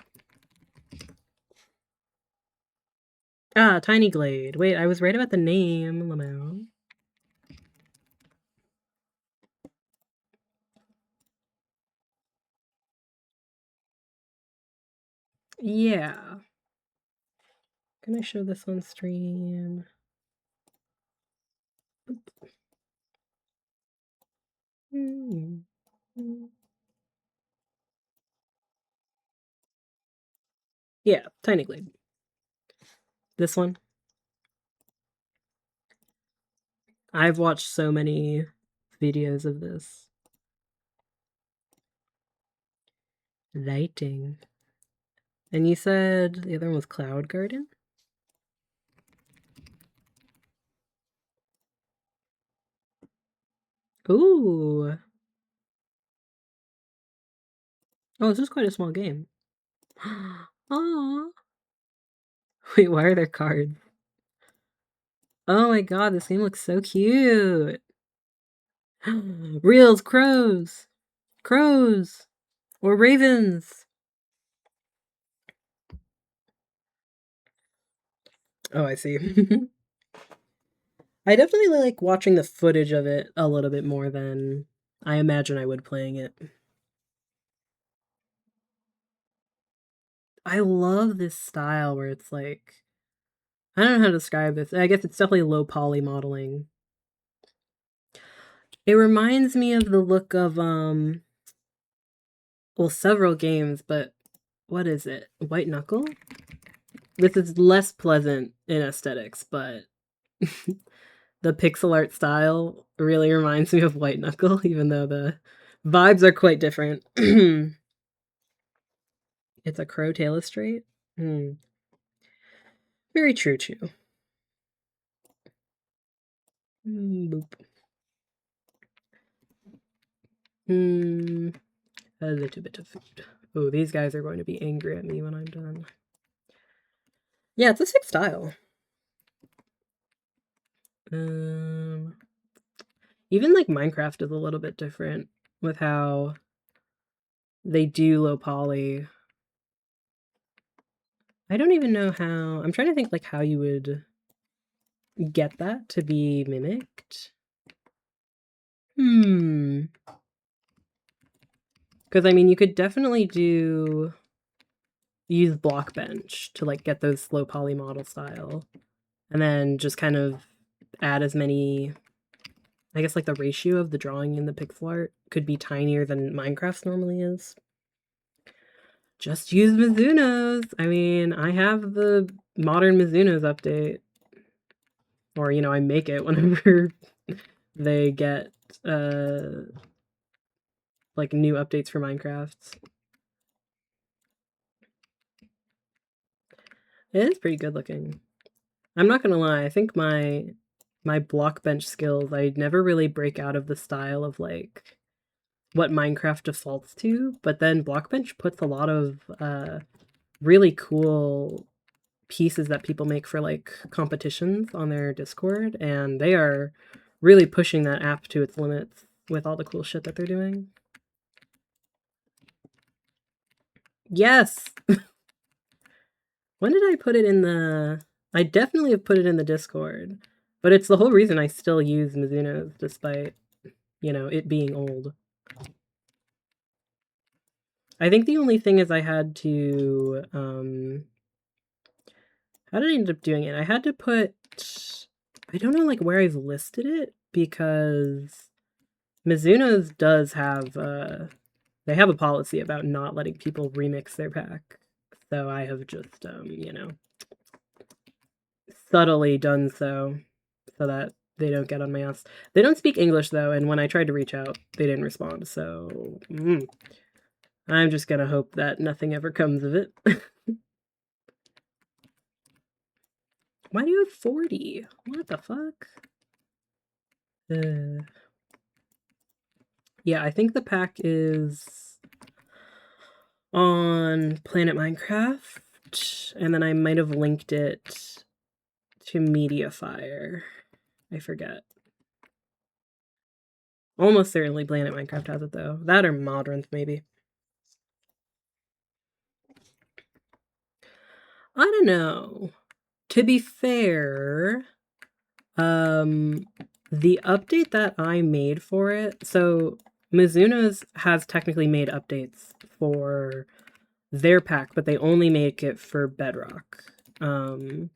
Ah, Tiny Glade. Wait, I was right about the name, Lamau. Yeah. Can I show this on stream? Yeah, Tiny Glade. This one. I've watched so many videos of this. Lighting. And you said the other one was Cloud Garden? Ooh. Oh, this is quite a small game. Aww. Wait, why are there cards? Oh my god, this game looks so cute. Reals, crows. Crows. Or ravens. Oh, I see. I definitely like watching the footage of it a little bit more than I imagine I would playing it. I love this style where it's like, I don't know how to describe this. I guess it's definitely low poly modeling. It reminds me of the look of well, several games, but what is it? White Knuckle? This is less pleasant in aesthetics, but the pixel art style really reminds me of White Knuckle, even though the vibes are quite different. It's a crow tail straight. Very true, too. Boop. A little bit of food. Oh, these guys are going to be angry at me when I'm done. Yeah, it's a sick style. Even like Minecraft is a little bit different with how they do low poly. I don't even know how. I'm trying to think like how you would get that to be mimicked. Because I mean, you could definitely use Blockbench to like get those slow poly model style, and then just kind of add as many. I guess like the ratio of the drawing in the pixel art could be tinier than Minecraft's normally is. Just use Mizuno's. I mean, I have the modern Mizuno's update. Or, you know, I make it whenever they get like new updates for Minecraft. It is pretty good looking. I'm not gonna lie, I think my Blockbench skills, I never really break out of the style of like what Minecraft defaults to, but then Blockbench puts a lot of really cool pieces that people make for like competitions on their Discord, and they are really pushing that app to its limits with all the cool shit that they're doing. Yes! When did I put it in the... I definitely have put it in the Discord, but it's the whole reason I still use Mizuno's despite, you know, it being old. I think the only thing is I had to, how did I end up doing it? I had to put, I don't know like where I've listed it, because Mizuno's does have, they have a policy about not letting people remix their pack. So I have just, you know, subtly done so that they don't get on my ass. They don't speak English though, and when I tried to reach out, they didn't respond. So I'm just gonna hope that nothing ever comes of it. Why do you have 40? What the fuck? Yeah, I think the pack is on Planet Minecraft, and then I might have linked it to Mediafire. I forget. Almost certainly Planet Minecraft has it though. That or Modrons, maybe. I don't know. To be fair, the update that I made for it, so Mizuno's has technically made updates for their pack, but they only make it for Bedrock. And,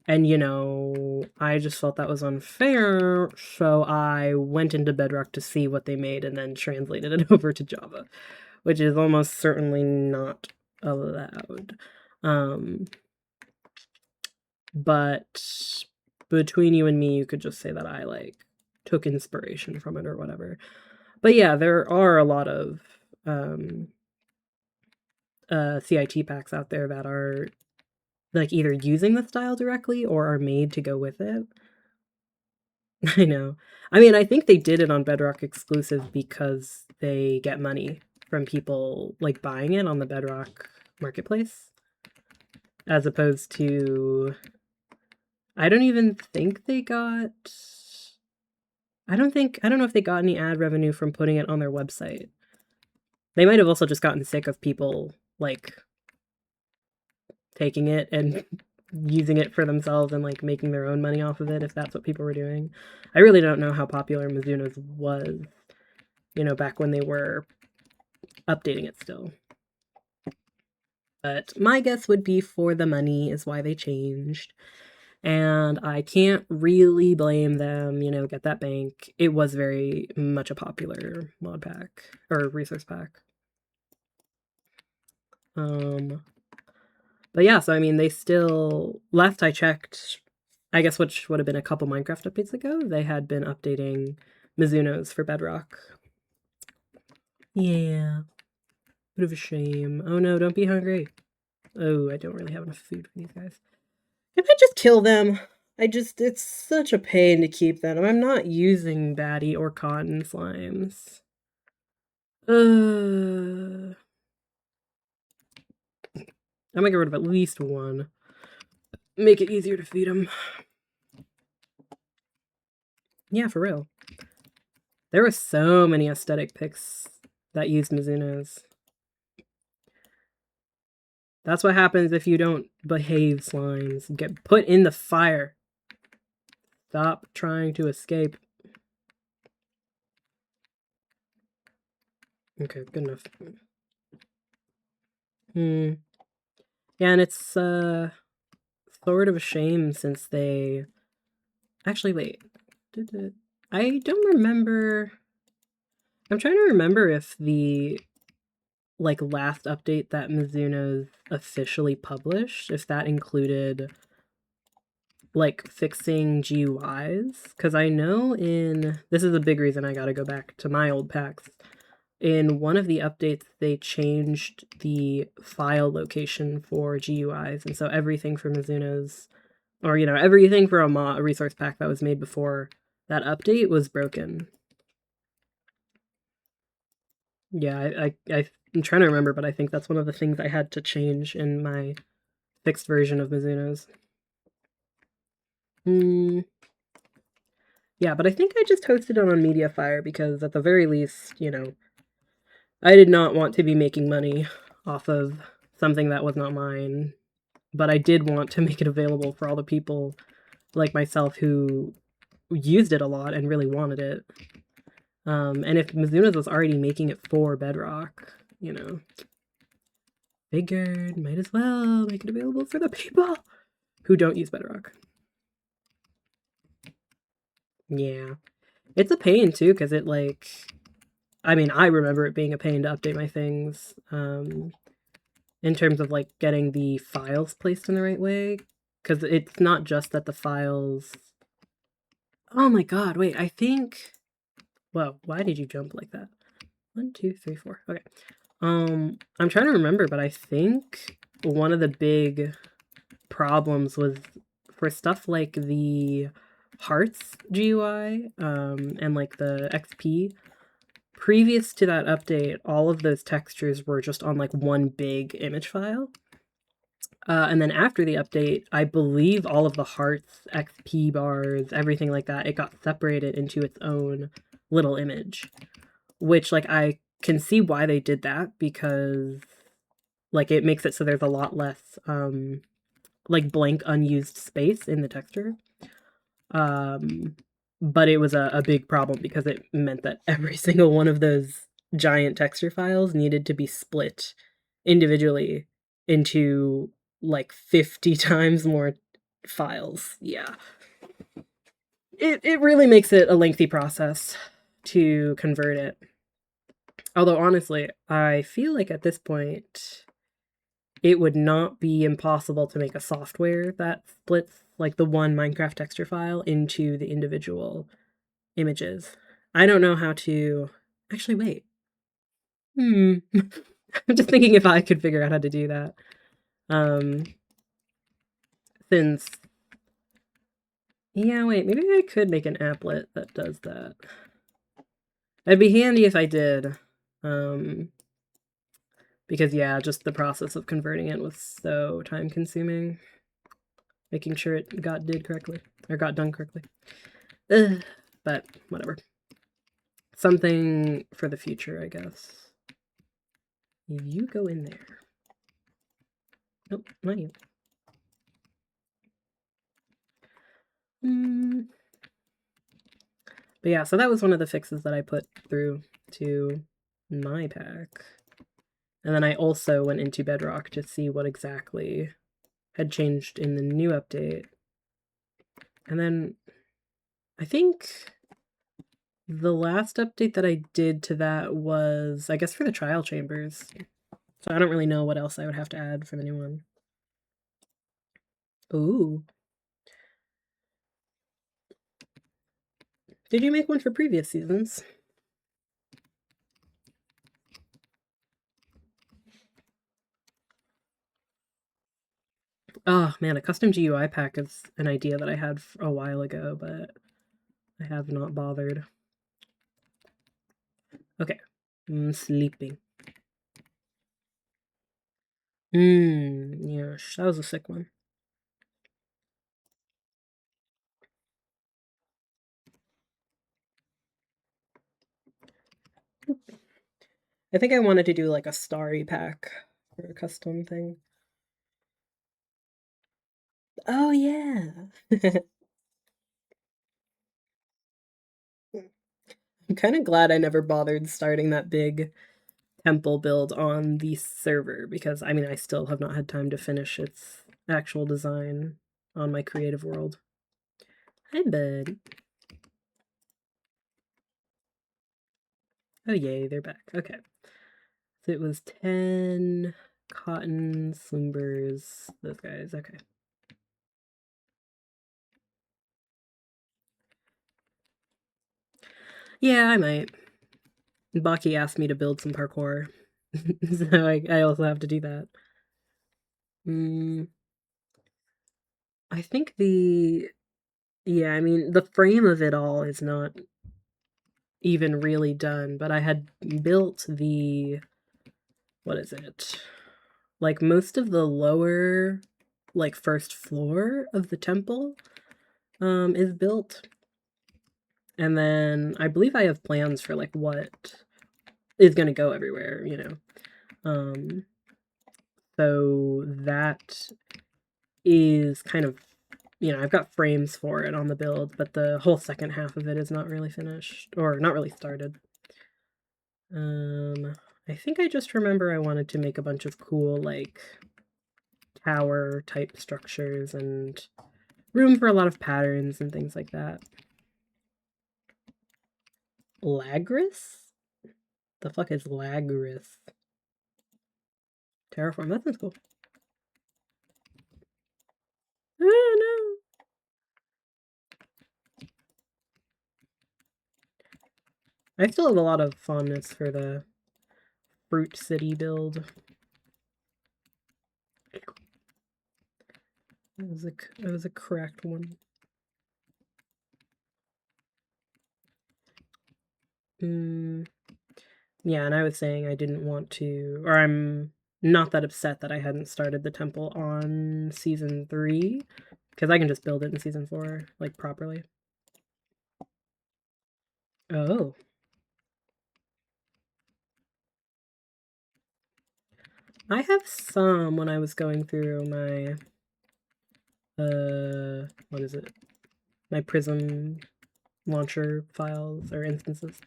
you know, I just felt that was unfair, so I went into Bedrock to see what they made and then translated it over to Java, which is almost certainly not allowed. But between you and me, you could just say that I, like, took inspiration from it or whatever. But yeah, there are a lot of CIT packs out there that are like either using the style directly or are made to go with it. I know. I mean, I think they did it on Bedrock exclusive because they get money from people like buying it on the Bedrock marketplace, as opposed to I don't even think they got I don't know if they got any ad revenue from putting it on their website. They might have also just gotten sick of people like taking it and using it for themselves and like making their own money off of it if that's what people were doing. I really don't know how popular Mizuno's was, you know, back when they were updating it still. But my guess would be for the money is why they changed. And I can't really blame them, you know, get that bank. It was very much a popular mod pack or resource pack. But yeah, so I mean, they still, last I checked, I guess which would have been a couple Minecraft updates ago, they had been updating Mizuno's for Bedrock. Yeah. Bit of a shame. Oh no, don't be hungry. Oh, I don't really have enough food for these guys. Can I just kill them? It's such a pain to keep them. I'm not using Batty or Cotton slimes. I'm gonna get rid of at least one. Make it easier to feed them. Yeah, for real. There were so many aesthetic picks that used Mizuno's. That's what happens if you don't behave, slimes. Get put in the fire. Stop trying to escape. Okay, good enough. Yeah, and it's sort of a shame since they... Actually, wait. I don't remember... I'm trying to remember if the like last update that Mizuno's officially published, if that included like fixing GUIs, because I know this is a big reason I gotta go back to my old packs. In one of the updates, they changed the file location for GUIs, and so everything for Mizuno's, or you know, everything for a resource pack that was made before that update was broken. Yeah, I'm trying to remember, but I think that's one of the things I had to change in my fixed version of Mizuno's. Yeah, but I think I just hosted it on Mediafire because at the very least, you know, I did not want to be making money off of something that was not mine, but I did want to make it available for all the people like myself who used it a lot and really wanted it. And if Mizuno's was already making it for Bedrock, you know, figured might as well make it available for the people who don't use Bedrock. Yeah. It's a pain too, because it like, I mean, I remember it being a pain to update my things, in terms of like getting the files placed in the right way, because it's not just that the files... Oh my god, wait, I think... Whoa, why did you jump like that? 1, 2, 3, 4. Okay. I'm trying to remember, but I think one of the big problems was for stuff like the hearts GUI, and like the XP. Previous to that update, all of those textures were just on like one big image file. And then after the update, I believe all of the hearts, XP bars, everything like that, it got separated into its own little image. Which, like, I can see why they did that, because, like, it makes it so there's a lot less, like, blank unused space in the texture. But it was a big problem because it meant that every single one of those giant texture files needed to be split individually into like 50 times more files. Yeah. It really makes it a lengthy process to convert it. Although honestly, I feel like at this point it would not be impossible to make a software that splits like the one Minecraft texture file into the individual images. I don't know how to actually wait. I'm just thinking if I could figure out how to do that. Um since yeah, wait, maybe I could make an applet that does that. It'd be handy if I did. Because yeah, just the process of converting it was so time consuming. Making sure it got done correctly. Ugh, but whatever. Something for the future, I guess. You go in there. Nope, not you. But yeah, so that was one of the fixes that I put through to my pack. And then I also went into Bedrock to see what exactly had changed in the new update. And then I think the last update that I did to that was, I guess, for the trial chambers. So I don't really know what else I would have to add for the new one. Ooh. Did you make one for previous seasons? Oh man, a custom GUI pack is an idea that I had a while ago, but I have not bothered. Okay, I'm sleeping. Yeah, that was a sick one. I think I wanted to do like a starry pack for a custom thing. Oh yeah. I'm kind of glad I never bothered starting that big temple build on the server because I mean I still have not had time to finish its actual design on my creative world. Hi bud. Oh yay, they're back. Okay. So it was 10 cotton slimbers, those guys. Okay. Yeah, I might. Baki asked me to build some parkour. So I also have to do that. I think yeah, I mean, the frame of it all is not even really done, but I had built what is it? Like most of the lower, like first floor of the temple, is built. And then I believe I have plans for like what is gonna go everywhere, you know. So that is kind of, you know, I've got frames for it on the build, but the whole second half of it is not really finished or not really started. I think I just remember I wanted to make a bunch of cool like tower type structures and room for a lot of patterns and things like that. Lagris? The fuck is Lagris? Terraform, that sounds cool. Oh no! I still have a lot of fondness for the Fruit City build. It was a correct one. Yeah, and I was saying I didn't want to, or I'm not that upset that I hadn't started the temple on season 3, because I can just build it in season 4, like, properly. Oh. I have some when I was going through my, what is it? My Prism launcher files or instances.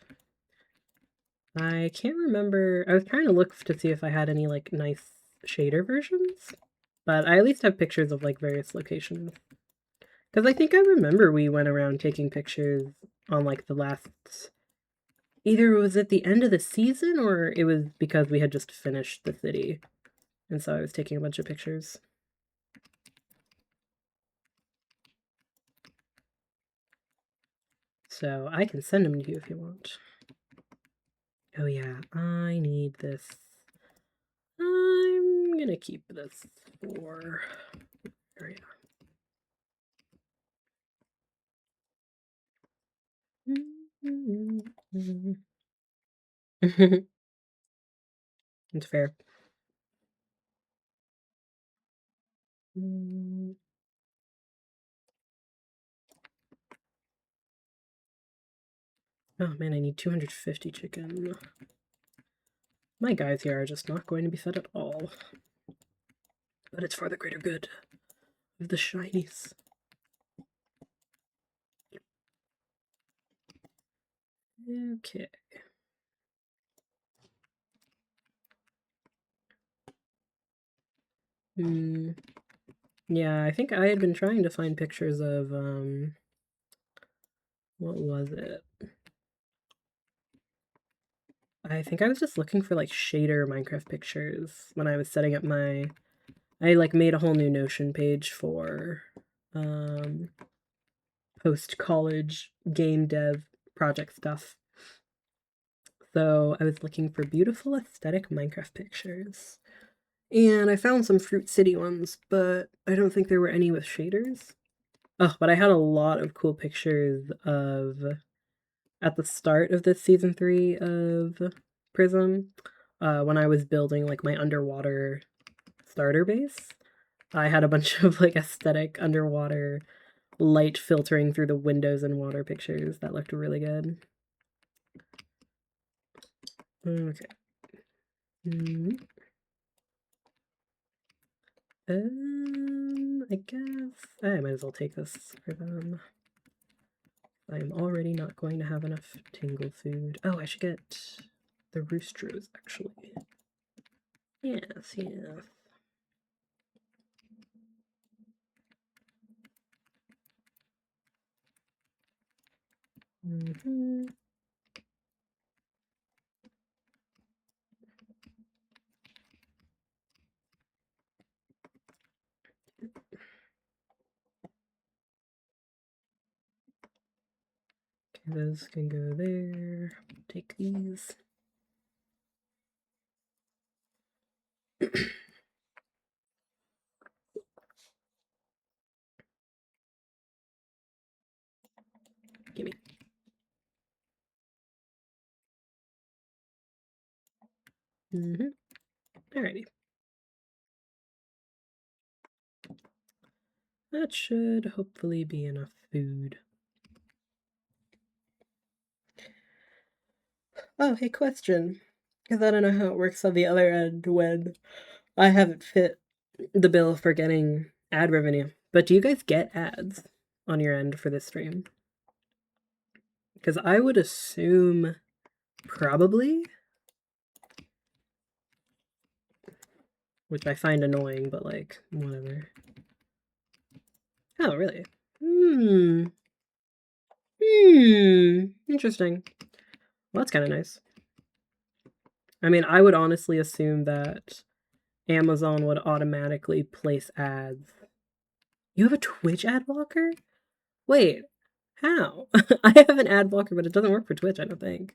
I can't remember. I was trying to look to see if I had any like nice shader versions, but I at least have pictures of like various locations. Because I think I remember we went around taking pictures on like the last. Either it was at the end of the season or it was because we had just finished the city. And so I was taking a bunch of pictures. So I can send them to you if you want. Oh yeah, I need this. I'm gonna keep this for area. It's fair. Oh man, I need 250 chicken. My guys here are just not going to be fed at all. But it's for the greater good of the shinies. Okay. Yeah, I think I had been trying to find pictures of, what was it? I think I was just looking for, like, shader Minecraft pictures when I was setting up my... I, like, made a whole new Notion page for, post-college game dev project stuff. So I was looking for beautiful aesthetic Minecraft pictures. And I found some Fruit City ones, but I don't think there were any with shaders. Oh, but I had a lot of cool pictures of at the start of this season 3 of Prism, when I was building like my underwater starter base. I had a bunch of like aesthetic underwater light filtering through the windows and water pictures that looked really good. Okay. I guess I might as well take this for them. I'm already not going to have enough tingle food. Oh, I should get the roosters, actually. Yes, yes. Okay, those can go there. Take these. Gimme. Alrighty. That should hopefully be enough food. Oh, hey, question. Because I don't know how it works on the other end when I haven't fit the bill for getting ad revenue. But do you guys get ads on your end for this stream? Because I would assume probably, which I find annoying, but like, whatever. Oh, really? Interesting. Well, that's kind of nice. I mean, I would honestly assume that Amazon would automatically place ads. You have a Twitch ad blocker? Wait, how? I have an ad blocker, but it doesn't work for Twitch, I don't think.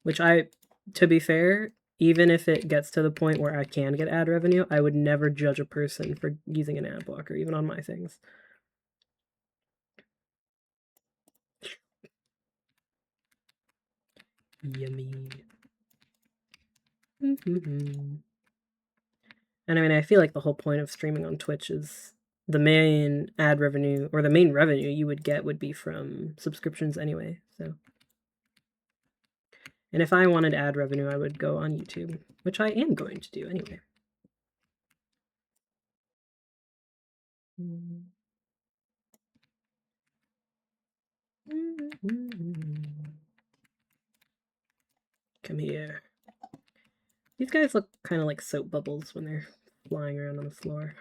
Which to be fair, even if it gets to the point where I can get ad revenue, I would never judge a person for using an ad blocker, even on my things. Yummy. And I mean, I feel like the whole point of streaming on Twitch is the main ad revenue, or the main revenue you would get would be from subscriptions anyway, so. And if I wanted ad revenue, I would go on YouTube, which I am going to do anyway. Come here. These guys look kind of like soap bubbles when they're flying around on the floor.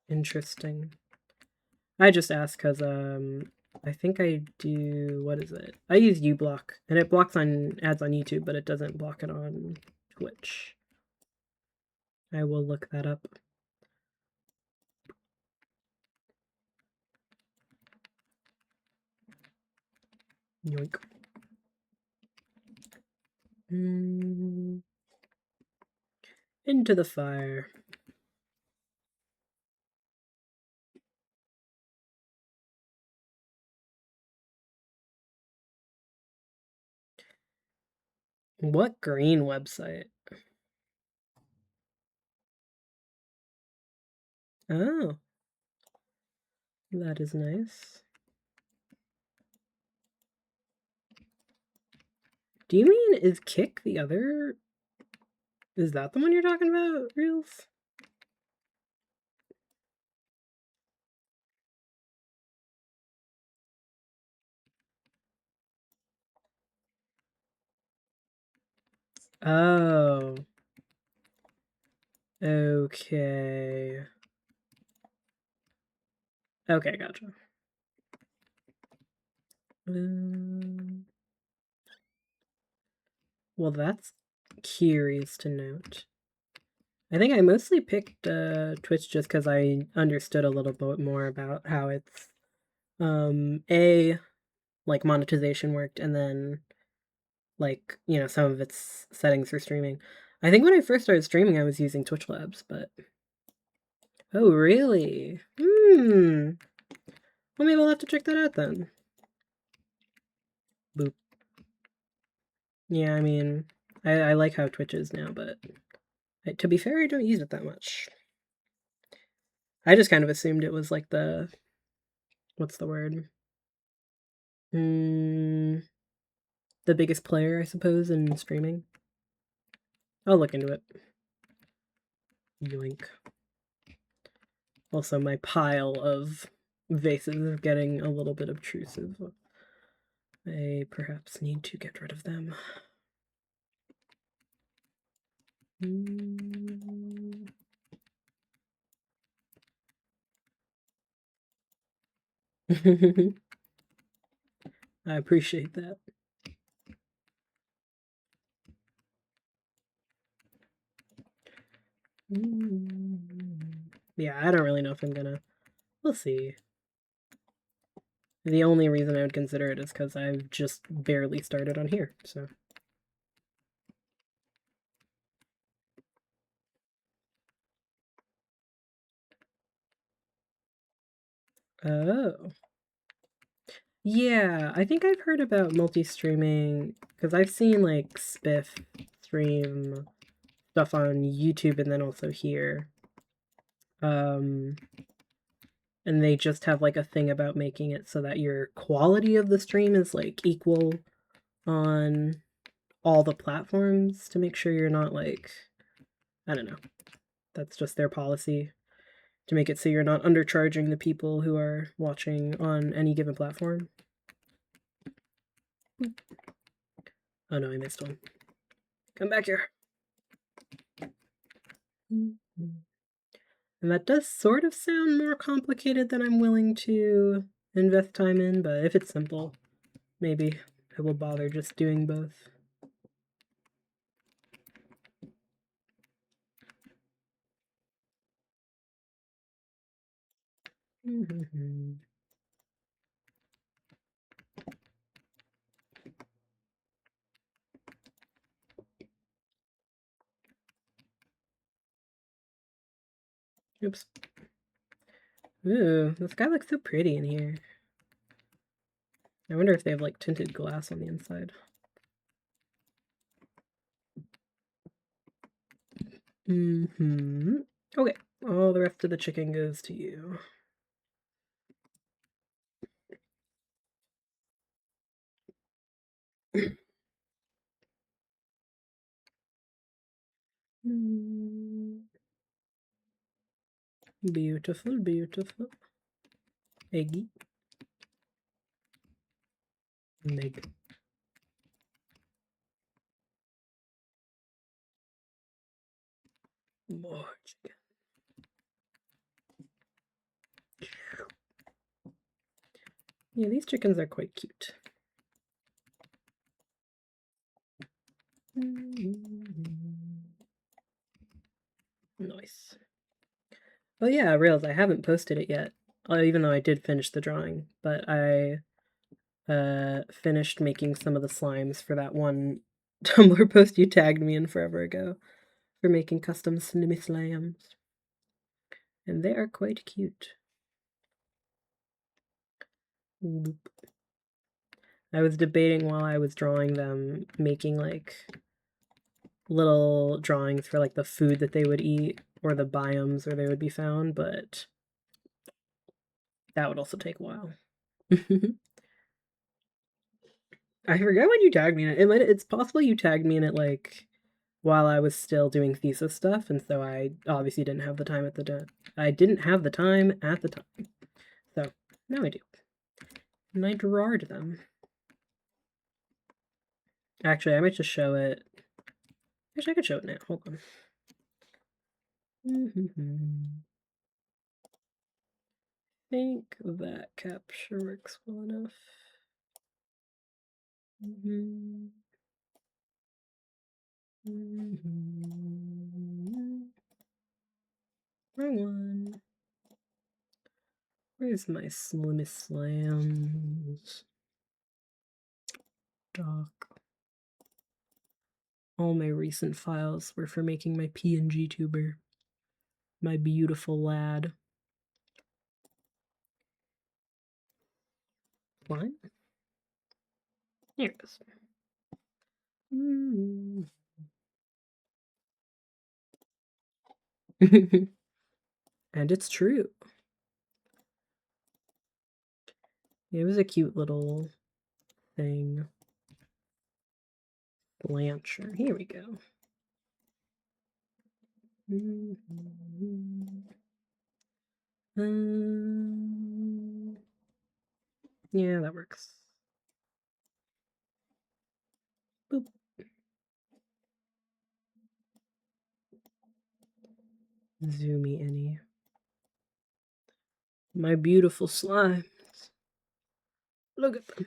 Interesting. I just asked because I think I do, what is it? I use uBlock, and it blocks on ads on YouTube, but it doesn't block it on Twitch. I will look that up. Yoink. Into the fire. What green website? Oh, that is nice. Do you mean, is Kick the other? Is that the one you're talking about, Reels? Oh. Okay. Okay, gotcha. Well, that's curious to note. I think I mostly picked Twitch just because I understood a little bit more about how it's like monetization worked, and then like, you know, some of its settings for streaming. I think when I first started streaming I was using Twitch Labs, but oh really? Well, maybe I'll have to check that out then. Boop. Yeah, I mean, I like how Twitch is now, but to be fair, I don't use it that much. I just kind of assumed it was like the, what's the word? The biggest player, I suppose, in streaming. I'll look into it. Yoink. Also, my pile of vases is getting a little bit obtrusive. I perhaps need to get rid of them. I appreciate that. Yeah, I don't really know if I'm gonna. We'll see. The only reason I would consider it is because I've just barely started on here, so. Oh. Yeah, I think I've heard about multi-streaming because I've seen like Spiff stream stuff on YouTube and then also here. And they just have like a thing about making it so that your quality of the stream is like equal on all the platforms to make sure you're not like, I don't know. That's just their policy to make it so you're not undercharging the people who are watching on any given platform. Oh no, I missed one. Come back here. And that does sort of sound more complicated than I'm willing to invest time in, but if it's simple, maybe I will bother just doing both. Oops. Ooh, this guy looks so pretty in here. I wonder if they have like tinted glass on the inside. Okay, all the rest of the chicken goes to you. Beautiful, beautiful. Eggy. Meg. More chicken. Yeah, these chickens are quite cute. Nice. Oh yeah, Rails, I haven't posted it yet. Even though I did finish the drawing, but I finished making some of the slimes for that one Tumblr post you tagged me in forever ago for making custom Snimmy slams. And they are quite cute. I was debating while I was drawing them, making like little drawings for like the food that they would eat or the biomes where they would be found, but that would also take a while. I forget when you tagged me in it. It's possible you tagged me in it like while I was still doing thesis stuff, and so I obviously didn't have the time at the time. I didn't have the time at the time. So now I do. And I drawed them. Actually, I might just show it. Actually, I could show it now. Hold on. I think that capture works well enough. Wrong one. Where's my slimmest slams? Doc. All my recent files were for making my PNG tuber. My beautiful lad. Slime? Here it is. And it's true. It was a cute little thing. Blancher. Here we go. Yeah, that works. Boop. Zoomy any. My beautiful slimes. Look at them.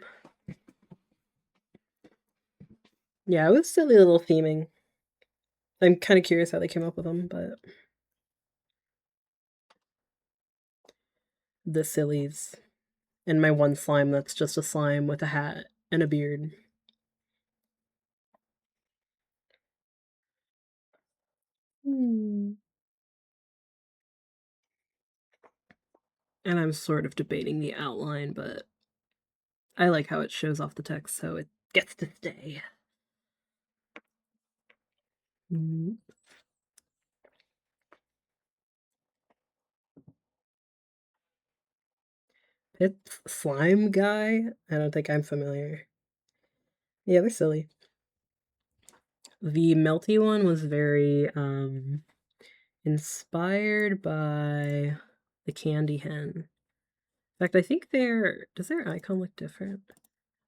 Yeah, it was silly little theming. I'm kind of curious how they came up with them, but the sillies. And my one slime that's just a slime with a hat and a beard. And I'm sort of debating the outline, but I like how it shows off the text, so it gets to stay. It's Slime Guy? I don't think I'm familiar. Yeah, they're silly. The melty one was very inspired by the candy hen. In fact, I think does their icon look different?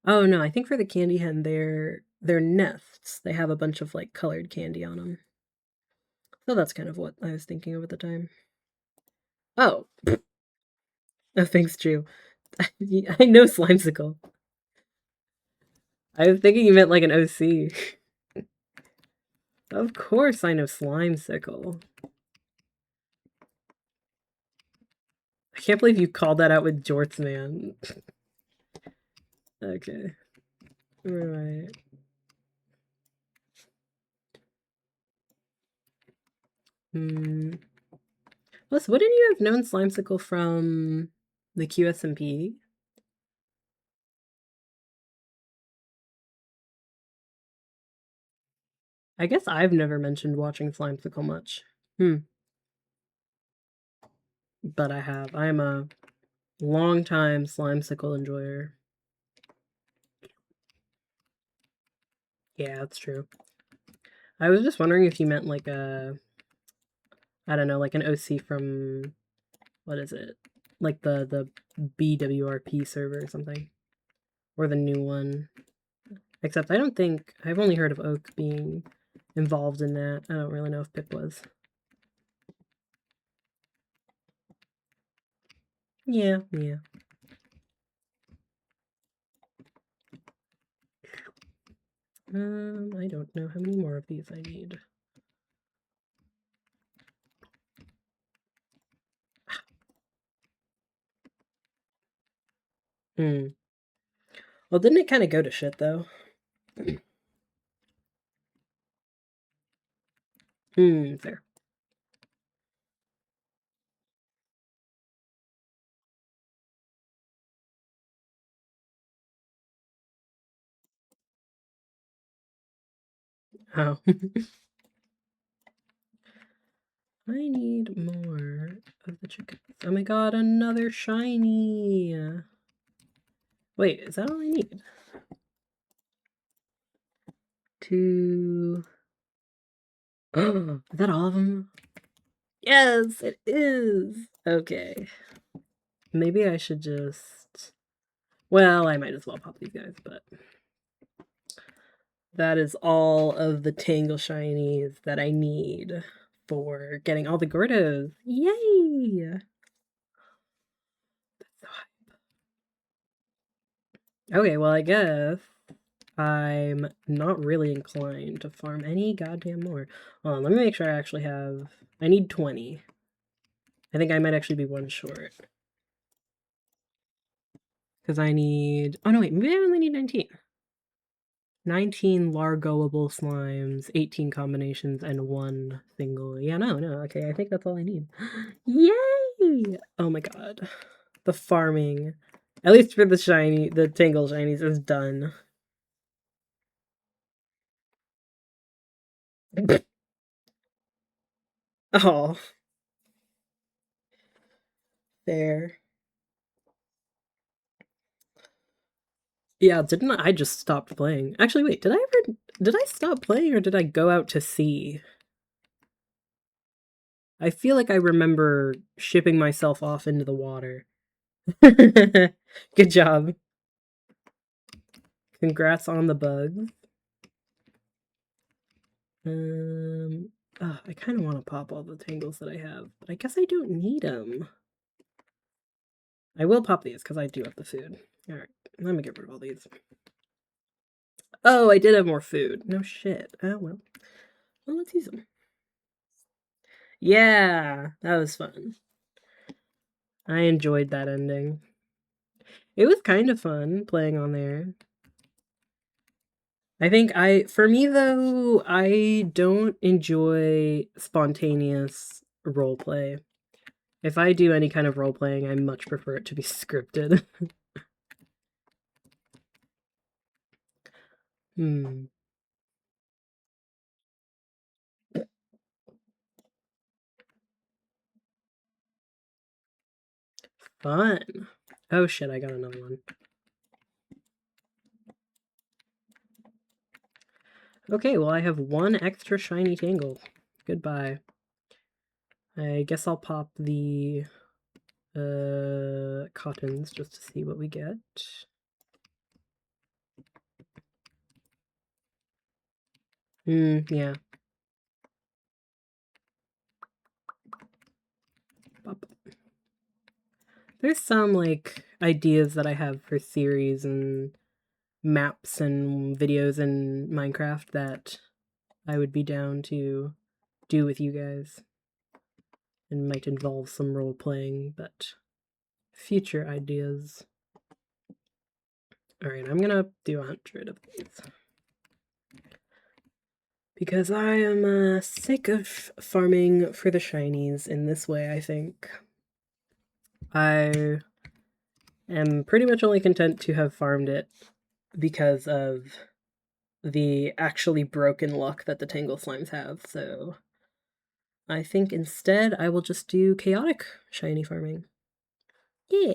Oh no, I think for the candy hen, their nests, they have a bunch of like colored candy on them. So that's kind of what I was thinking of at the time. Oh. Oh, thanks, Drew. I know Slimesicle. I was thinking you meant like an OC. Of course I know Slimesicle. I can't believe you called that out with Jorts, man. Okay. Right. Plus, wouldn't you have known Slimesicle from the QSMP? I guess I've never mentioned watching Slimesicle much. But I have. I am a long-time Slimesicle enjoyer. Yeah, that's true. I was just wondering if you meant like I don't know, like an OC from what is it? Like the BWRP server or something. Or the new one. Except I don't think I've only heard of Oak being involved in that. I don't really know if Pip was. Yeah. I don't know how many more of these I need. Well, didn't it kind of go to shit though? Fair. Oh. I need more of the chickens. Oh my god, another shiny! Wait, is that all I need? Two. Oh, is that all of them? Yes, it is! Okay. Maybe I should just... Well, I might as well pop these guys, but... That is all of the Tangle Shinies that I need for getting all the Gordos. Yay! Okay, well, I guess I'm not really inclined to farm any goddamn more. Hold on, let me make sure I actually have... I need 20. I think I might actually be one short. Because I need... Oh, no, wait, maybe I only need 19. 19 Largoable slimes, 18 combinations, and 1 single. Yeah, no, okay, I think that's all I need. Yay! Oh my god. The farming, at least for the Tangle Shinies, is done. Oh. There. Yeah, didn't I just stopped playing? Actually, wait, did I stop playing or did I go out to sea? I feel like I remember shipping myself off into the water. Good job. Congrats on the bugs. I kind of want to pop all the tangles that I have, but I guess I don't need them. I will pop these because I do have the food. Alright, let me get rid of all these. Oh, I did have more food. No shit. Oh, well. Well, let's use them. Yeah, that was fun. I enjoyed that ending. It was kind of fun playing on there. I think for me though, I don't enjoy spontaneous roleplay. If I do any kind of role playing, I much prefer it to be scripted. Fun. Oh shit, I got another one. Okay, well I have one extra shiny tangle. Goodbye. I guess I'll pop the cottons just to see what we get. Yeah. Pop. There's some like ideas that I have for series and maps and videos in Minecraft that I would be down to do with you guys. And might involve some role playing, but future ideas. Alright, I'm gonna do 100 of these. Because I am sick of farming for the shinies in this way, I think. I am pretty much only content to have farmed it because of the actually broken luck that the Tangle Slimes have, so I think instead I will just do chaotic shiny farming. Yeah.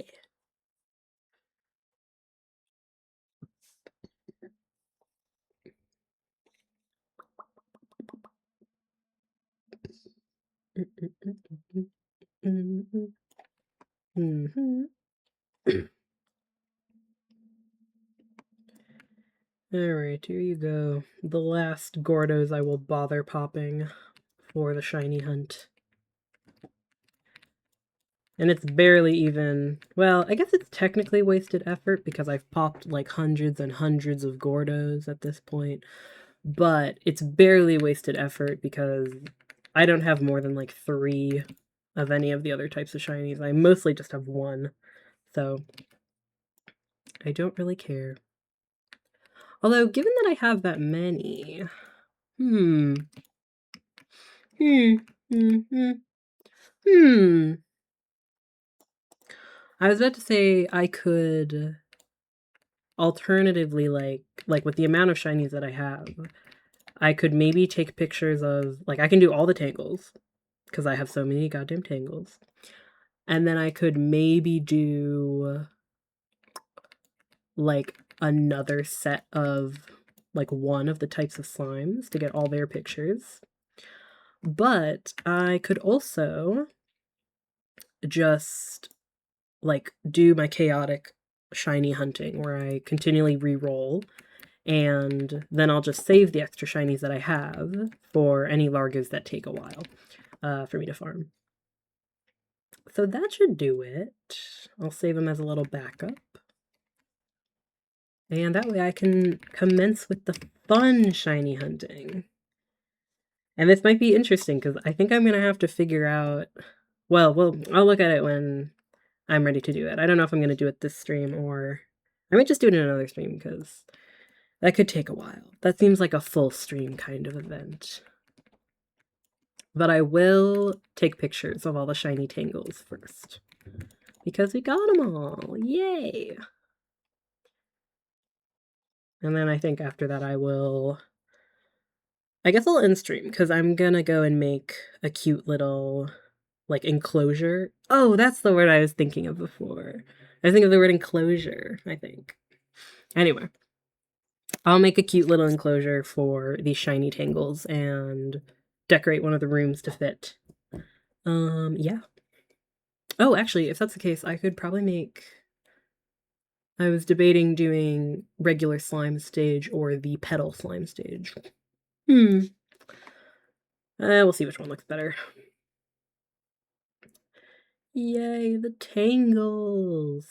Mm-hmm. Alright, here you go. The last Gordos I will bother popping for the shiny hunt. And it's barely even... Well, I guess it's technically wasted effort because I've popped like hundreds and hundreds of Gordos at this point. But it's barely wasted effort because I don't have more than like 3 of any of the other types of shinies. I mostly just have 1. So I don't really care. Although, given that I have that many... Hmm. I was about to say I could alternatively, like with the amount of shinies that I have, I could maybe take pictures of, like, I can do all the tangles, because I have so many goddamn tangles. And then I could maybe do, like, another set of, like, one of the types of slimes to get all their pictures. But I could also just, like, do my chaotic shiny hunting where I continually re-roll, and then I'll just save the extra shinies that I have for any Largos that take a while for me to farm. So that should do it. I'll save them as a little backup. And that way I can commence with the fun shiny hunting. And this might be interesting because I think I'm going to have to figure out... Well, I'll look at it when I'm ready to do it. I don't know if I'm going to do it this stream or... I might just do it in another stream because that could take a while. That seems like a full stream kind of event. But I will take pictures of all the shiny tangles first. Because we got them all! Yay! And then I think after that I will... I guess I'll end stream, because I'm gonna go and make a cute little, like, enclosure. Oh, that's the word I was thinking of before. I was thinking of the word enclosure, I think. Anyway. I'll make a cute little enclosure for these shiny tangles and decorate one of the rooms to fit. Yeah. Oh, actually, if that's the case, I could probably make... I was debating doing regular slime stage or the petal slime stage. We'll see which one looks better. Yay, the tangles!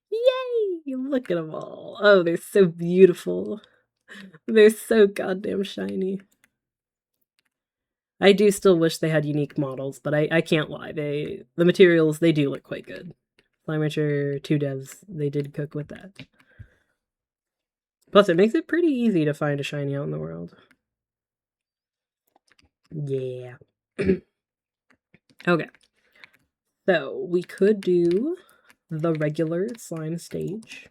Yay! Look at them all. Oh, they're so beautiful. They're so goddamn shiny. I do still wish they had unique models, but I can't lie. The materials, they do look quite good. Slimeature 2 devs, they did cook with that. Plus, it makes it pretty easy to find a shiny out in the world. Yeah. Okay. So, we could do the regular slime stage.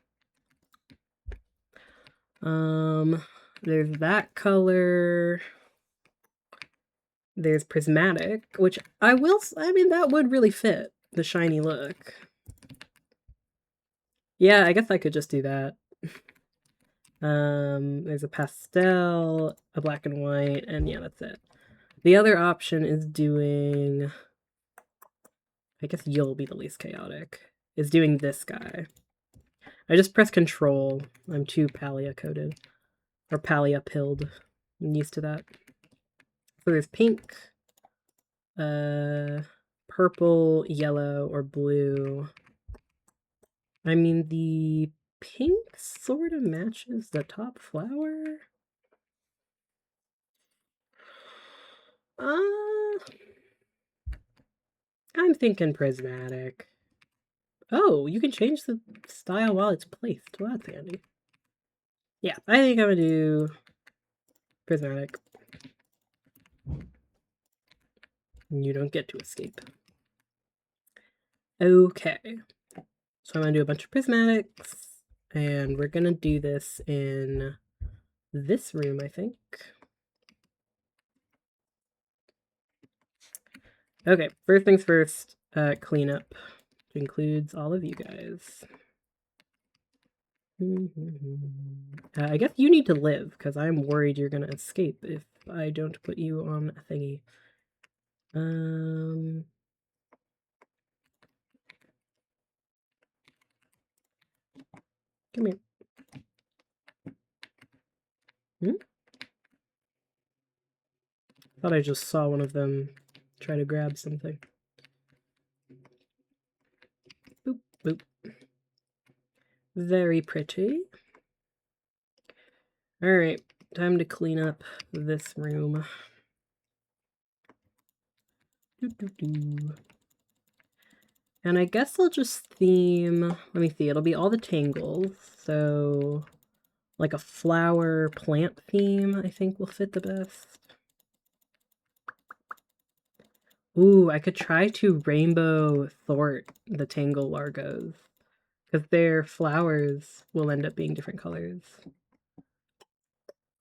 There's that color. There's prismatic, which I mean, that would really fit the shiny look. Yeah, I guess I could just do that. There's a pastel, a black and white, and yeah, that's it. The other option is doing... I guess you'll be the least chaotic. Is doing this guy. I just press control. I'm too Palia coded. Or Palia pilled. I'm used to that. So there's pink, purple, yellow, or blue. I mean, the pink sort of matches the top flower. I'm thinking prismatic. Oh, you can change the style while it's placed. Well, that's handy. Yeah, I think I'm gonna do prismatic. You don't get to escape. Okay. So I'm gonna do a bunch of prismatics, and we're gonna do this in this room, I think. Okay, first things first, cleanup. Which includes all of you guys. I guess you need to live, because I'm worried you're gonna escape if I don't put you on a thingy. Come here. Hmm? Thought I just saw one of them try to grab something. Boop, boop. Very pretty. Alright, time to clean up this room. And I guess I'll just theme, let me see, it'll be all the tangles, so like a flower plant theme I think will fit the best. Ooh, I could try to rainbow thwart the tangle largos, because their flowers will end up being different colors.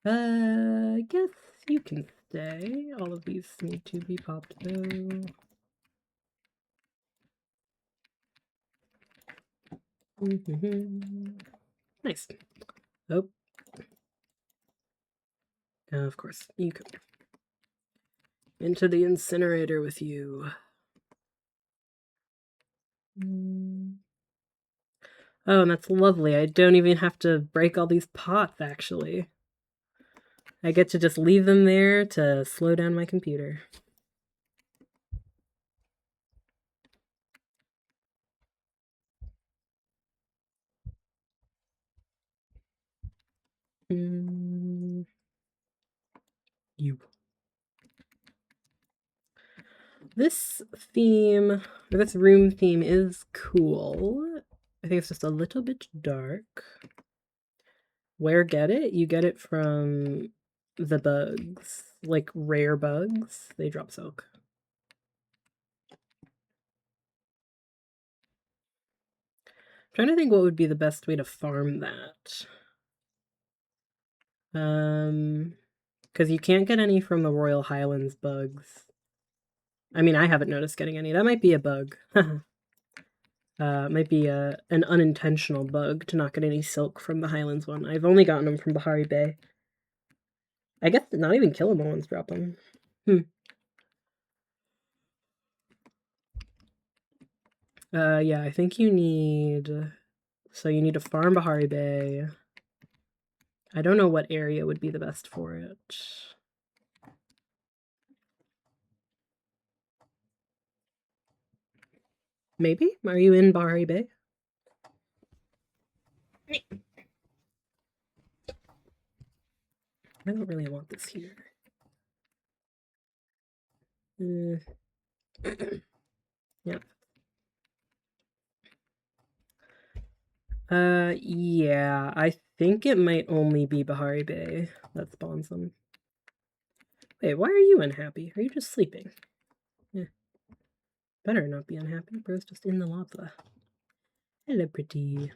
I guess you can stay. All of these need to be popped though. Nice. Oh. Of course, you come into the incinerator with you. Oh, and that's lovely. I don't even have to break all these pots, actually. I get to just leave them there to slow down my computer. You. This theme, or this room theme is cool. I think it's just a little bit dark. Where get it? You get it from the bugs, like rare bugs. They drop silk. I'm trying to think what would be the best way to farm that. Because you can't get any from the Royal Highlands bugs. I mean, I haven't noticed getting any. That might be a bug. Might be an unintentional bug to not get any silk from the Highlands one. I've only gotten them from Bahari Bay. I guess not even killable ones drop them. Yeah, I think you need... So you need to farm Bahari Bay. I don't know what area would be the best for it. Maybe? Are you in Bahari Bay? I don't really want this here. Yeah. Yeah, I think it might only be Bahari Bay that spawns them. Wait, why are you unhappy? Are you just sleeping? Yeah. Better not be unhappy. Bro's just in the lava. Hello, pretty.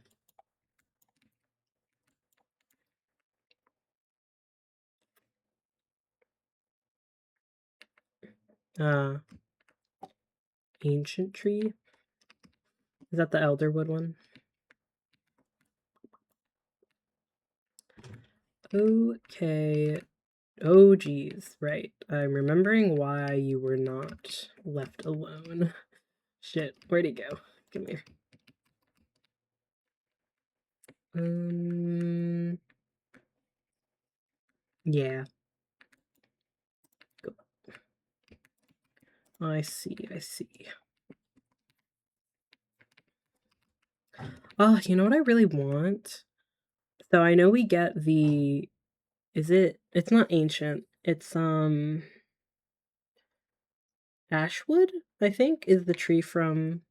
Ancient tree? Is that the Elderwood one? Okay. Oh, geez. Right. I'm remembering why you were not left alone. Shit. Where'd he go? Come here. Yeah. Go. I see, I see. Oh, you know what I really want? So I know we get the... It's not ancient. It's, Ashwood, I think, is the tree from,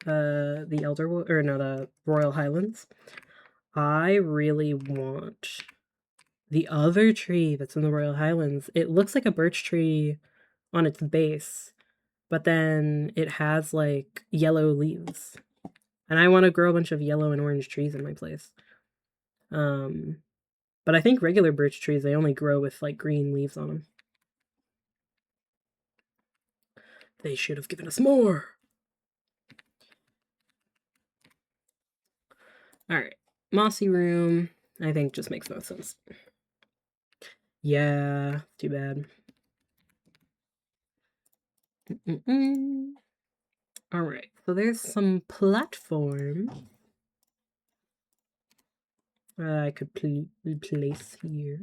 the Elderwood... Or no, the Royal Highlands. I really want the other tree that's in the Royal Highlands. It looks like a birch tree on its base, but then it has, like, yellow leaves. And I want to grow a bunch of yellow and orange trees in my place. But I think regular birch trees, they only grow with, like, green leaves on them. They should have given us more! Alright. Mossy room, I think just makes no sense. Yeah, too bad. Alright, so there's some platform. I could replace here.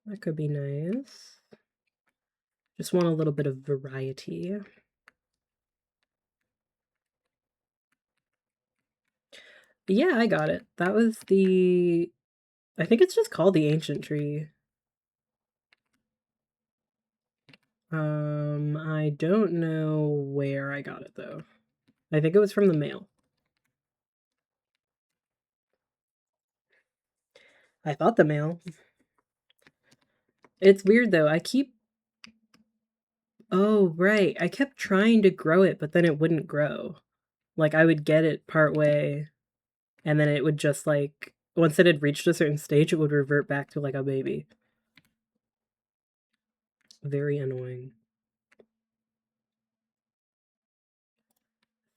That could be nice. Just want a little bit of variety. Yeah, I got it. That was the... I think it's just called the ancient tree. I don't know where I got it, though. I think it was from the mail. I thought the mail. It's weird, though. I keep... Oh, right. I kept trying to grow it, but then it wouldn't grow. Like, I would get it part way, and then it would just, like... Once it had reached a certain stage, it would revert back to, like, a baby. Very annoying.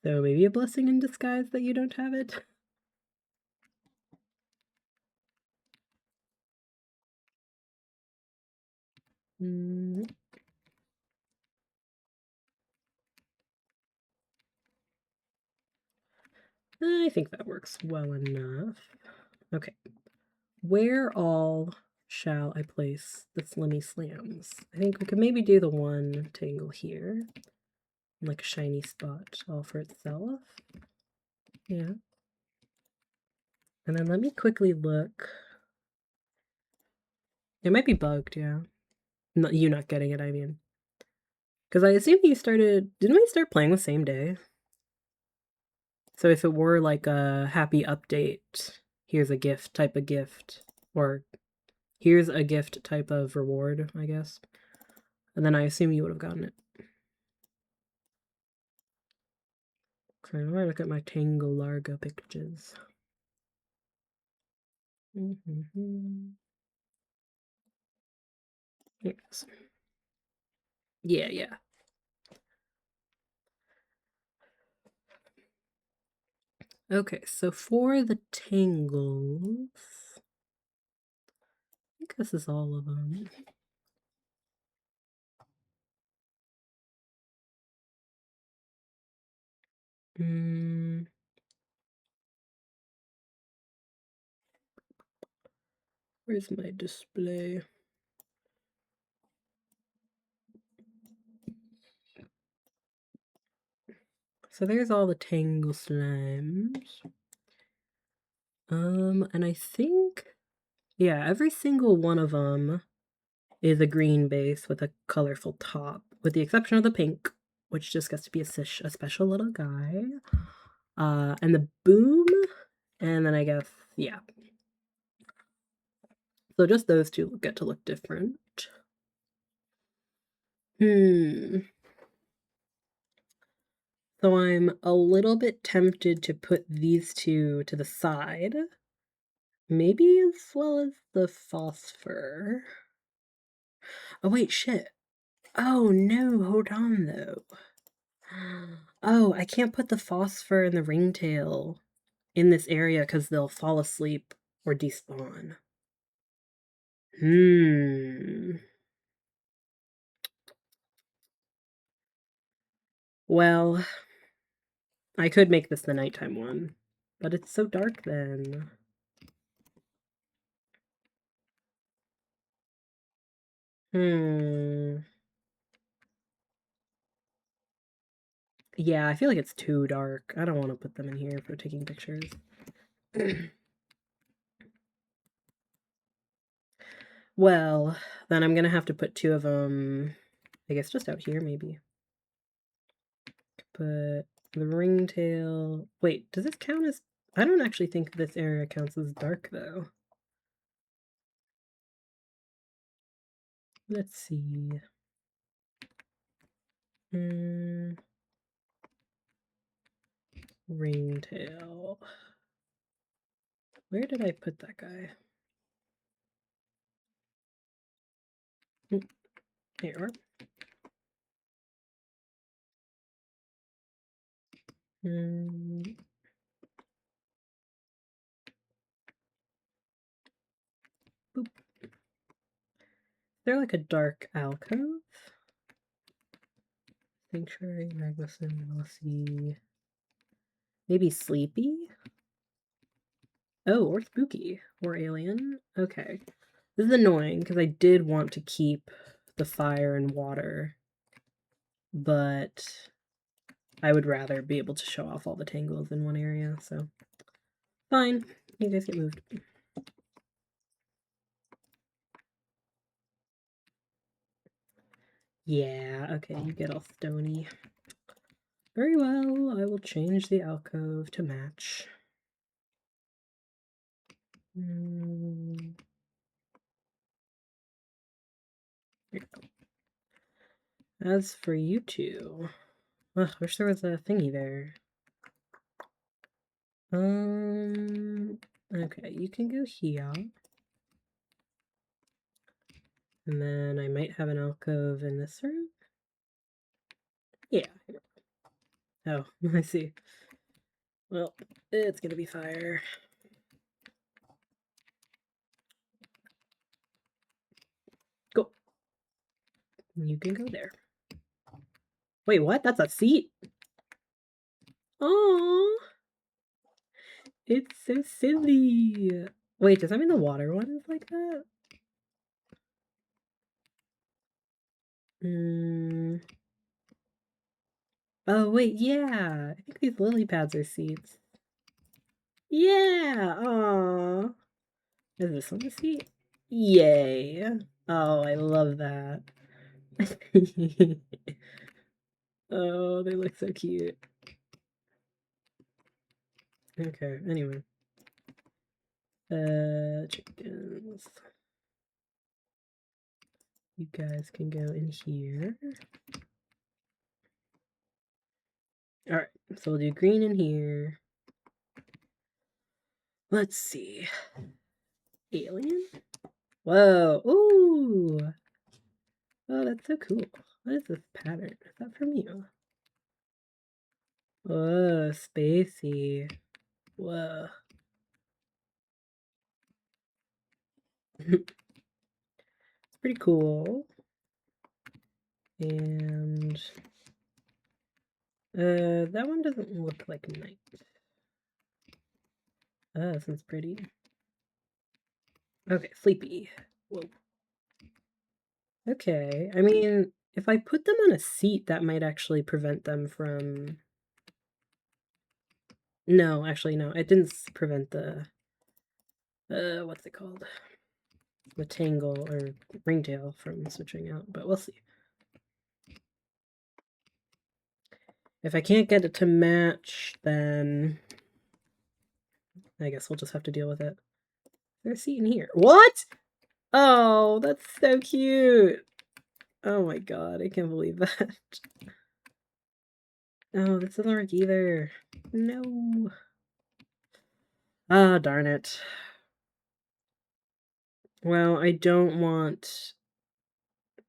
So maybe a blessing in disguise that you don't have it? I think that works well enough. Okay. Where all shall I place the Slimmy Slams? I think we could maybe do the one tangle here. Like a shiny spot all for itself. Yeah. And then let me quickly look. It might be bugged, yeah. You not getting it, I mean. Because I assume you started... Didn't we start playing the same day? So if it were like a happy update, here's a gift type of gift, or here's a gift type of reward, I guess. And then I assume you would have gotten it. Okay, I'm gonna look at my Tango Larga pictures. Yes. Yeah, yeah. Okay, so for the tangles, I think this is all of them. Where's my display? So there's all the Tangle Slimes. And I think, yeah, every single one of them is a green base with a colorful top, with the exception of the pink, which just gets to be a special little guy. And the boom, and then I guess, yeah. So just those two get to look different. So I'm a little bit tempted to put these two to the side. Maybe as well as the phosphor. Oh, wait, shit. Oh, no, hold on, though. Oh, I can't put the phosphor and the ringtail in this area because they'll fall asleep or despawn. Well, I could make this the nighttime one, but it's so dark then. Yeah, I feel like it's too dark. I don't want to put them in here for taking pictures. Well, then I'm gonna have to put two of them, I guess just out here maybe. But the ringtail... Wait, does this count as... I don't actually think this area counts as dark, though. Let's see. Ringtail. Where did I put that guy? Here. Boop. They're like a dark alcove. Sanctuary, Magnuson, Mossy. Maybe sleepy? Oh, or spooky. Or alien. Okay. This is annoying because I did want to keep the fire and water, but I would rather be able to show off all the tangles in one area, so fine. You guys get moved. Yeah, okay, you get all stony. Very well, I will change the alcove to match. Here we go. As for you two, ugh, wish there was a thingy there. Okay, you can go here. And then I might have an alcove in this room. Yeah. Oh, I see. Well, it's gonna be fire. Go. You can go there. Wait, what? That's a seat? Oh, it's so silly. Wait, does that mean the water one is like that? Oh, wait, yeah. I think these lily pads are seats. Yeah. Aw. Is this one a seat? Yay. Oh, I love that. Oh, they look so cute. Okay, anyway. Chickens. You guys can go in here. Alright, so we'll do green in here. Let's see. Alien? Whoa. Ooh. Oh, that's so cool. What is this pattern? Is that from you? Whoa, spacey. Whoa. It's pretty cool. And that one doesn't look like night. Oh, this one's pretty. Okay, sleepy. Whoa. Okay, I mean, if I put them on a seat, that might actually prevent them from... No, actually, no. It didn't prevent the... what's it called? The tangle or ringtail from switching out, but we'll see. If I can't get it to match, then I guess we'll just have to deal with it. There's a seat in here. What? Oh, that's so cute. Oh my god, I can't believe that. No, this doesn't work either. No. Ah, darn it. Well, I don't want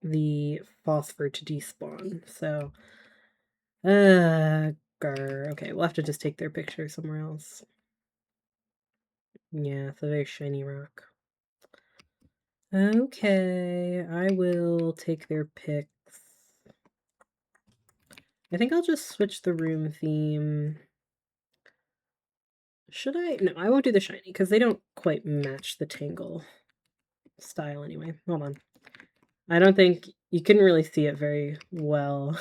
the phosphor to despawn, so... grr. Okay, we'll have to just take their picture somewhere else. Yeah, it's a very shiny rock. Okay, I will take their pics. I think I'll just switch the room theme. Should I? No, I won't do the shiny, because they don't quite match the tangle style anyway. Hold on. I don't think... You couldn't really see it very well,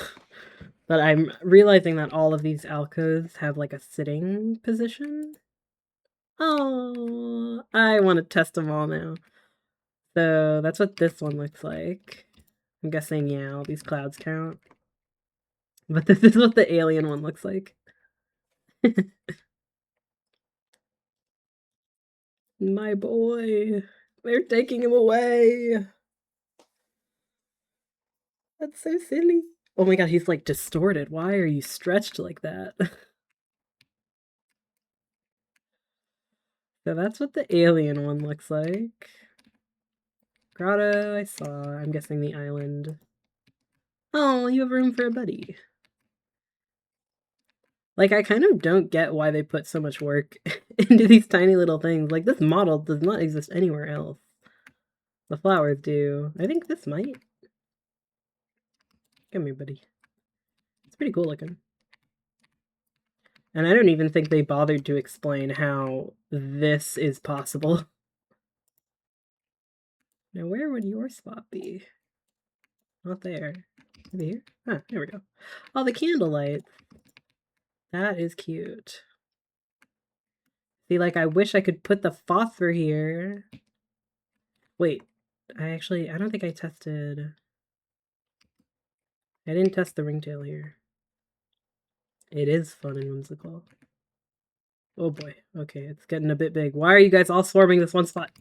but I'm realizing that all of these alcoves have, like, a sitting position. Oh, I want to test them all now. So that's what this one looks like. I'm guessing, yeah, all these clouds count. But this is what the alien one looks like. My boy. They're taking him away. That's so silly. Oh my god, he's like distorted. Why are you stretched like that? So that's what the alien one looks like. Grotto, I saw. I'm guessing the island. Oh, you have room for a buddy. Like, I kind of don't get why they put so much work into these tiny little things. Like, this model does not exist anywhere else. The flowers do. I think this might. Come here, buddy. It's pretty cool looking. And I don't even think they bothered to explain how this is possible. Now, where would your spot be? Not there. Maybe here? Ah, there we go. Oh, the candlelight. That is cute. See, like, I wish I could put the phosphor here. Wait, I don't think I tested... I didn't test the ringtail here. It is fun and whimsical. Oh boy. Okay, it's getting a bit big. Why are you guys all swarming this one spot?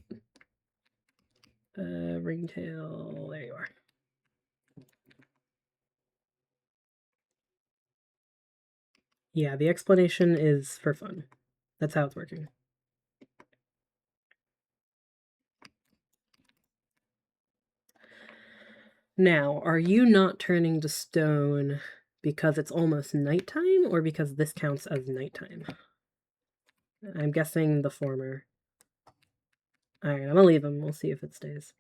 Ringtail. There you are. Yeah, the explanation is for fun. That's how it's working. Now, are you not turning to stone because it's almost nighttime or because this counts as nighttime? I'm guessing the former. Alright, I'm gonna leave them. We'll see if it stays.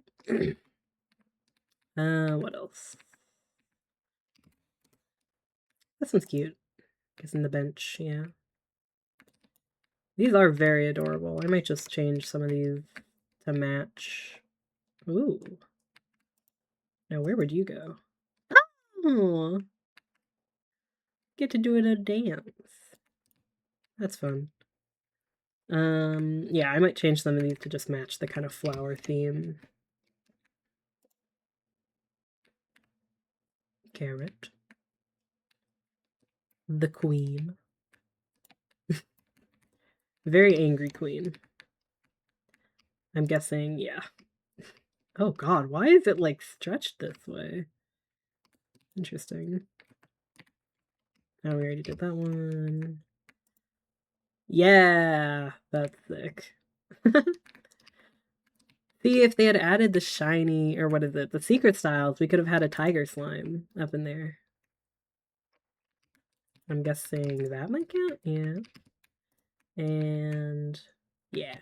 What else? This one's cute. Kissing the bench, yeah. These are very adorable. I might just change some of these to match. Ooh. Now, where would you go? Oh! Get to do it a dance. That's fun. Yeah, I might change some of these to just match the kind of flower theme. Carrot. The queen. Very angry queen. I'm guessing, yeah. Oh god, why is it, like, stretched this way? Interesting. Oh, we already did that one. Yeah! That's sick. See, if they had added the shiny, or what is it, the secret styles, we could have had a tiger slime up in there. I'm guessing that might count? Yeah. And... yeah.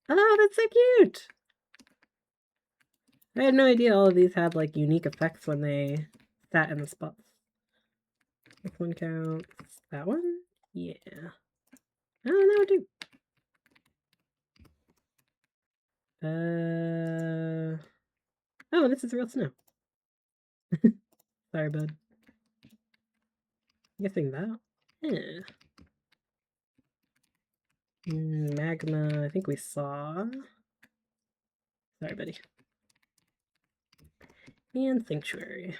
Oh, that's so cute! I had no idea all of these had, like, unique effects when they sat in the spots. This one counts. That one? Yeah. Oh, that would do. Oh, this is real snow. Sorry, bud. I'm guessing that. Yeah. Magma, I think we saw. Sorry, buddy. And Sanctuary.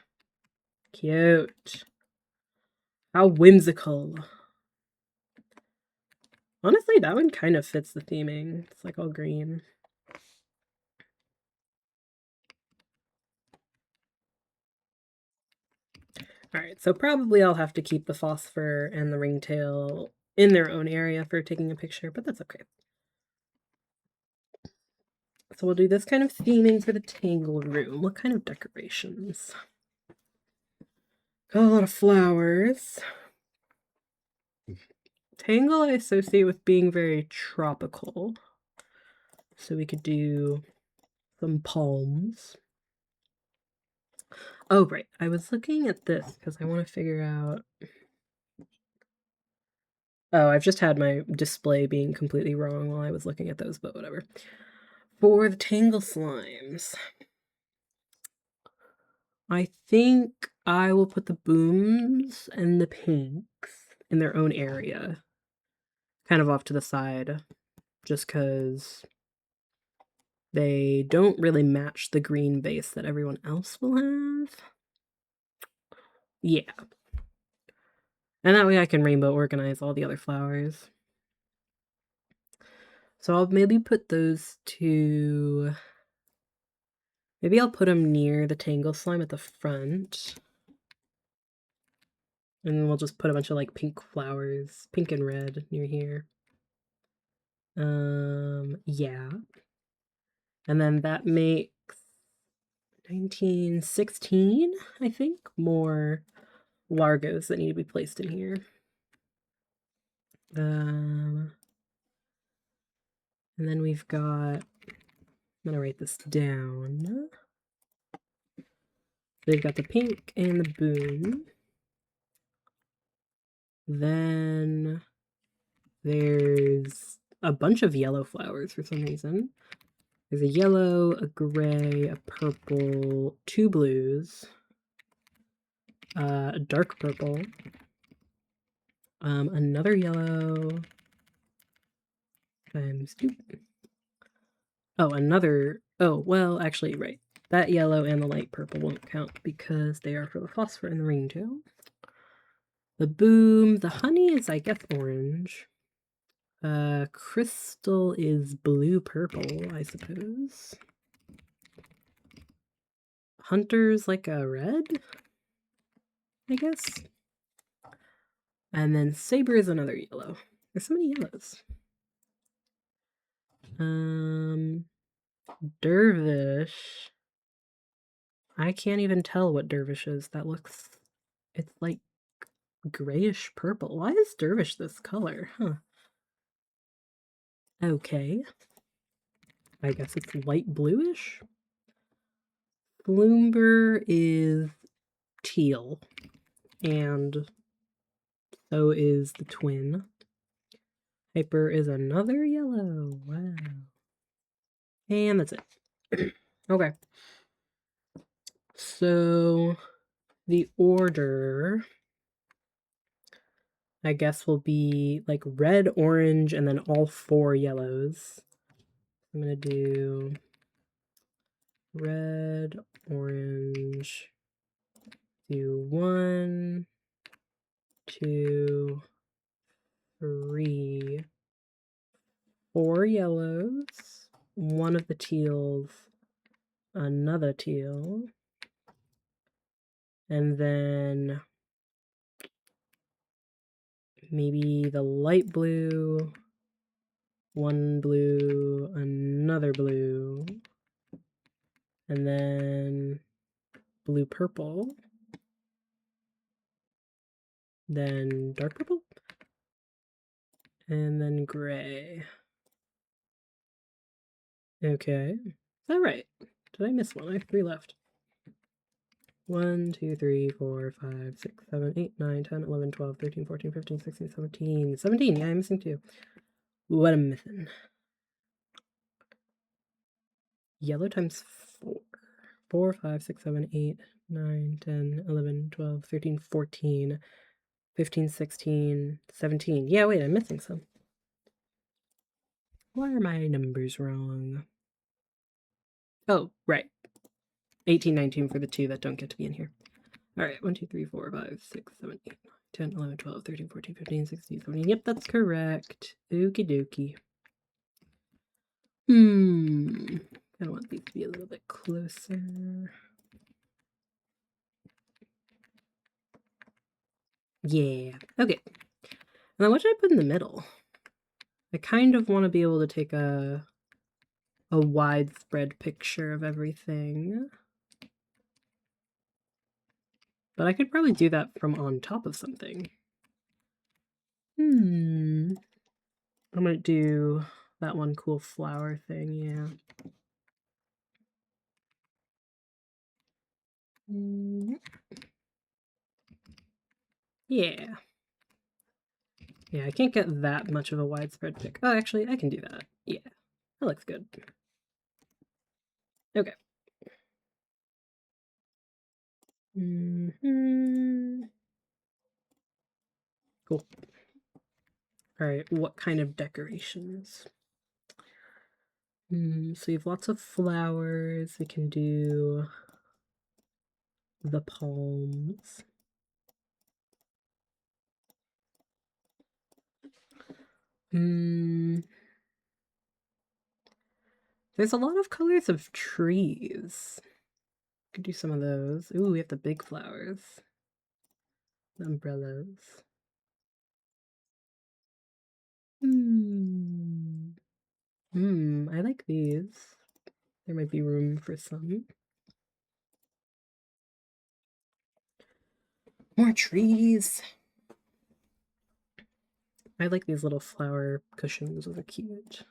Cute. How whimsical. Honestly, that one kind of fits the theming. It's like all green. Alright, so probably I'll have to keep the phosphor and the ringtail in their own area for taking a picture, but that's okay. So we'll do this kind of theming for the Tangle room. What kind of decorations? Got a lot of flowers. Tangle I associate with being very tropical. So we could do some palms. Oh, right. I was looking at this because I want to figure out... Oh, I've just had my display being completely wrong while I was looking at those, but whatever. For the Tangle slimes, I think I will put the booms and the pinks in their own area. Kind of off to the side, just because they don't really match the green base that everyone else will have. Yeah. And that way I can rainbow organize all the other flowers. So I'll maybe put those two... Maybe I'll put them near the Tangle slime at the front. And then we'll just put a bunch of, like, pink flowers, pink and red, near here. Yeah. And then that makes 1916, I think, more Largos that need to be placed in here. And then we've got... I'm gonna write this down. They've got the pink and the boom. Then there's a bunch of yellow flowers for some reason. There's a yellow, a gray, a purple, 2 blues, a dark purple, another yellow, times 2. Oh, another, oh, well, actually, right. That yellow and the light purple won't count because they are for the phosphor and the ringtail. The boom, the honey is, I guess, orange. Crystal is blue-purple, I suppose. Hunter's like a red, I guess. And then Saber is another yellow. There's so many yellows. Dervish. I can't even tell what Dervish is. That looks... It's like grayish purple. Why is Dervish this color? Huh. Okay. I guess it's light bluish? Bloomber is teal. And so is the twin. Hyper is another yellow. Wow. And that's it. Okay. So the order, I guess, will be like red, orange, and then all 4 yellows. I'm gonna do red, orange, do 1, 2, 3, 4 yellows, 1 of the teals, another teal, and then maybe the light blue, 1 blue, another blue, and then blue purple, then dark purple, and then gray. Okay, is that right? Did I miss one? I have 3 left. 1, 2, 3, 4, 5, 6, 7, 8, 9, 10, 11, 12, 13, 14, 15, 16, 17. 17, yeah, I'm missing 2. What am I missing? Yellow times 4. 4, 5, 6, 7, 8, 9, 10, 11, 12, 13, 14, 15, 16, 17. Yeah, wait, I'm missing some. Why are my numbers wrong? Oh, right. 18, 19 for the 2 that don't get to be in here. Alright, 1, 2, 3, 4, 5, 6, 7, 8, 9, 10, 11, 12, 13, 14, 15, 16, 17. Yep, that's correct. Okie dokie. I want these to be a little bit closer. Yeah, okay. And then what should I put in the middle? I kind of want to be able to take a widespread picture of everything. But I could probably do that from on top of something. I might do that one cool flower thing, yeah. Yeah. Yeah, I can't get that much of a widespread pic. Oh, actually, I can do that. Yeah, that looks good. Okay. Cool. Alright, what kind of decorations? So we have lots of flowers. We can do the palms. There's a lot of colors of trees. Could do some of those. Ooh, we have the big flowers. The umbrellas. I like these. There might be room for some. More trees. I like these little flower cushions. Those are cute.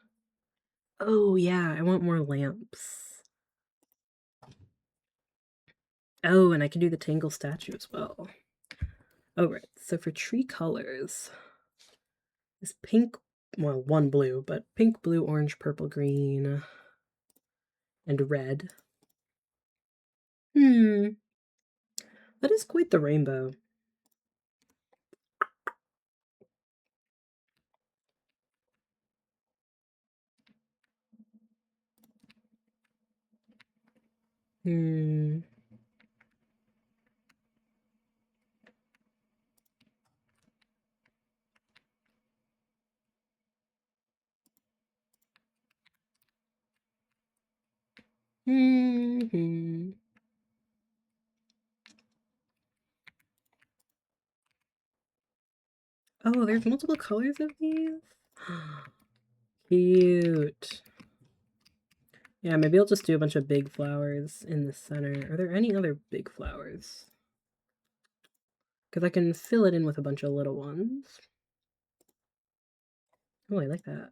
Oh, yeah, I want more lamps. Oh, and I can do the Tangle statue as well. Oh, right. So for tree colors, is pink, well, one blue, but pink, blue, orange, purple, green, and red. Hmm, that is quite the rainbow. Hmm. Hmm. Oh, there's multiple colors of these? Cute. Yeah, maybe I'll just do a bunch of big flowers in the center. Are there any other big flowers? Because I can fill it in with a bunch of little ones. Oh, I like that.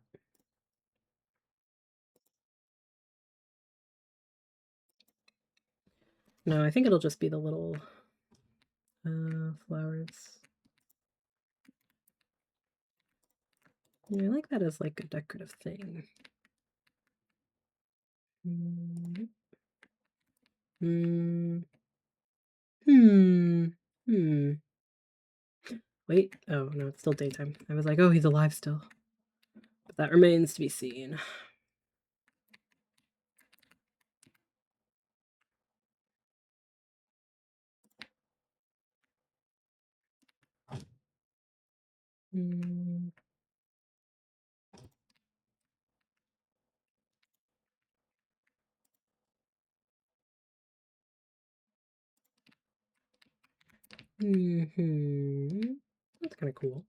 No, I think it'll just be the little flowers. Yeah, I like that as like a decorative thing. Mm. Hmm. Hmm. Hmm. Wait. Oh, no, it's still daytime. I was like, oh, he's alive still. But that remains to be seen. Hmm. Hmm. That's kind of cool.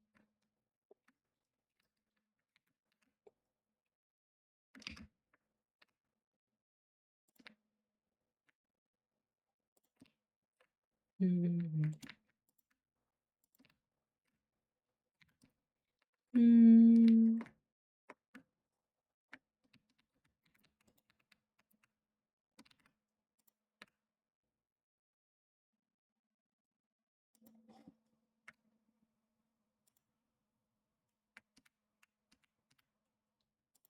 Hmm. Hmm.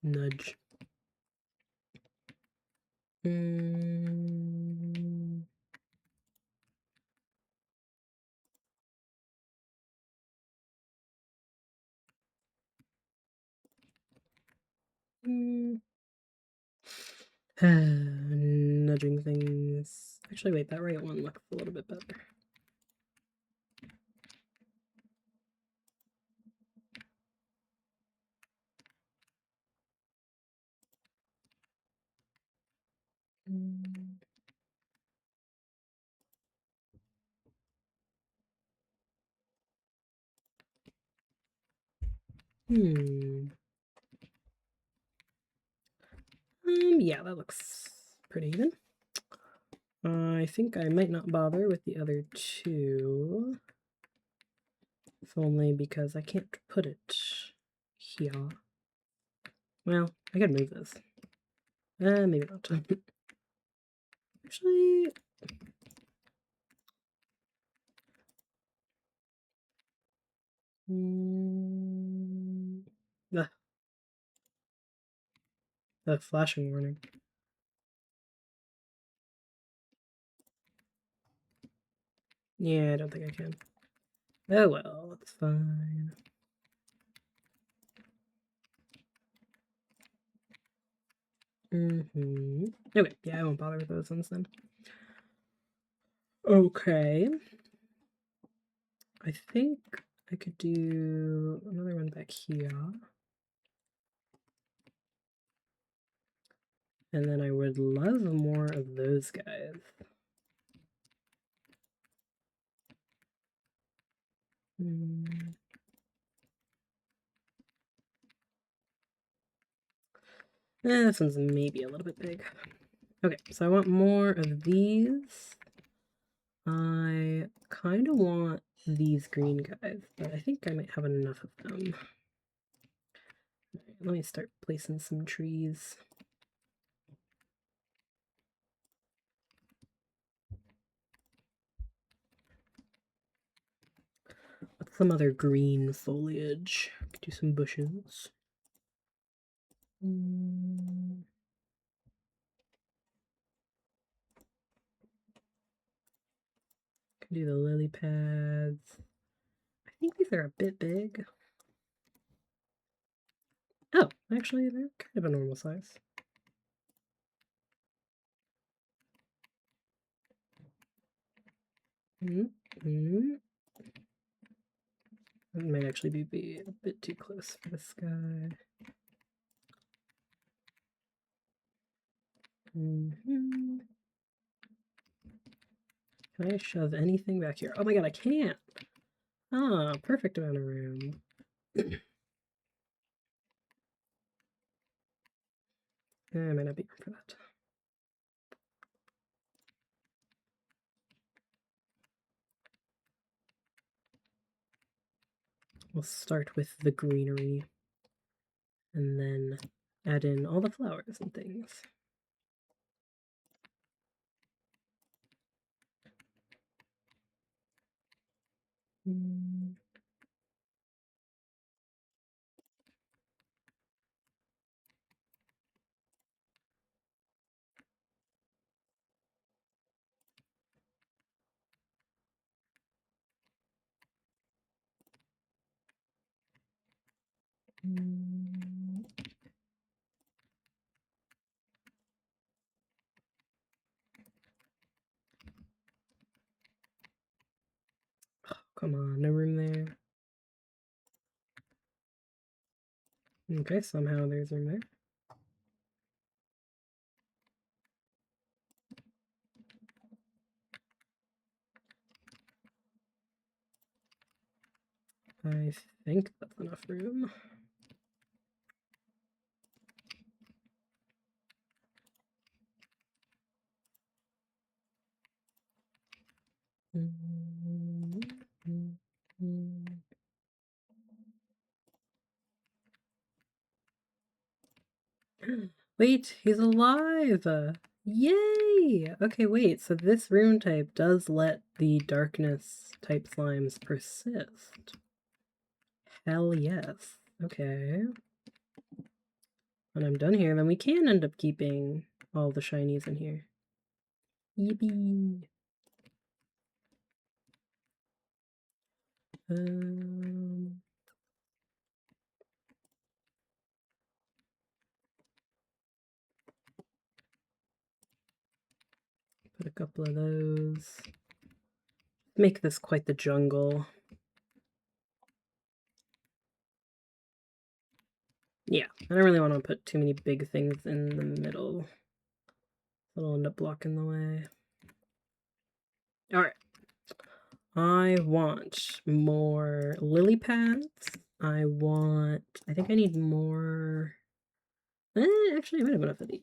Nudge. Hmm. Hmm. Nudging things. Actually, wait, that right one looks a little bit better. Hmm. Hmm. Yeah, that looks pretty even. I think I might not bother with the other two. If only because I can't put it here. Well, I could move this. Maybe not. Actually, mm, the flashing warning. Yeah, I don't think I can. Oh well, that's fine. Okay, yeah, I won't bother with those ones then. Okay. I think I could do another one back here. And then I would love more of those guys. This one's maybe a little bit big. Okay, so I want more of these. I kind of want these green guys, but I think I might have enough of them. Let me start placing some trees. some other green foliage. Could do some bushes. Can do the lily pads. I think these are a bit big. Oh, actually, they're kind of a normal size. That might actually be a bit too close for this guy. Can I shove anything back here? Oh my god, I can't! Ah, perfect amount of room. I might not be room for that. We'll start with the greenery and then add in all the flowers and things. Oh, come on, no room there. Okay, somehow there's room there. I think that's enough room. Wait, he's alive! Yay! Okay, wait, so this rune type does let the darkness type slimes persist. Hell yes. Okay. When I'm done here, then we can end up keeping all the shinies in here. Yippee! Put a couple of those. Make this quite the jungle. Yeah, I don't really want to put too many big things in the middle. It'll end up blocking the way. Alright. I want more lily pads. I think I need more... actually, I might have enough of these.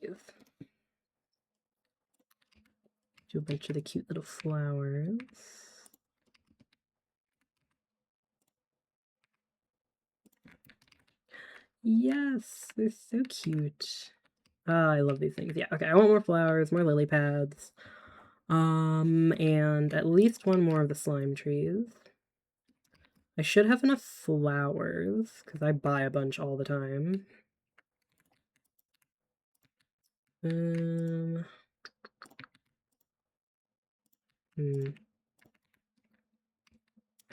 Do a bunch of the cute little flowers. Yes, they're so cute. Ah, I love these things. Yeah, okay, I want more flowers, more lily pads. And at least one more of the slime trees. I should have enough flowers, because I buy a bunch all the time. And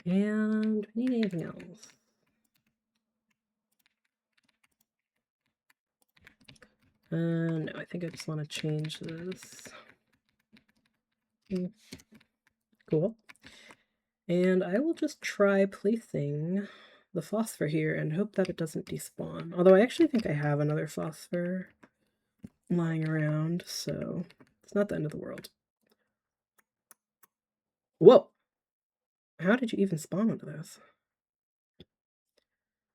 we need anything else? No, I think I just want to change this. Cool. And I will just try placing the phosphor here and hope that it doesn't despawn. Although I actually think I have another phosphor lying around, so it's not the end of the world. Whoa! How did you even spawn onto this?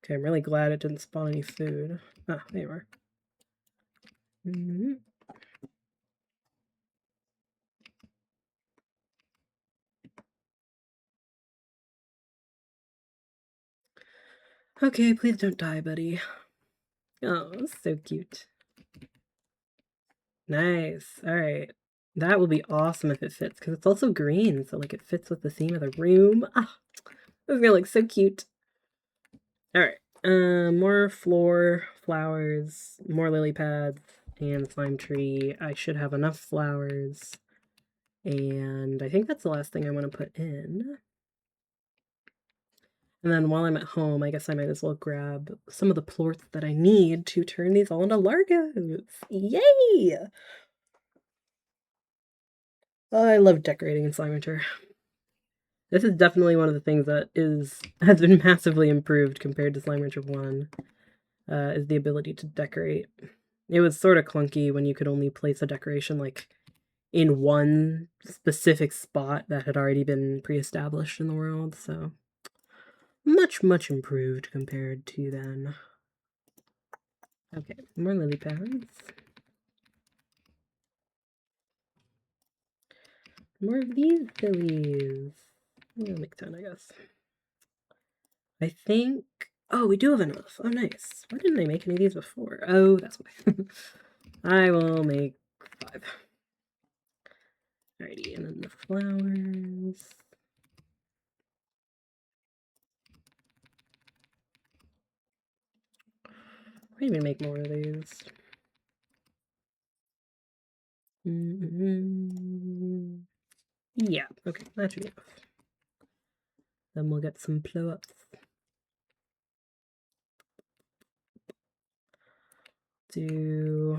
Okay, I'm really glad it didn't spawn any food. Ah, there you are. Okay, please don't die, buddy. Oh, so cute. Nice. Alright. That will be awesome if it fits, because it's also green, so like it fits with the theme of the room. Ah, This is gonna look so cute. Alright. More floor, flowers, more lily pads, and slime tree. I should have enough flowers. And I think that's the last thing I want to put in. And then while I'm at home, I guess I might as well grab some of the plorts that I need to turn these all into Largos. Yay! Oh, I love decorating in Slime Rancher. This is definitely one of the things that has been massively improved compared to Slime Rancher 1, is the ability to decorate. It was sort of clunky when you could only place a decoration like in one specific spot that had already been pre-established in the world, so much improved compared to then. Okay, more lily pads. More of these lilies. We'll make 10, I guess. I think... Oh, we do have enough. Oh, nice. Why didn't I make any of these before? Oh, that's why. I will make 5. Alrighty, and then the flowers. Maybe make more of these. Yeah, okay, that should be enough. Then we'll get some blow-ups. Do...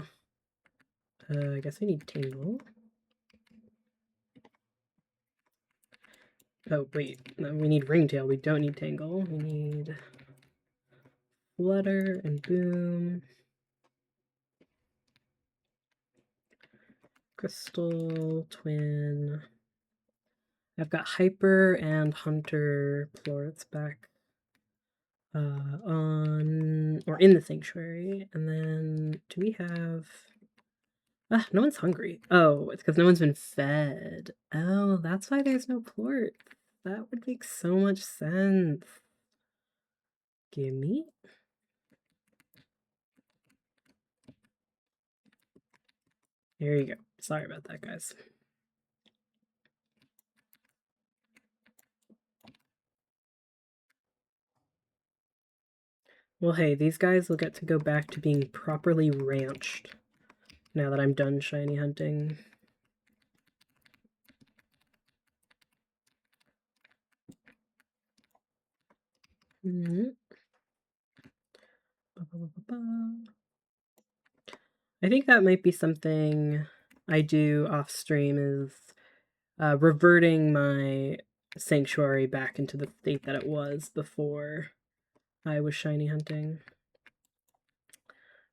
I guess we need Tangle. Oh, wait, no, we need Ringtail, we don't need Tangle. We need Flutter and Boom. Crystal, Twin. I've got Hyper and Hunter plorts back on, or in the Sanctuary. And then, do we have... Ah, no one's hungry. Oh, it's because no one's been fed. Oh, that's why there's no plort. That would make so much sense. Gimme. There you go. Sorry about that, guys. Well, hey, these guys will get to go back to being properly ranched now that I'm done shiny hunting. I think that might be something I do off stream, is reverting my sanctuary back into the state that it was before I was shiny hunting.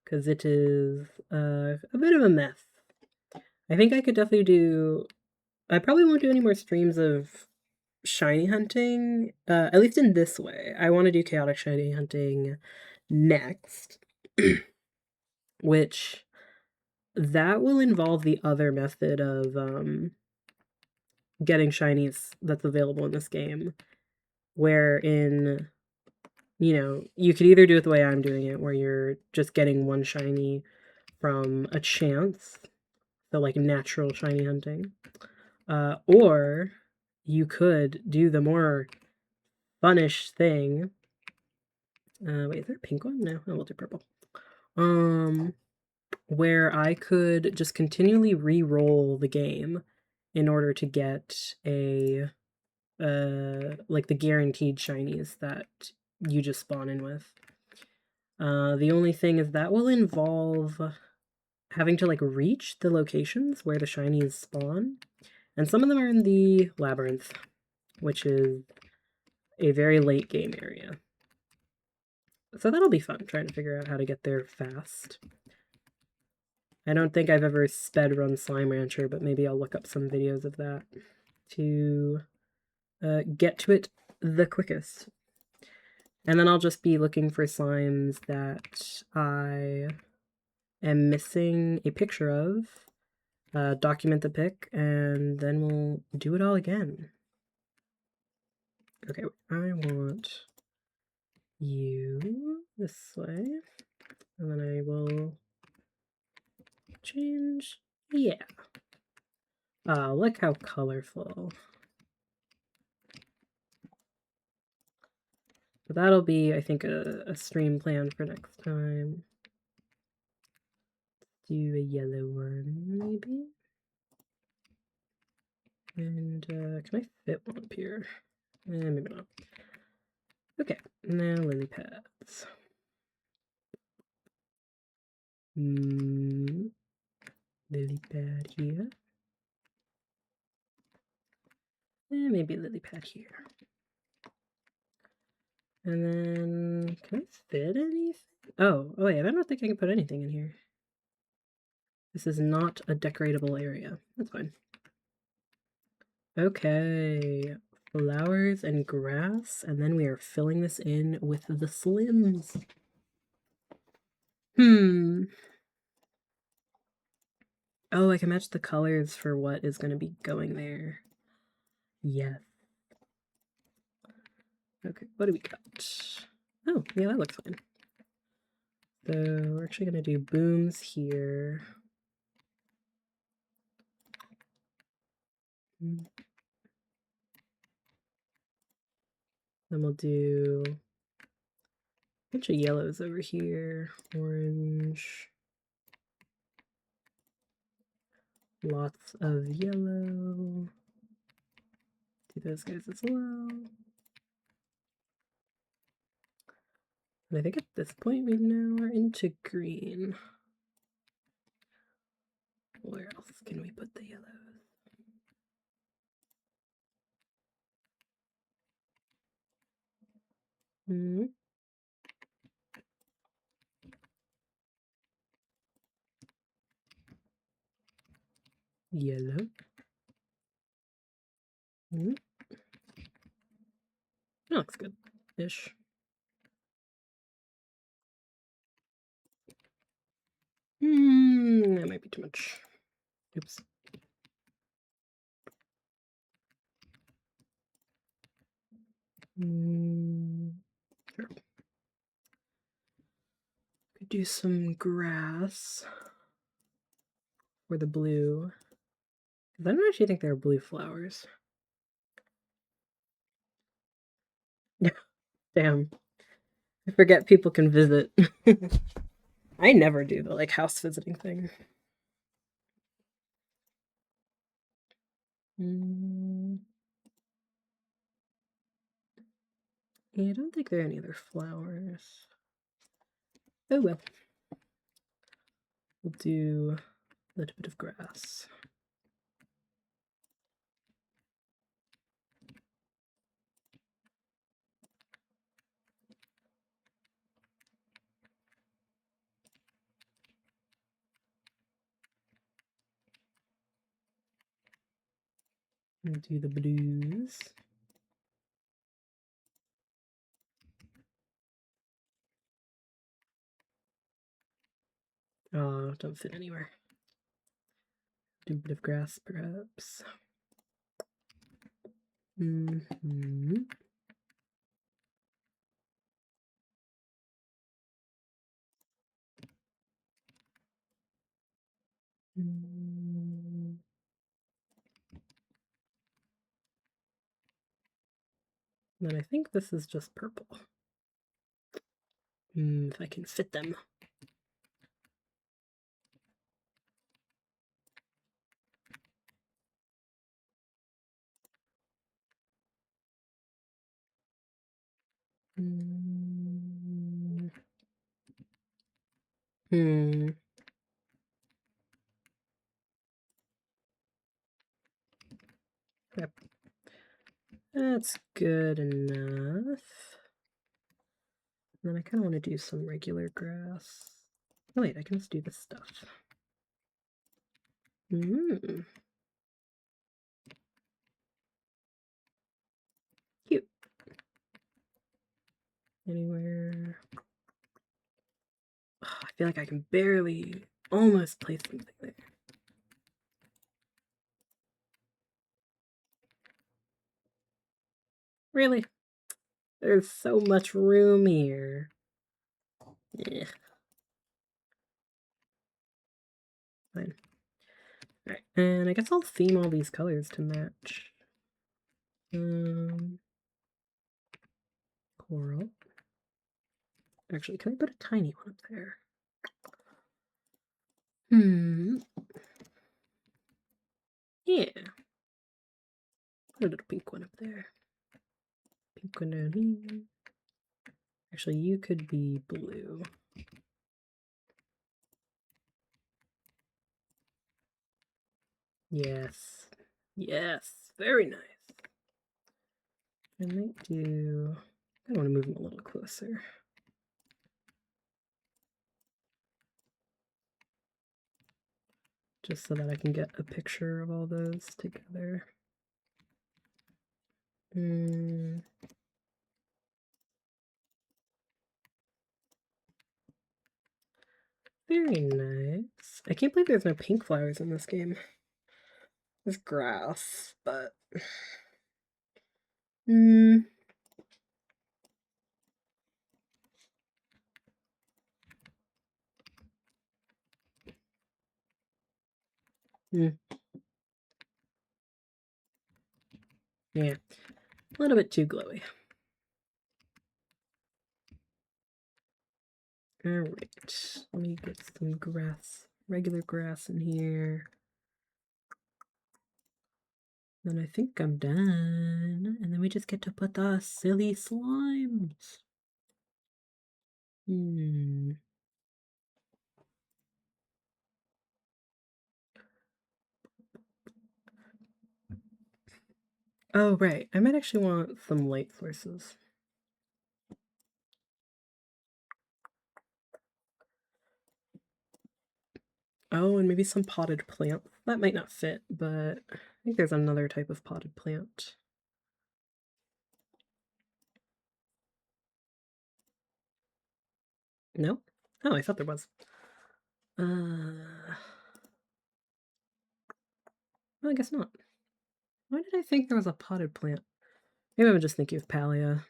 Because it is a bit of a mess. I think I could definitely do... I probably won't do any more streams of shiny hunting, at least in this way. I want to do chaotic shiny hunting next, which that will involve the other method of getting shinies that's available in this game, wherein, you know, you could either do it the way I'm doing it, where you're just getting one shiny from a chance, so like natural shiny hunting, or you could do the more funish thing. Wait, is there a pink one? No, I will do purple. Where I could just continually re-roll the game in order to get a like the guaranteed shinies that you just spawn in with. The only thing is that will involve having to like reach the locations where the shinies spawn, and some of them are in the labyrinth, which is a very late game area. So that'll be fun, trying to figure out how to get there fast. I don't think I've ever sped run Slime Rancher, but maybe I'll look up some videos of that to get to it the quickest. And then I'll just be looking for slimes that I am missing a picture of, document the pic, and then we'll do it all again. Okay, I want you this way, and then I will change. Yeah. Oh, look how colorful. But that'll be, I think, a stream plan for next time. Do a yellow one, maybe? And can I fit one up here? Maybe not. Okay, now lily pads. Lily pad here. And maybe a lily pad here. And then, can I fit anything? Oh wait, I don't think I can put anything in here. This is not a decoratable area. That's fine. Okay, flowers and grass, and then we are filling this in with the slims. Oh, I can match the colors for what is going to be going there. Yes. Okay, what do we got? Oh, yeah, that looks fine. So we're actually going to do booms here. Then we'll do a bunch of yellows over here. Orange. Lots of yellow. Do those guys as well. And I think at this point we now are into green. Where else can we put the yellows? Yellow. That looks good-ish. That might be too much. Oops. Sure. Could do some grass for the blue. I don't actually think they're blue flowers. Damn. I forget people can visit. I never do the house visiting thing. Yeah, I don't think there are any other flowers. Oh well. We'll do a little bit of grass. We'll do the blues. Oh, don't fit anywhere. Do a bit of grass, perhaps. Then I think this is just purple. If I can fit them. Yep. That's good enough. And then I kind of want to do some regular grass. Oh wait, I can just do this stuff. Cute. Anywhere. Oh, I feel like I can barely almost place something there. Really? There's so much room here. Yeah. Fine. Alright, and I guess I'll theme all these colors to match. Coral. Actually, can I put a tiny one up there? Yeah. Put a little pink one up there. Pink one down here. Actually, you could be blue. Yes. Yes. Very nice. I might do... I want to move him a little closer. Just so that I can get a picture of all those together. Very nice. I can't believe there's no pink flowers in this game. There's grass, but... Yeah, a little bit too glowy. Alright, let me get some grass, regular grass in here. Then I think I'm done. And then we just get to put the silly slimes. Oh, right. I might actually want some light sources. Oh, and maybe some potted plants. That might not fit, but I think there's another type of potted plant. No? Oh, I thought there was. Well, I guess not. Why did I think there was a potted plant? Maybe I'm just thinking of Palea.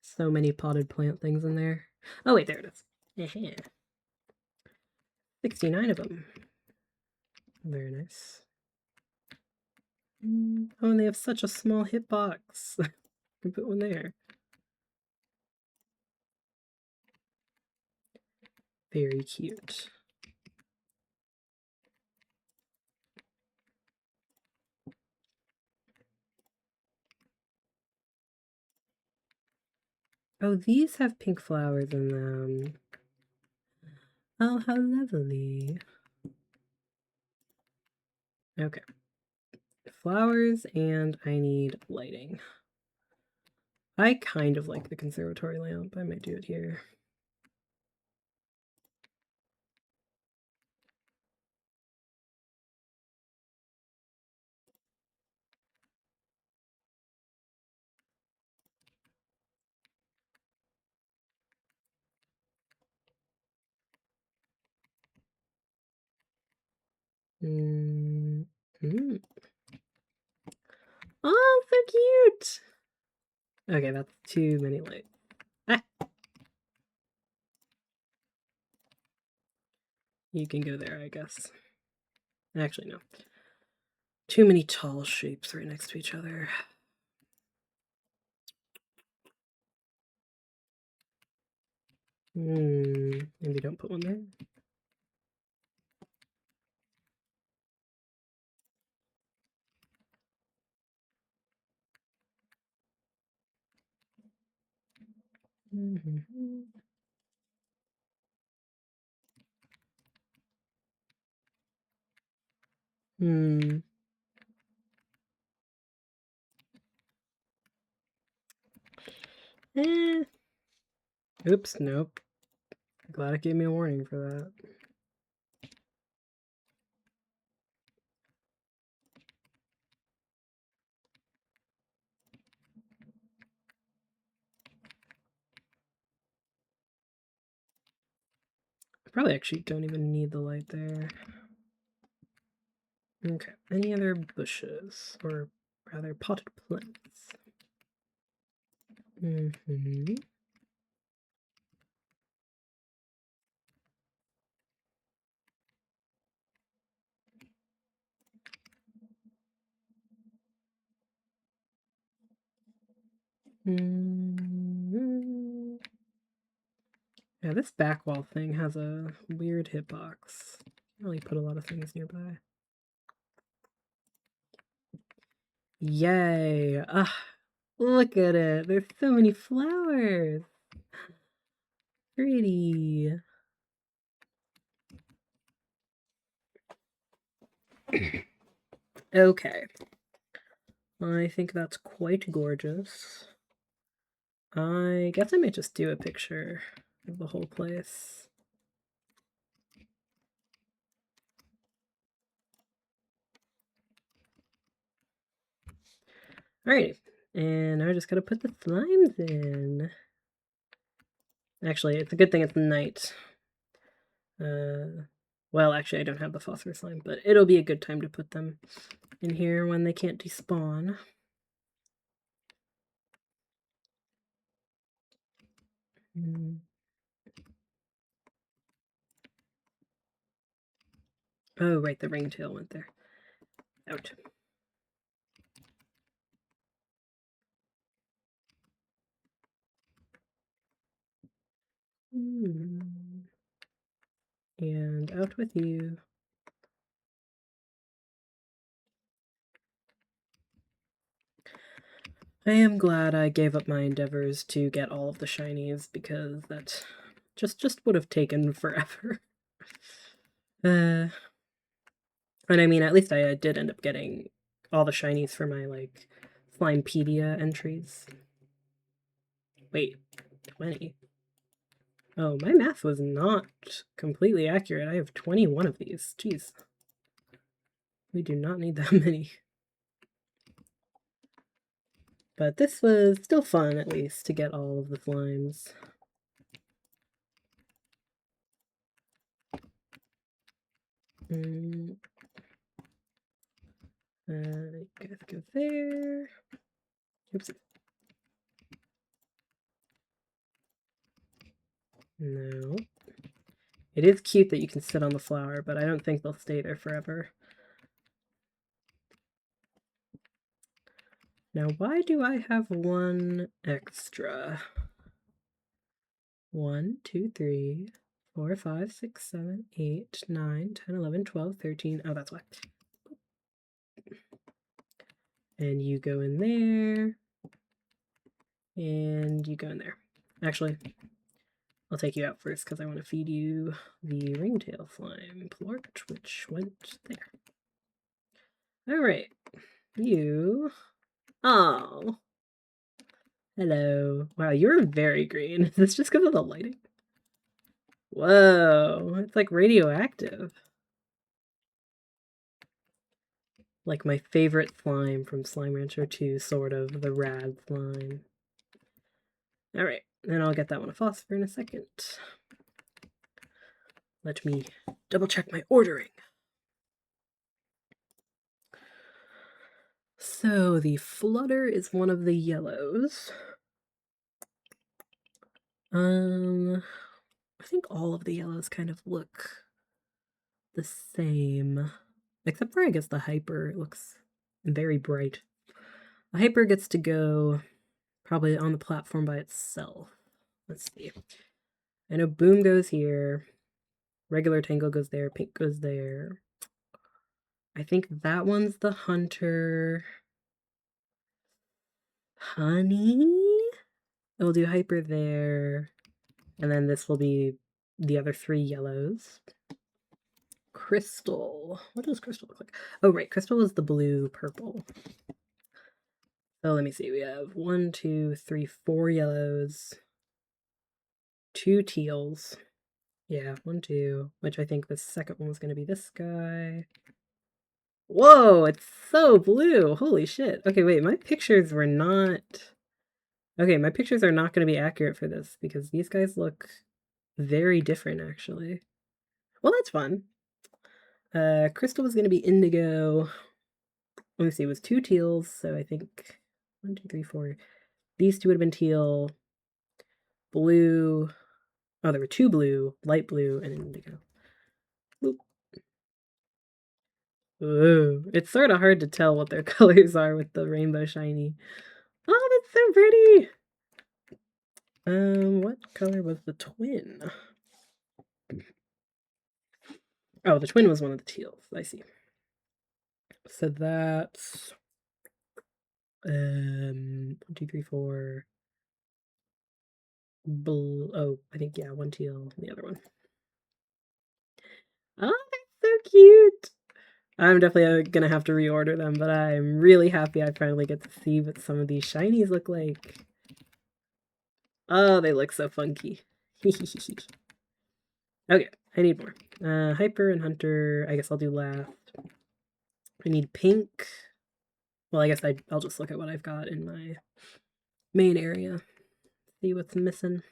So many potted plant things in there. Oh, wait, there it is. 69 of them. Very nice. Oh, and they have such a small hitbox. I can put one there. Very cute. Oh, these have pink flowers in them. Oh, how lovely. Okay. Flowers, and I need lighting. I kind of like the conservatory lamp. I might do it here. Oh, so cute! Okay, that's too many lights. Ah! You can go there, I guess. Actually, no. Too many tall shapes right next to each other. Maybe don't put one there. Eh. Oops, nope. Glad it gave me a warning for that. I probably actually don't even need the light there. Okay, any other bushes, or rather potted plants? Yeah, this back wall thing has a weird hitbox. Can't really put a lot of things nearby. Yay! Ah, look at it. There's so many flowers. Pretty. Okay. I think that's quite gorgeous. I guess I might just do a picture of the whole place. Alrighty. And now I just gotta put the slimes in. Actually, it's a good thing it's night. Well, actually, I don't have the phosphor slime, but it'll be a good time to put them in here when they can't despawn. Oh, right, the ringtail went there. Out. And out with you. I am glad I gave up my endeavors to get all of the shinies, because that just would have taken forever. And I mean, at least I did end up getting all the shinies for my, like, Slimepedia entries. Wait, 20? Oh, my math was not completely accurate. I have 21 of these. Jeez. We do not need that many. But this was still fun, at least, to get all of the slimes. You guys go there. Oops. No. It is cute that you can sit on the flower, but I don't think they'll stay there forever. Now, why do I have one extra? 1, 2, 3, 4, 5, 6, 7, 8, 9, 10, 11, 12, 13. Oh, that's why. And you go in there. And you go in there. Actually, I'll take you out first because I want to feed you the ringtail slime plort, which went there. Alright. You. Oh. Hello. Wow, you're very green. Is this just because of the lighting? Whoa. It's like radioactive. Like my favorite slime from Slime Rancher 2, sort of. The rad slime. Alright. Then I'll get that one a phosphor in a second. Let me double check my ordering. So the flutter is one of the yellows. I think all of the yellows kind of look the same, except for I guess the hyper. It looks very bright. The hyper gets to go probably on the platform by itself. Let's see. I know Boom goes here. Regular Tango goes there. Pink goes there. I think that one's the hunter. Honey? We'll do hyper there. And then this will be the other 3 yellows. Crystal. What does Crystal look like? Oh, right. Crystal is the blue purple. So let me see. We have 1, 2, 3, 4 yellows. 2 teals. Yeah, 1, 2. Which I think the second one was going to be this guy. Whoa, it's so blue. Holy shit. Okay, wait. My pictures were not... Okay, my pictures are not going to be accurate for this because these guys look very different, actually. Well, that's fun. Crystal was going to be indigo. Let me see, it was 2 teals, so I think 1, 2, 3, 4. These 2 would have been teal, blue. Oh, there were 2 blue, light blue, and indigo. Boop. Ooh, it's sort of hard to tell what their colors are with the rainbow shiny. Oh, that's so pretty! What color was the twin? Oh, the twin was one of the teals. I see. So that's 1, 2, 3, 4. Oh, I think yeah, one teal and the other one. Oh, that's so cute. I'm definitely gonna have to reorder them, but I'm really happy I finally get to see what some of these shinies look like. Oh, they look so funky. Okay, I need more. Hyper and Hunter, I guess I'll do last. I need pink. Well, I guess I'll just look at what I've got in my main area. See what's missing.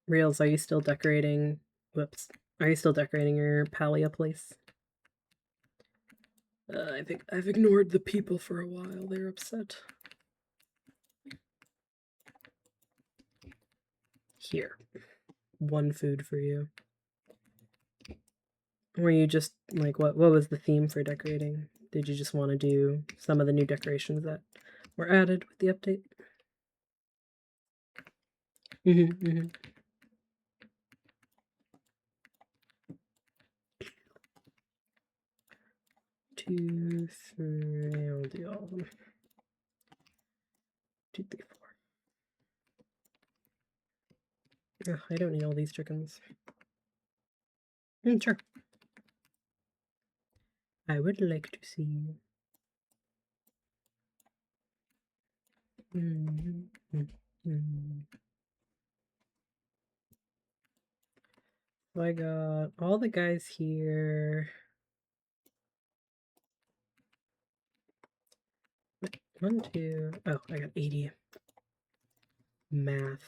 Reels, are you still decorating? Whoops. Are you still decorating your Palia place? I think I've ignored the people for a while. They're upset. Here. One food for you. Were you just like what was the theme for decorating? Did you just want to do some of the new decorations that were added with the update? Mm-hmm. 2, 3, I'll do all of them. 2, 3, 4. Ugh, I don't need all these chickens. Sure. I would like to see. So I got all the guys here. 1, 2. Oh, I got 80. Math.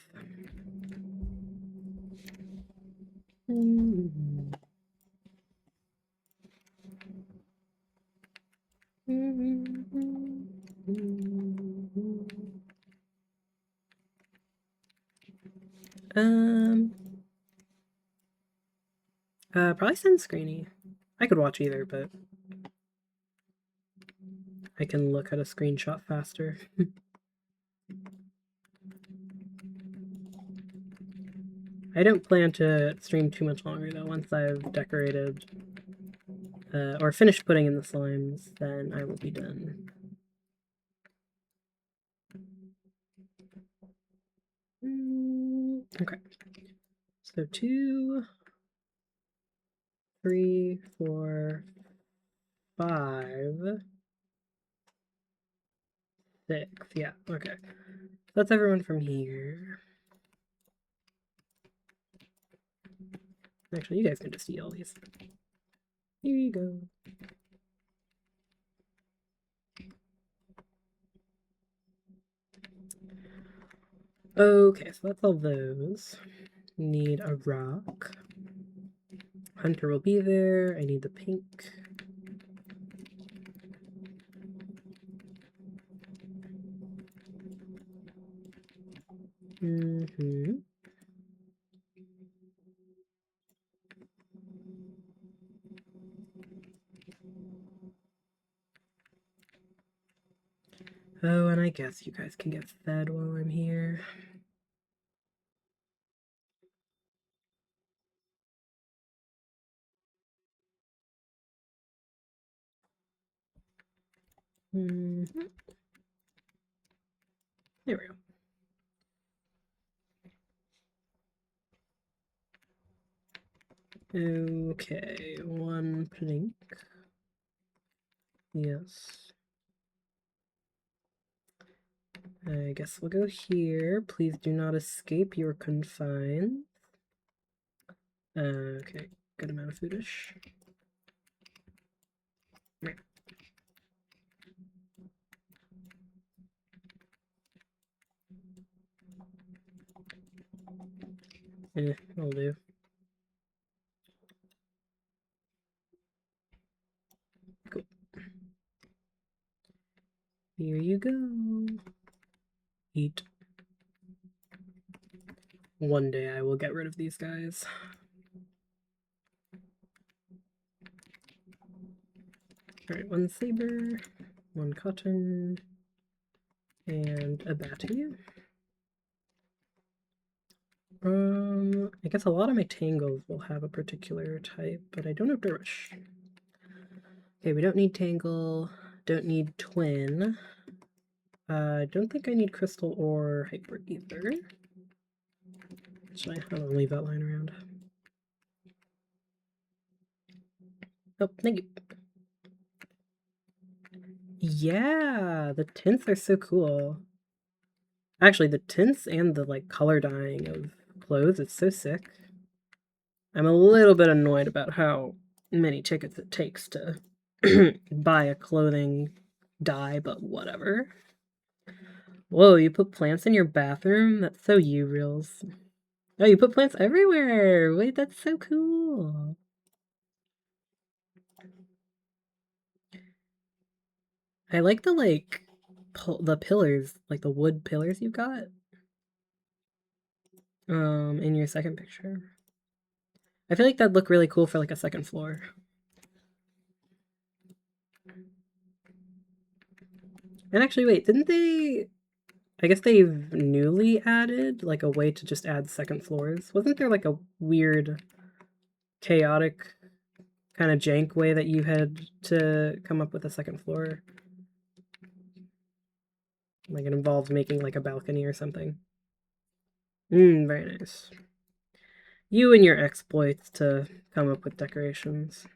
Probably sunscreeny. I could watch either, but I can look at a screenshot faster. I don't plan to stream too much longer though. Once I've decorated or finished putting in the slimes, then I will be done. Okay. So 2, 3, 4, 5, 6. Yeah, okay. That's everyone from here. Actually, you guys can just eat all these. Here you go. Okay, so that's all those. Need a rock. Hunter will be there. I need the pink. Oh, and I guess you guys can get fed while I'm here. There we go. Okay, 1 pink. Yes. I guess we'll go here. Please do not escape. You're confined. Okay, good amount of foodish. Right. I'll do. Cool. Here you go. Eat. One day I will get rid of these guys. Alright, one saber, one cotton, and a batty. I guess a lot of my tangles will have a particular type, but I don't have dervish. Okay, we don't need tangle, don't need twin. I don't think I need crystal or hyper either. Should I? Hold on, leave that line around. Oh, thank you. Yeah, the tints are so cool. Actually, the tints and the like color dyeing of clothes is so sick. I'm a little bit annoyed about how many tickets it takes to buy a clothing dye, but whatever. Whoa, you put plants in your bathroom? That's so you, Reels. Oh, you put plants everywhere! Wait, that's so cool. I like the, like, the pillars, like the wood pillars you've got. In your second picture. I feel like that'd look really cool for, like, a second floor. And actually, wait, didn't they... I guess they've newly added, like, a way to just add second floors. Wasn't there, like, a weird, chaotic, kind of jank way that you had to come up with a second floor? Like, it involved making, like, a balcony or something. Very nice. You and your exploits to come up with decorations.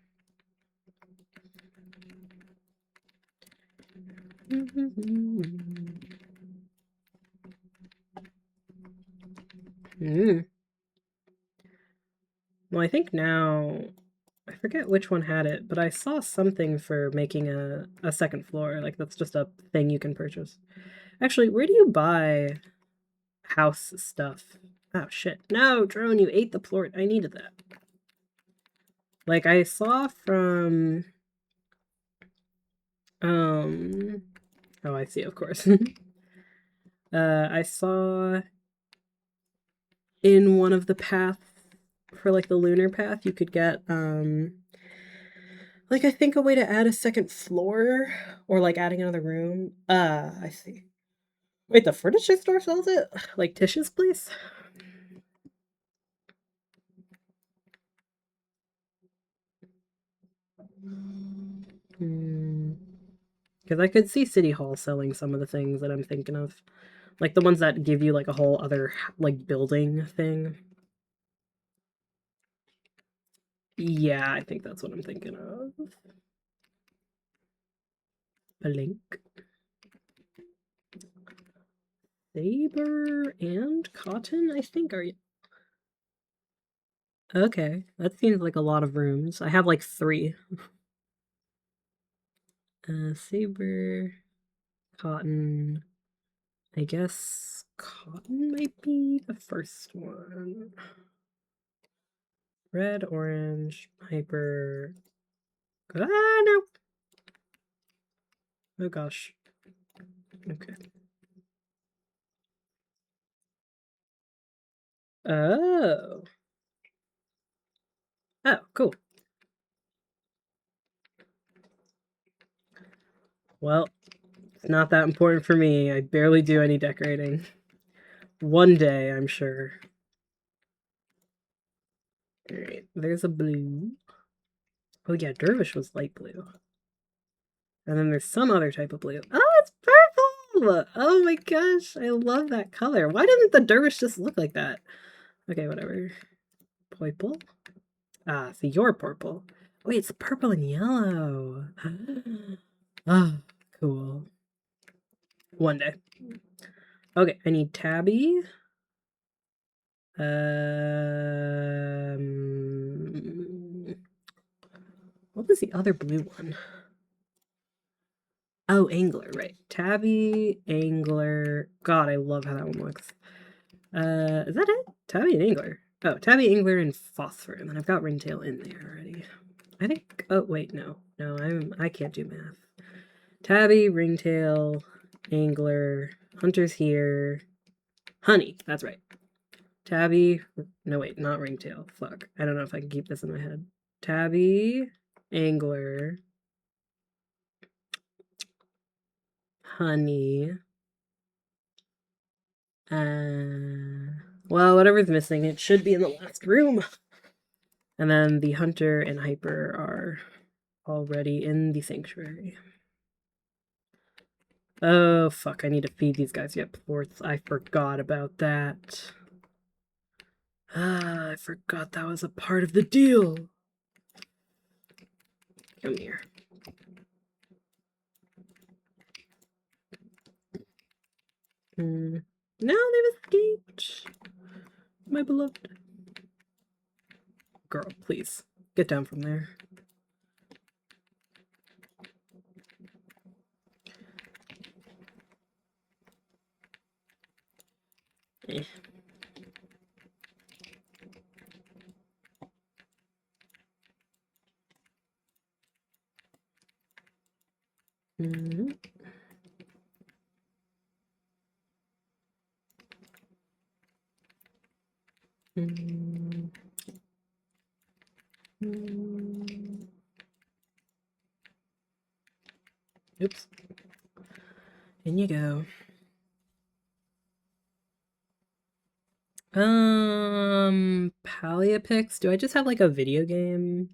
Well, I think now, I forget which one had it, but I saw something for making a second floor. Like, that's just a thing you can purchase. Actually, where do you buy house stuff? Oh, shit. No, drone, you ate the plort. I needed that. Like, I saw from... Oh, I see, of course. I saw in one of the paths for, like, the lunar path, you could get, like, I think a way to add a second floor or, like, adding another room. I see. Wait, the furniture store sells it? Like Tish's place? Because I could see City Hall selling some of the things that I'm thinking of. Like the ones that give you like a whole other like building thing. Yeah, I think that's what I'm thinking of. Blink. Saber and cotton, I think, are you? Okay, that seems like a lot of rooms. I have like 3. Saber, cotton. I guess cotton might be the first one. Red, orange, hyper. Ah, no. Oh gosh. Okay. Oh. Oh, cool. Well, it's not that important for me. I barely do any decorating. One day, I'm sure. Alright, there's a blue. Oh yeah, Dervish was light blue. And then there's some other type of blue. Oh, it's purple! Oh my gosh, I love that color. Why didn't the Dervish just look like that? Okay, whatever. Purple? Ah, so you're purple. Wait, it's purple and yellow. Ah, cool. One day. Okay, I need Tabby. What was the other blue one? Oh, Angler, right. Tabby, Angler. God, I love how that one looks. Is that it? Tabby and Angler. Oh, Tabby, Angler, and Phosphor. And then I've got Ringtail in there already. I think, oh, wait, no. No, I can't do math. Tabby, Ringtail, Angler. Hunter's here. Honey, that's right. Tabby. No, wait, not ringtail. Fuck. I don't know if I can keep this in my head. Tabby. Angler. Honey. Well, whatever's missing, it should be in the last room. And then the hunter and hyper are already in the sanctuary. Oh, fuck, I need to feed these guys yet. I forgot about that. I forgot that was a part of the deal. Come here. No, they've escaped. My beloved. Girl, please. Get down from there. Eh. Mm-hmm. Mm-hmm. Oops. In you go. Paleopix. Do I just have like a video game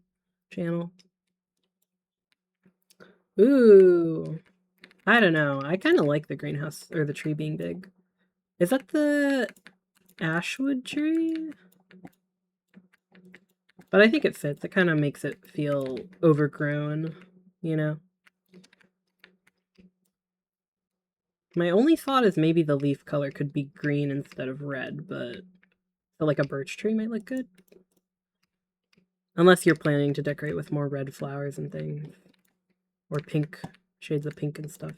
channel? Ooh. I don't know. I kind of like the greenhouse or the tree being big. Is that the Ashwood tree? But I think it fits. It kind of makes it feel overgrown, you know? My only thought is maybe the leaf color could be green instead of red, but so like a birch tree might look good. Unless you're planning to decorate with more red flowers and things. Or pink, shades of pink and stuff.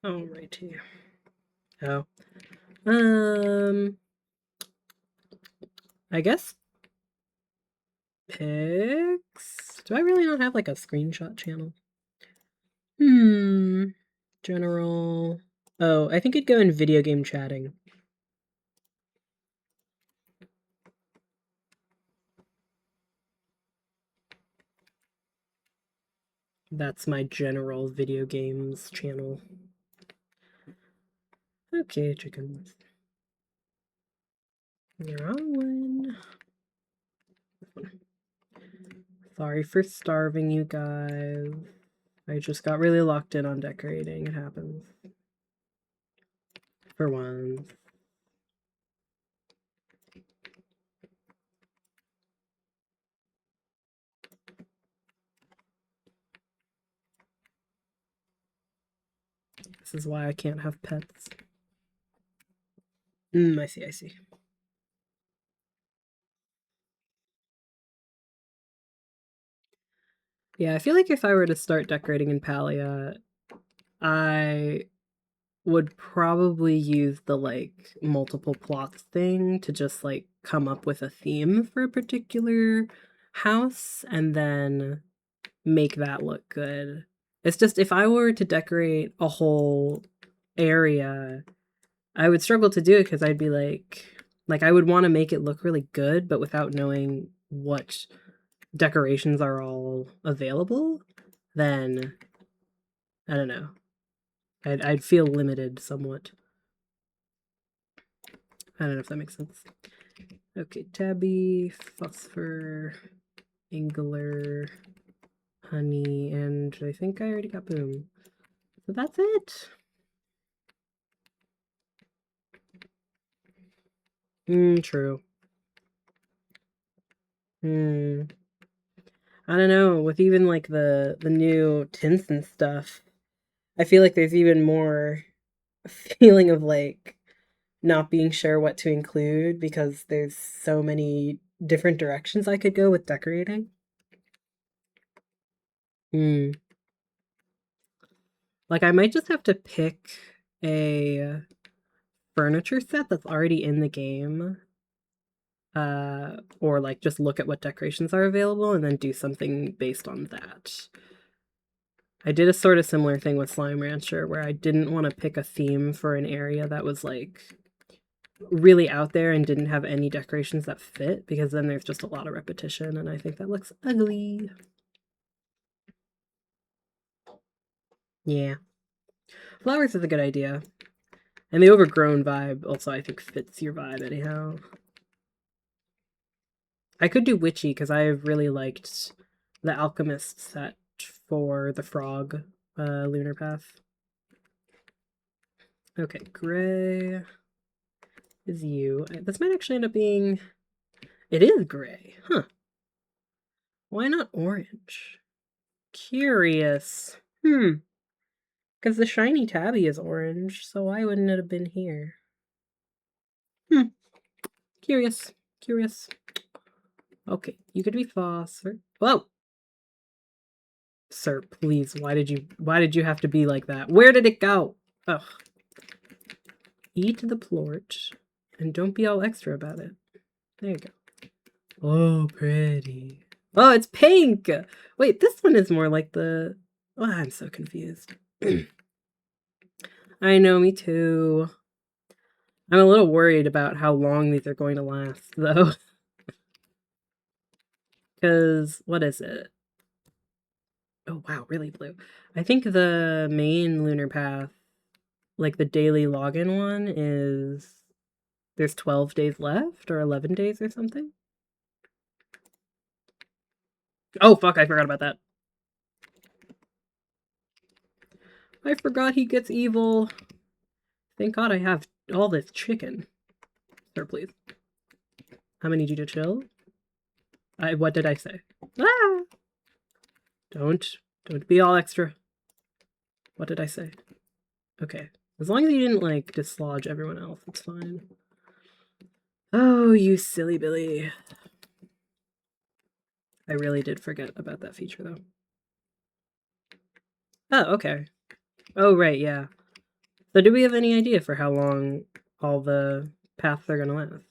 Alrighty. Oh. I guess pics? Do I really not have like a screenshot channel? General. Oh, I think it'd go in video game chatting. That's my general video games channel. Okay, chickens. The wrong one. Sorry for starving you guys. I just got really locked in on decorating. It happens. For once. This is why I can't have pets. I see, I see. Yeah, I feel like if I were to start decorating in Palia, I would probably use the like multiple plots thing to just like come up with a theme for a particular house and then make that look good. It's just if I were to decorate a whole area, I would struggle to do it because I'd be like I would want to make it look really good, but without knowing what decorations are all available, then I don't know. I'd feel limited somewhat. I don't know if that makes sense. Okay, Tabby, Phosphor, Angler, Honey, and I think I already got Boom. So that's it. True. I don't know, with even like the new tints and stuff, I feel like there's even more feeling of like not being sure what to include because there's so many different directions I could go with decorating. Hmm. Like, I might just have to pick a furniture set that's already in the game, or like just look at what decorations are available and then do something based on that. I did a sort of similar thing with Slime Rancher where I didn't want to pick a theme for an area that was like really out there and didn't have any decorations that fit because then there's just a lot of repetition and I think that looks ugly. Yeah. Flowers is a good idea. And the overgrown vibe also I think fits your vibe anyhow. I could do witchy because I have really liked the alchemist set for the frog lunar path. Okay, gray is you. This might actually end up being... It is gray. Huh. Why not orange? Curious. Because the shiny tabby is orange, so why wouldn't it have been here? Curious. Curious. Okay, you could be phosphor. Whoa! Sir, please, why did you have to be like that? Where did it go? Ugh. Eat the plort, and don't be all extra about it. There you go. Oh, pretty. Oh, it's pink! Wait, this one is more like the... Oh, I'm so confused. I know, me too. I'm a little worried about how long these are going to last, though. Because, what is it? Oh, wow, really blue. I think the main lunar path, like the daily login one, is... There's 12 days left, or 11 days or something? Oh, fuck, I forgot about that. I forgot he gets evil. Thank God I have all this chicken. Sir, please. I'm gonna need you to chill. What did I say? Ah! Don't be all extra. What did I say? Okay. As long as you didn't, like, dislodge everyone else, it's fine. Oh, you silly Billy. I really did forget about that feature, though. Oh, okay. Oh, right, yeah. So do we have any idea for how long all the paths are gonna last?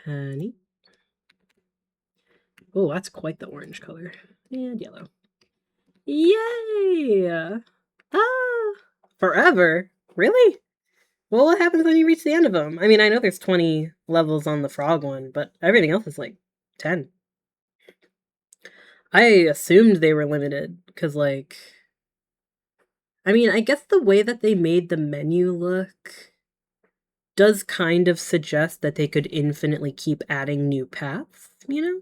Honey. Oh, that's quite the orange color. And yellow. Yay! Ah! Forever? Really? Well, what happens when you reach the end of them? I mean, I know there's 20 levels on the frog one, but everything else is like 10. I assumed they were limited, because, like... I mean, I guess the way that they made the menu look does kind of suggest that they could infinitely keep adding new paths, you know?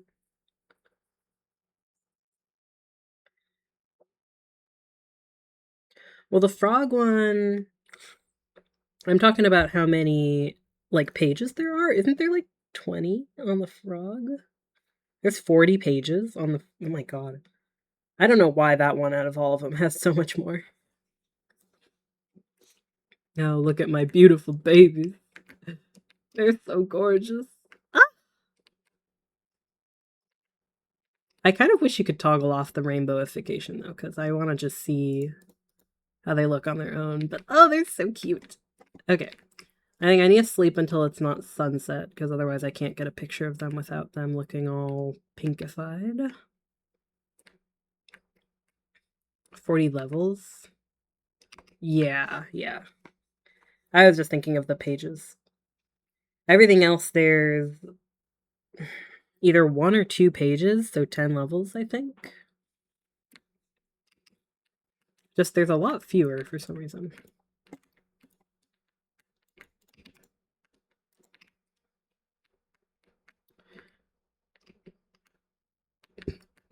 Well, the frog one... I'm talking about how many, like, pages there are. Isn't there, like, 20 on the frog? There's 40 pages on the... Oh my god. I don't know why that one out of all of them has so much more. Now look at my beautiful babies. They're so gorgeous. Ah! I kind of wish you could toggle off the rainbowification, though, because I want to just see how they look on their own. But, oh, they're so cute. Okay. I think I need to sleep until it's not sunset, because otherwise I can't get a picture of them without them looking all pinkified. 40 levels? Yeah, yeah. I was just thinking of the pages. Everything else, there's either 1 or 2 pages, so 10 levels, I think. Just there's a lot fewer for some reason.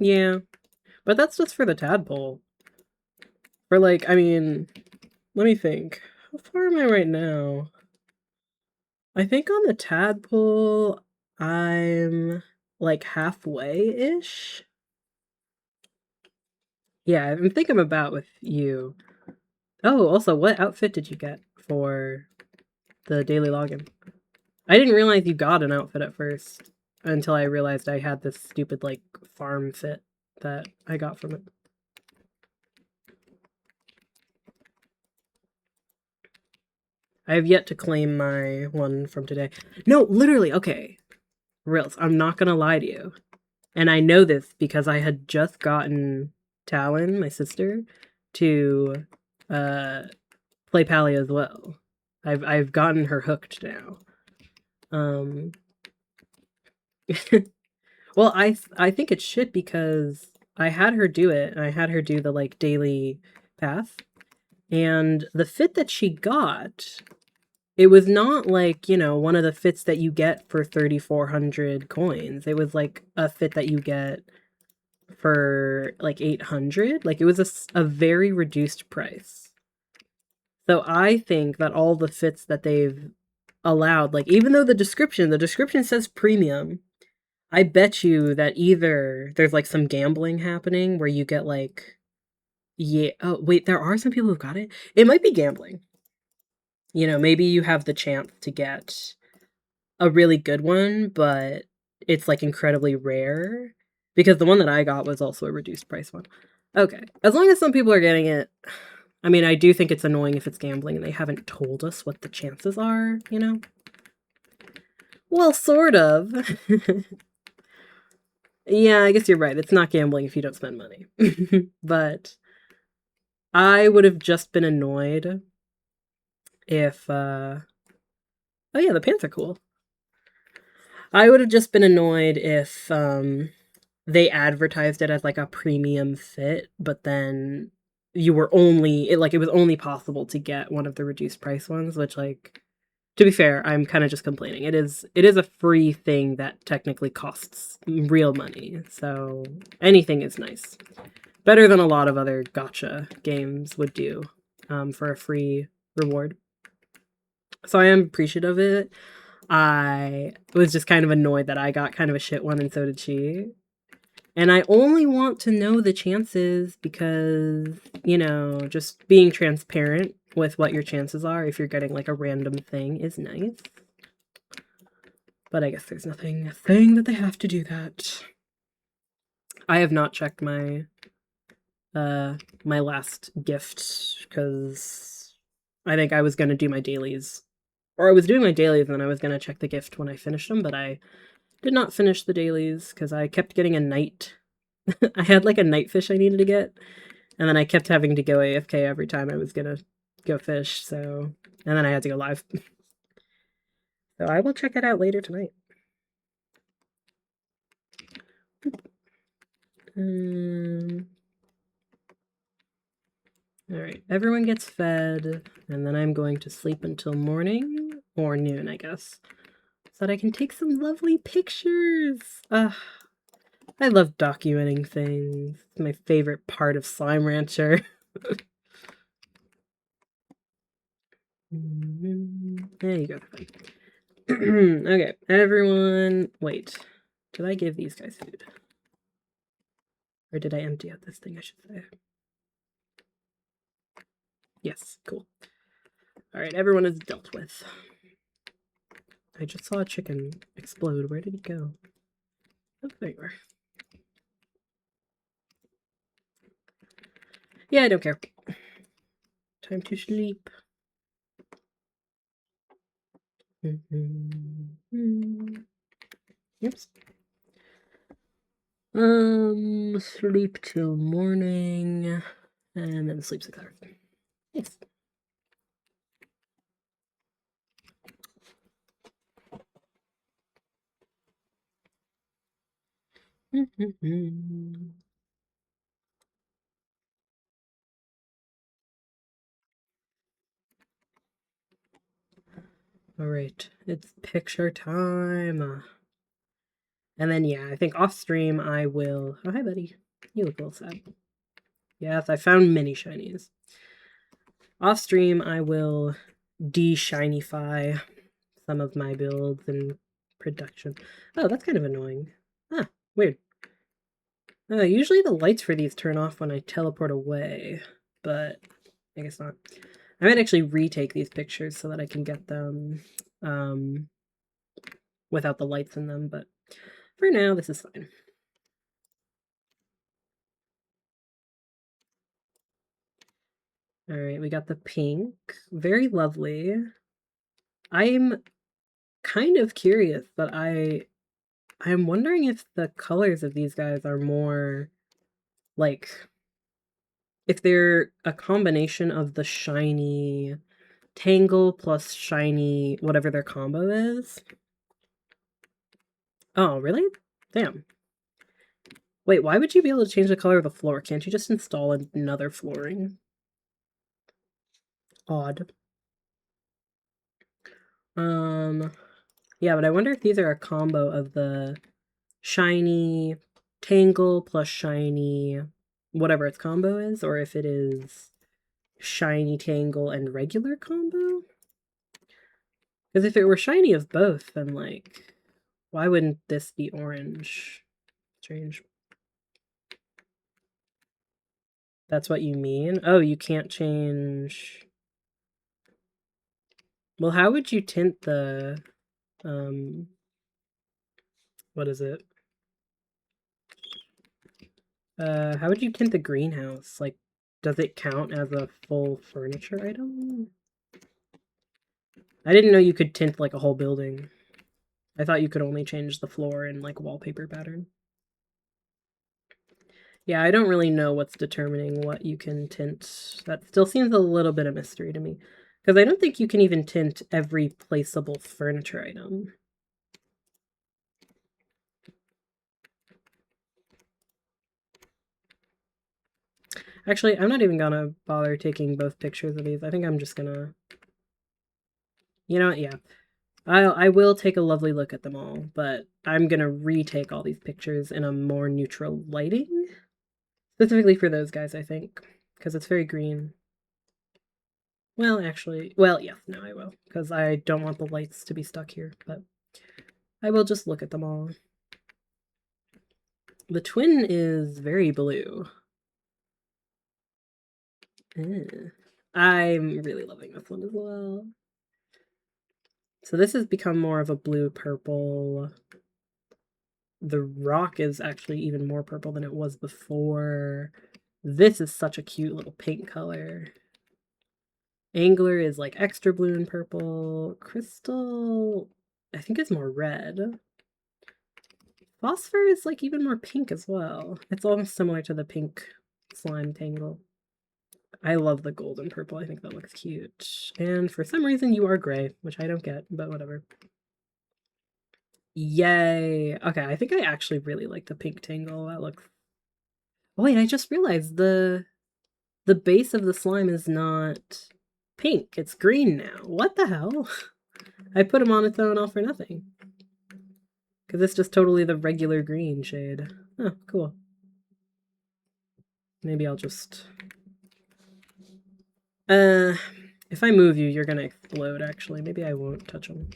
Yeah, but that's just for the tadpole. For, like, I mean, let me think. How far am I right now? I think on the tadpole, I'm like halfway-ish. Yeah, I'm thinking about with you. Oh, also, what outfit did you get for the daily login? I didn't realize you got an outfit at first until I realized I had this stupid, like, farm fit that I got from it. I have yet to claim my one from today. No, literally, okay. Reals, I'm not gonna lie to you. And I know this because I had just gotten Talon, my sister, to uh play Pally as well. I've gotten her hooked now. Um well, I think it's shit because I had her do it, and I had her do the like daily path, and the fit that she got, it was not like, one of the fits that you get for 3,400 coins. It was like a fit that you get for like 800. Like it was a very reduced price. So I think that all the fits that they've allowed, like even though the description says premium, I bet you that either there's like some gambling happening where you get like, yeah, oh wait, there are some people who've got it. It might be gambling. Maybe you have the chance to get a really good one, but it's like incredibly rare because the one that I got was also a reduced price one. Okay. As long as some people are getting it, I mean, I do think it's annoying if it's gambling and they haven't told us what the chances are? Well, sort of. Yeah, I guess you're right. It's not gambling if you don't spend money. But I would have just been annoyed if oh yeah, the pants are cool. I would have just been annoyed if they advertised it as like a premium fit, but then you were only it was only possible to get one of the reduced price ones, which, like, to be fair, I'm kind of just complaining. It is a free thing that technically costs real money. So anything is nice. Better than a lot of other gotcha games would do for a free reward. So I am appreciative of it. I was just kind of annoyed that I got kind of a shit one and so did she. And I only want to know the chances because, just being transparent with what your chances are if you're getting like a random thing is nice. But I guess there's nothing a thing that they have to do that. I have not checked my last gift because I think I was gonna do my dailies. Or I was doing my dailies and then I was gonna check the gift when I finished them, but I did not finish the dailies because I kept getting a night. I had like a night fish I needed to get, and then I kept having to go AFK every time I was gonna go fish, so. And then I had to go live. So I will check it out later tonight. Alright, everyone gets fed, and then I'm going to sleep until morning, or noon, I guess, so that I can take some lovely pictures. I love documenting things. It's my favorite part of Slime Rancher. There you go. Okay, everyone. Wait, did I give these guys food? Or did I empty out this thing, I should say? Yes, cool. Alright, everyone is dealt with. I just saw a chicken explode. Where did he go? Oh, there you are. Yeah, I don't care. Time to sleep. Oops. Sleep till morning, and then sleep 6 hours. Yes. Alright, it's picture time. And then, yeah, I think off stream I will. Oh, hi, buddy. You look a little sad. Yes, I found mini shinies. Off stream I will de-shinify some of my builds and production. Oh, that's kind of annoying. Weird. Usually the lights for these turn off when I teleport away, but I guess not. I might actually retake these pictures so that I can get them without the lights in them, but for now, this is fine. All right, we got the pink. Very lovely. I'm kind of curious, but I'm wondering if the colors of these guys are more like if they're a combination of the shiny Tangle plus shiny whatever their combo is. Oh, really? Damn. Wait, why would you be able to change the color of the floor? Can't you just install another flooring? Odd. Yeah, but I wonder if these are a combo of the shiny Tangle plus shiny whatever its combo is, or if it is shiny Tangle and regular combo. Because if it were shiny of both, then like, why wouldn't this be orange? Strange. That's what you mean? Oh, you can't change... Well, how would you tint the... what is it? How would you tint the greenhouse? Like, does it count as a full furniture item? I didn't know you could tint, like, a whole building. I thought you could only change the floor and, like, wallpaper pattern. Yeah, I don't really know what's determining what you can tint. That still seems a little bit of mystery to me. Because I don't think you can even tint every placeable furniture item. Actually, I'm not even gonna bother taking both pictures of these. I think I'm just gonna... You know what? Yeah. I will take a lovely look at them all, but I'm gonna retake all these pictures in a more neutral lighting. Specifically for those guys, I think. Because it's very green. Well, actually... Well, yeah. No, I will. Because I don't want the lights to be stuck here, but... I will just look at them all. The twin is very blue. I'm really loving this one as well. So this has become more of a blue-purple. The rock is actually even more purple than it was before. This is such a cute little pink color. Angler is like extra blue and purple. Crystal, I think, is more red. Phosphor is like even more pink as well. It's almost similar to the pink slime tangle. I love the golden purple. I think that looks cute. And for some reason you are gray, which I don't get, but whatever. Yay! Okay, I think I actually really like the pink tangle. That looks... Oh, wait, I just realized the base of the slime is not pink. It's green now. What the hell? I put him on its own all for nothing. Because it's just totally the regular green shade. Oh, cool. Maybe I'll just... if I move you, you're gonna explode, actually. Maybe I won't touch them.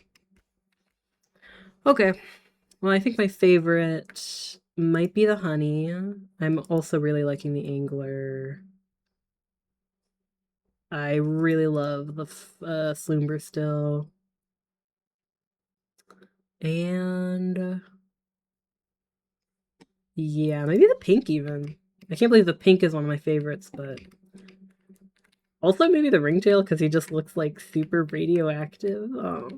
Okay. Well, I think my favorite might be the honey. I'm also really liking the angler. I really love the Sloomber still. And... yeah, maybe the pink even. I can't believe the pink is one of my favorites, but... also maybe the ringtail, because he just looks like super radioactive. Oh.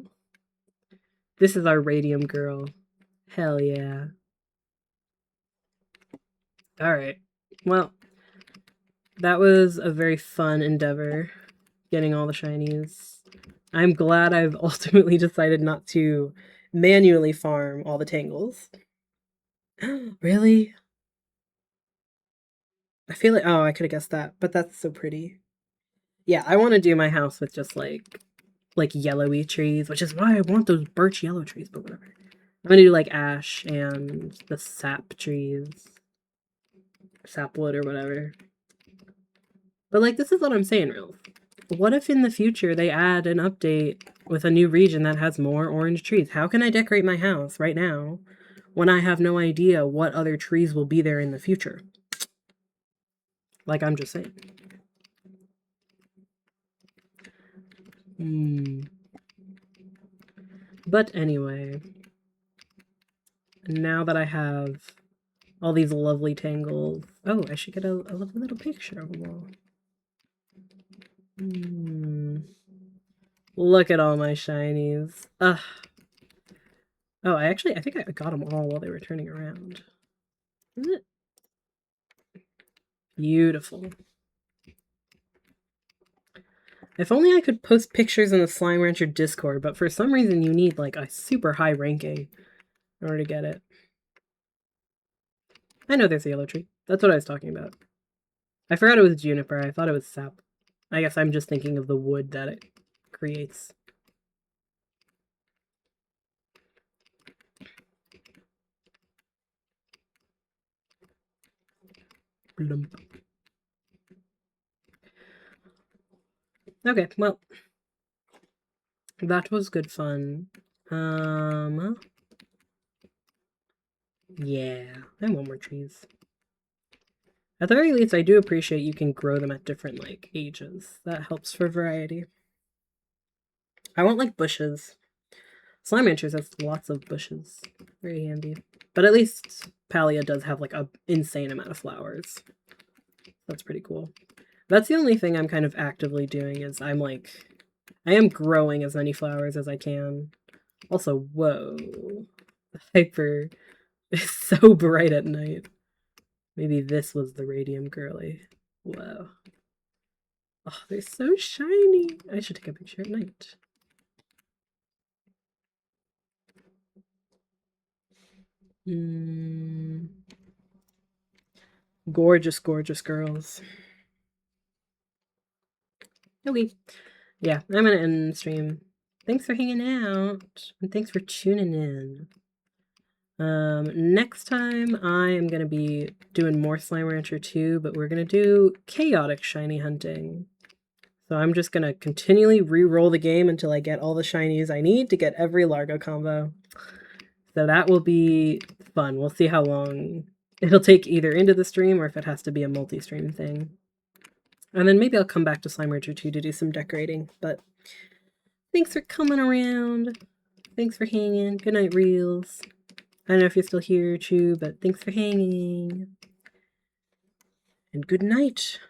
This is our radium girl. Hell yeah. Alright. Well, that was a very fun endeavor, getting all the shinies. I'm glad I've ultimately decided not to manually farm all the tangles. Really? I feel like... oh, I could have guessed that, but that's so pretty. Yeah, I want to do my house with just like yellowy trees, which is why I want those birch yellow trees, but whatever. I'm gonna do like ash and the sap trees. Sapwood or whatever. But like, this is what I'm saying, real. What if in the future they add an update with a new region that has more orange trees? How can I decorate my house right now when I have no idea what other trees will be there in the future. Like, I'm just saying. But anyway, now that I have all these lovely tangles... Oh, I should get a lovely little picture of them all. Look at all my shinies. Ugh. Oh, I think I got them all while they were turning around. Isn't it? Beautiful. If only I could post pictures in the Slime Rancher Discord, but for some reason you need, like, a super high ranking in order to get it. I know there's a yellow tree. That's what I was talking about. I forgot it was juniper. I thought it was sap. I guess I'm just thinking of the wood that it creates. Blump. Okay, well, that was good fun. Yeah, I want more trees. At the very least, I do appreciate you can grow them at different, like, ages. That helps for variety. I want, like, bushes. Slime Ranchers has lots of bushes. Very handy. But at least Palia does have, like, an insane amount of flowers. That's pretty cool. That's the only thing I'm kind of actively doing is I am growing as many flowers as I can. Also, whoa. The Hyper is so bright at night. Maybe this was the Radium Girly. Whoa. Oh, they're so shiny. I should take a picture at night. Gorgeous, gorgeous girls. Okay. Yeah, I'm gonna end the stream. Thanks for hanging out. And thanks for tuning in. Next time I am gonna be doing more Slime Rancher 2, but we're gonna do chaotic shiny hunting. So I'm just gonna continually re-roll the game until I get all the shinies I need to get every Largo combo. So that will be fun. We'll see how long it'll take either into the stream or if it has to be a multi-stream thing. And then maybe I'll come back to Slime Rancher 2 to do some decorating. But thanks for coming around. Thanks for hanging. Good night, Reels. I don't know if you're still here, Chew, but thanks for hanging. And good night.